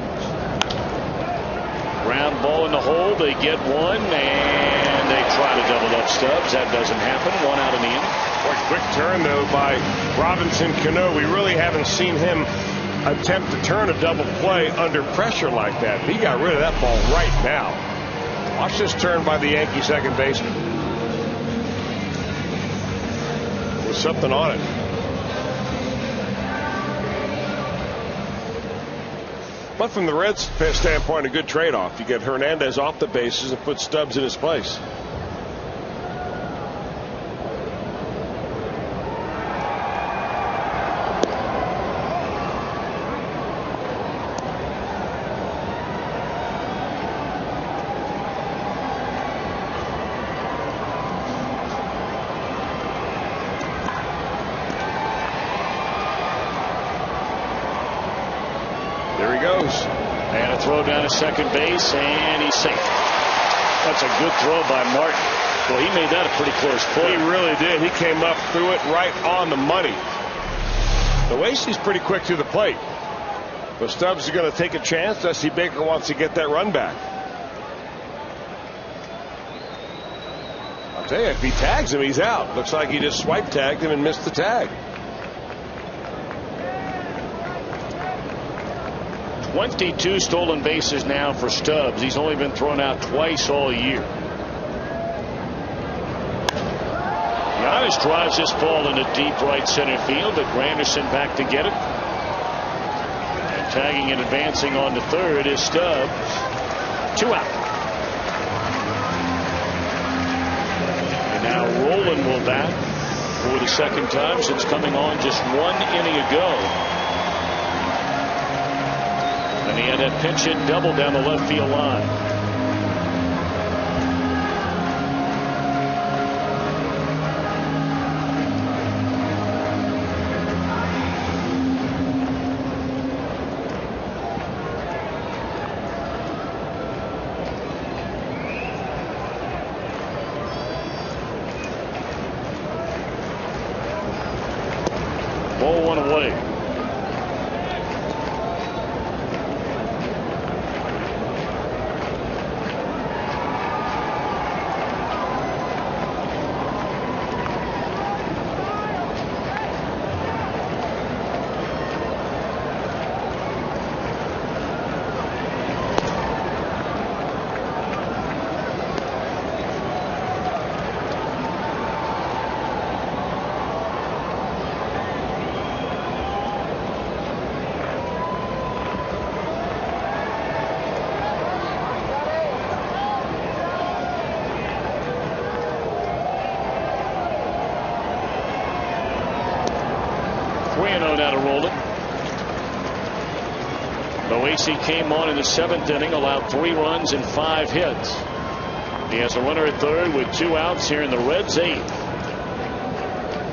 Ground ball in the hole. They get one, and they try to double up Stubbs. That doesn't happen. 1 out in the inning. Boy, quick turn, though, by Robinson Cano. We really haven't seen him attempt to turn a double play under pressure like that. He got rid of that ball right now. Watch this turn by the Yankee second baseman. There's something on it. But from the Reds' standpoint, a good trade-off. You get Hernandez off the bases and put Stubbs in his place. And a throw down to second base, and he's safe. That's a good throw by Martin. Well, he made that a pretty close play. He really did. He came up through it right on the money. The Heisey's pretty quick to the plate. But Stubbs is going to take a chance. Dusty Baker wants to get that run back. I'll tell you, if he tags him, he's out. Looks like he just swipe tagged him and missed the tag. 22 stolen bases now for Stubbs. He's only been thrown out twice all year. Giannis drives this ball into deep right center field, but Granderson back to get it. And tagging and advancing on to third is Stubbs. 2 out. And now Rolen will bat for the second time since coming on just 1 inning ago. And he had that pinch hit double down the left field line. Ball 1 away. Now to Rolen. Heisey came on in the 7th inning, allowed 3 runs and 5 hits. He has a runner at third with 2 outs here in the Reds' 8th.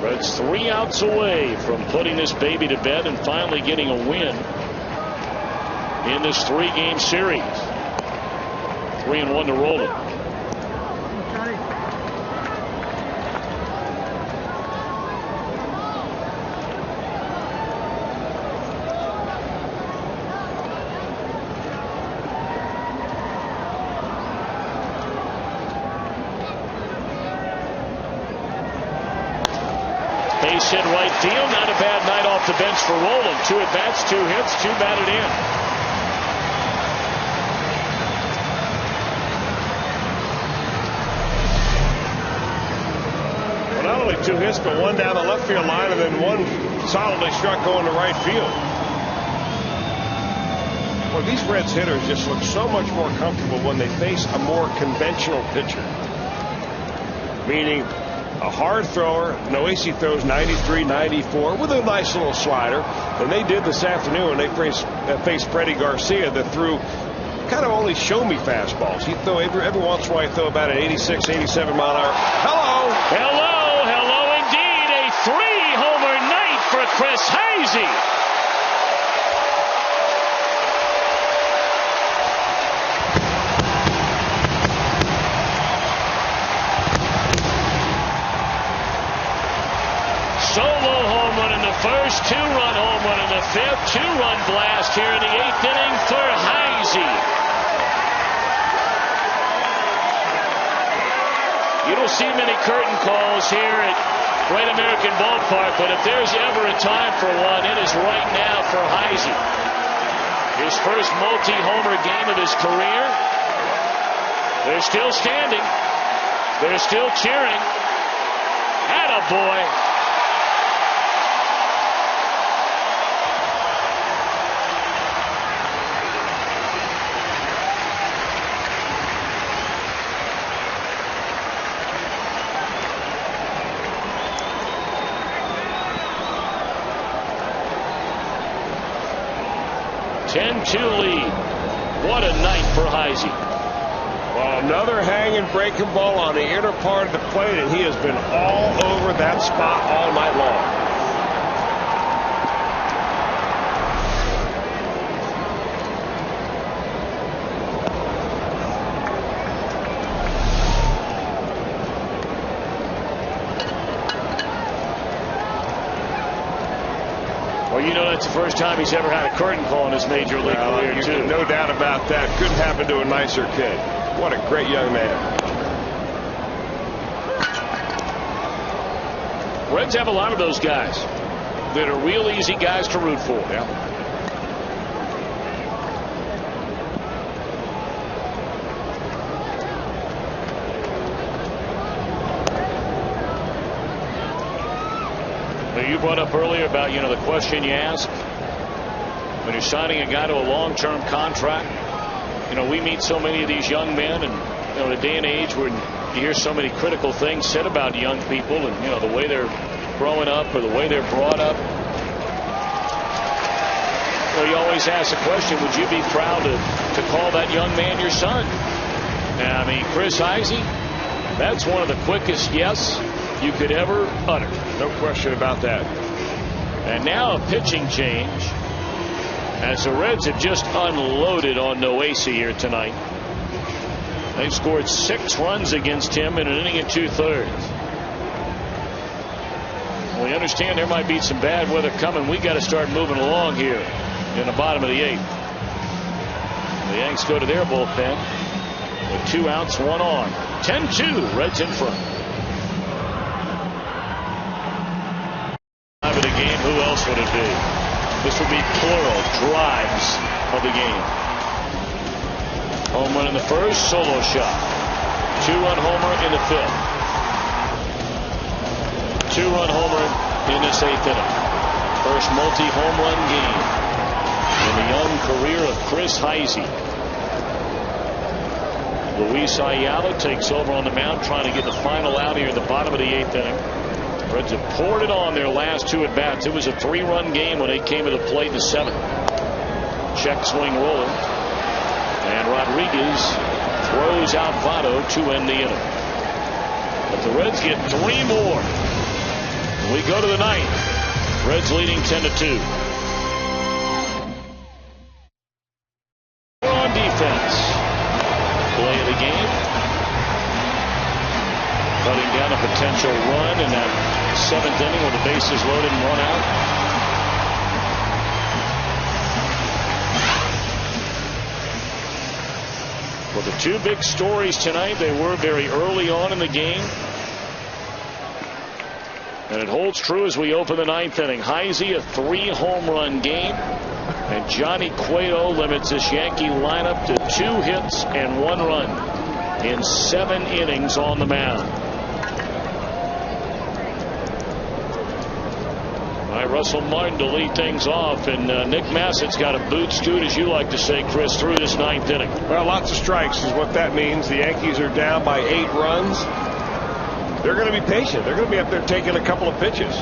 Reds 3 outs away from putting this baby to bed and finally getting a win in this 3-game series. 3-1 to Rolen. Base hit right field. Not a bad night off the bench for Rolen. 2 at-bats, 2 hits, 2 batted in. really 2 hits, but 1 down the left field line and then 1 solidly struck going to right field. Well, these Reds hitters just look so much more comfortable when they face a more conventional pitcher. Meaning a hard thrower. Heisey throws 93, 94 with a nice little slider. And they did this afternoon when they faced Freddie Garcia that threw kind of only show-me fastballs. He'd throw every once in a while, he'd throw about an 86, 87 mile an hour. Hello! Hello indeed. A 3-homer night for Chris Heisey. Solo home run in the first, 2-run home run in the fifth, 2-run blast here in the 8th inning for Heisey. You don't see many curtain calls here at Great American Ballpark, but if there's ever a time for one, it is right now for Heisey. His first multi-homer game of his career. They're still standing. They're still cheering. Attaboy. (10-2) lead. What a night for Heisey. Well, another hanging breaking ball on the inner part of the plate, and he has been all over that spot all night long. Well, you know that's the first time he's ever had a curtain call in his major league career, too. No doubt about that. Couldn't happen to a nicer kid. What a great young man. Reds have a lot of those guys that are real easy guys to root for. Yeah. You brought up earlier about, the question you asked when you're signing a guy to a long-term contract. We meet so many of these young men, and in a day and age where you hear so many critical things said about young people, and the way they're growing up or the way they're brought up. You always ask the question, would you be proud to call that young man your son? And I mean, Chris Heisey, that's one of the quickest yes you could ever utter. No question about that. And now a pitching change as the Reds have just unloaded on Heisey here tonight. They've scored 6 runs against him in an inning and 2/3. We understand there might be some bad weather coming. We got to start moving along here in the bottom of the 8th. The Yanks go to their bullpen with 2 outs, 1 on. 10-2, Reds in front. Of the game, who else would it be? This would be plural drives of the game. Home run in the first, solo shot. 2-run homer in the 5th. 2-run homer in this 8th inning. First multi-home run game in the young career of Chris Heisey. Luis Ayala takes over on the mound, trying to get the final out here in the bottom of the 8th inning. Reds have poured it on their last 2 at bats. It was a 3-run game when they came to the plate in the 7th. Check swing roller, and Rodriguez throws out Votto to end the inning. But the Reds get 3 more. We go to the 9th. Reds leading 10-2. On defense. Play of the game. Cutting down a potential run in that 7th inning with the bases loaded and 1 out. Well, the 2 big stories tonight, they were very early on in the game. And it holds true as we open the 9th inning. Heisey, a 3-home run game. And Jonny Cueto limits this Yankee lineup to 2 hits and 1 run in 7 innings on the mound. by Russell Martin to lead things off, and Nick Massett's got a boot scoot, as you like to say, Chris, through this 9th inning. Well, lots of strikes is what that means. The Yankees are down by 8 runs. They're going to be patient. They're going to be up there taking a couple of pitches.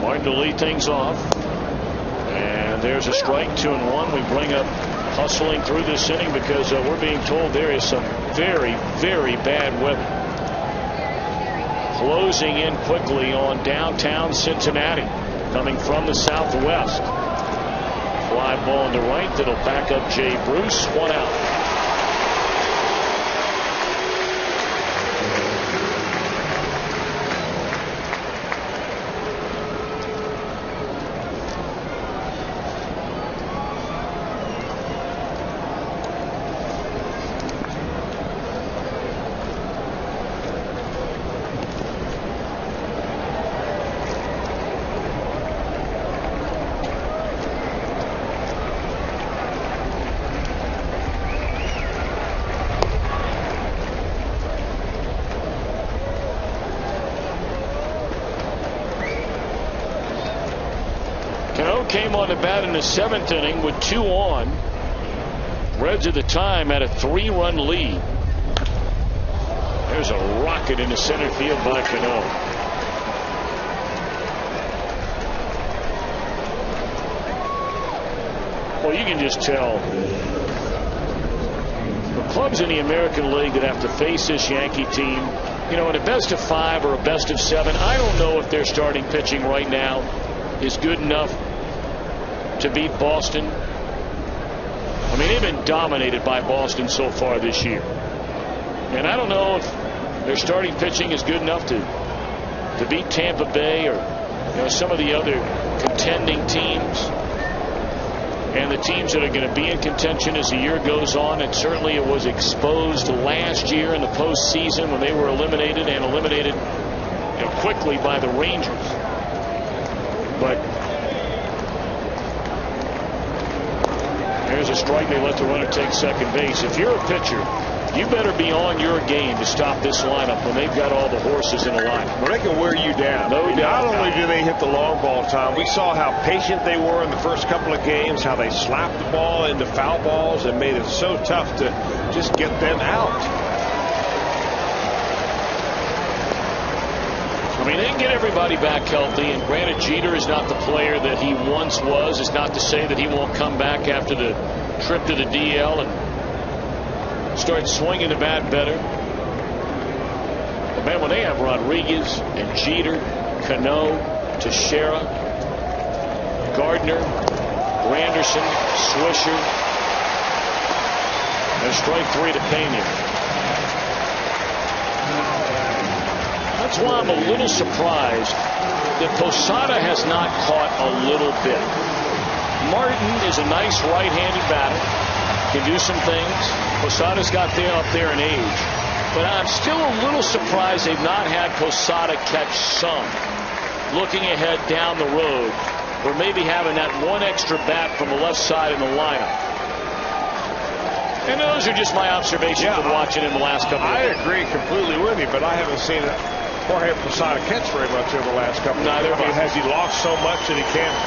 Martin to lead things off, and there's a strike. 2-1. We bring up hustling through this inning because we're being told there is some very, very bad weather closing in quickly on downtown Cincinnati, coming from the southwest. Fly ball on the right that'll back up Jay Bruce. 1 out. Came on the bat in the 7th inning with 2 on. Reds at the time had a 3-run lead. There's a rocket into center field by Cueto. Well, you can just tell the clubs in the American League that have to face this Yankee team, you know, in a best of 5 or a best of 7, I don't know if their starting pitching right now is good enough to beat Boston. I mean, they've been dominated by Boston so far this year, and I don't know if their starting pitching is good enough to beat Tampa Bay or, you know, some of the other contending teams and the teams that are going to be in contention as the year goes on. And certainly it was exposed last year in the postseason when they were eliminated, you know, quickly by the Rangers. But there's a strike. They let the runner take second base. If you're a pitcher, you better be on your game to stop this lineup when they've got all the horses in a line. Well, they can wear you down. No doubt. Not only do they hit the long ball, Tom, we saw how patient they were in the first couple of games, how they slapped the ball into foul balls and made it so tough to just get them out. I mean, they can get everybody back healthy, and granted, Jeter is not the player that he once was. It's not to say that he won't come back after the trip to the DL and start swinging the bat better. But man, when they have Rodriguez and Jeter, Cano, Teixeira, Gardner, Granderson, Swisher, and strike 3 to Pena. That's why I'm a little surprised that Posada has not caught a little bit. Martin is a nice right-handed batter, can do some things. Posada's got up there in age, but I'm still a little surprised they've not had Posada catch some. Looking ahead down the road, or maybe having that one extra bat from the left side in the lineup. And those are just my observations from watching in the last couple of I days. agree completely with you, but I haven't seen Jorge Posada catch very much over the last couple of years. I mean, has he lost so much that he can't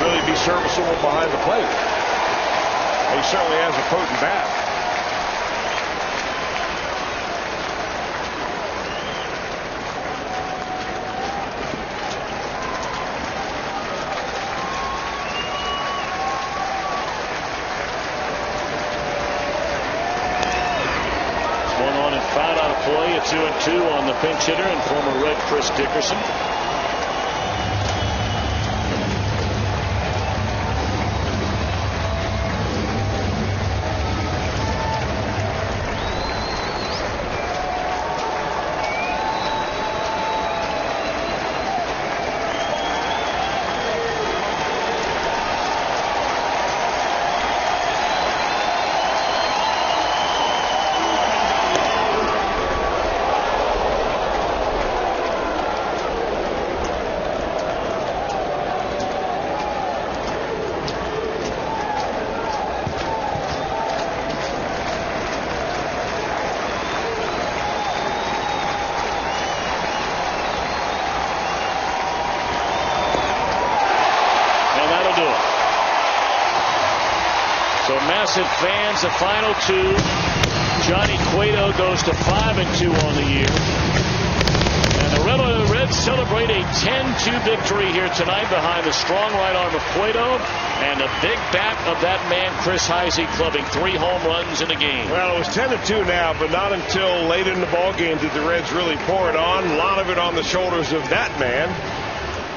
really be serviceable behind the plate? He certainly has a potent bat. Foul out of play, a 2-2 on the pinch hitter and former Red Chris Dickerson. massive fans, the final two. Jonny Cueto goes to 5-2 on the year. And the Reds celebrate a 10-2 victory here tonight behind the strong right arm of Cueto and the big bat of that man, Chris Heisey, clubbing 3 home runs in a game. Well, it was 10-2 now, but not until late in the ball game did the Reds really pour it on. A lot of it on the shoulders of that man,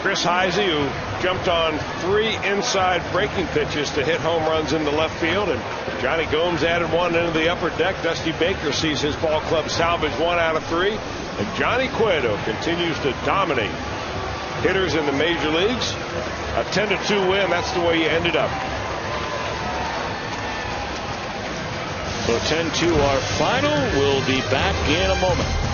Chris Heisey, who jumped on 3 inside breaking pitches to hit home runs into left field, and Jonny Gomes added 1 into the upper deck. Dusty Baker sees his ball club salvage 1 out of 3, and Jonny Cueto continues to dominate hitters in the major leagues. A 10-2 win, that's the way you ended up. So 10-2 our final. We'll be back in a moment.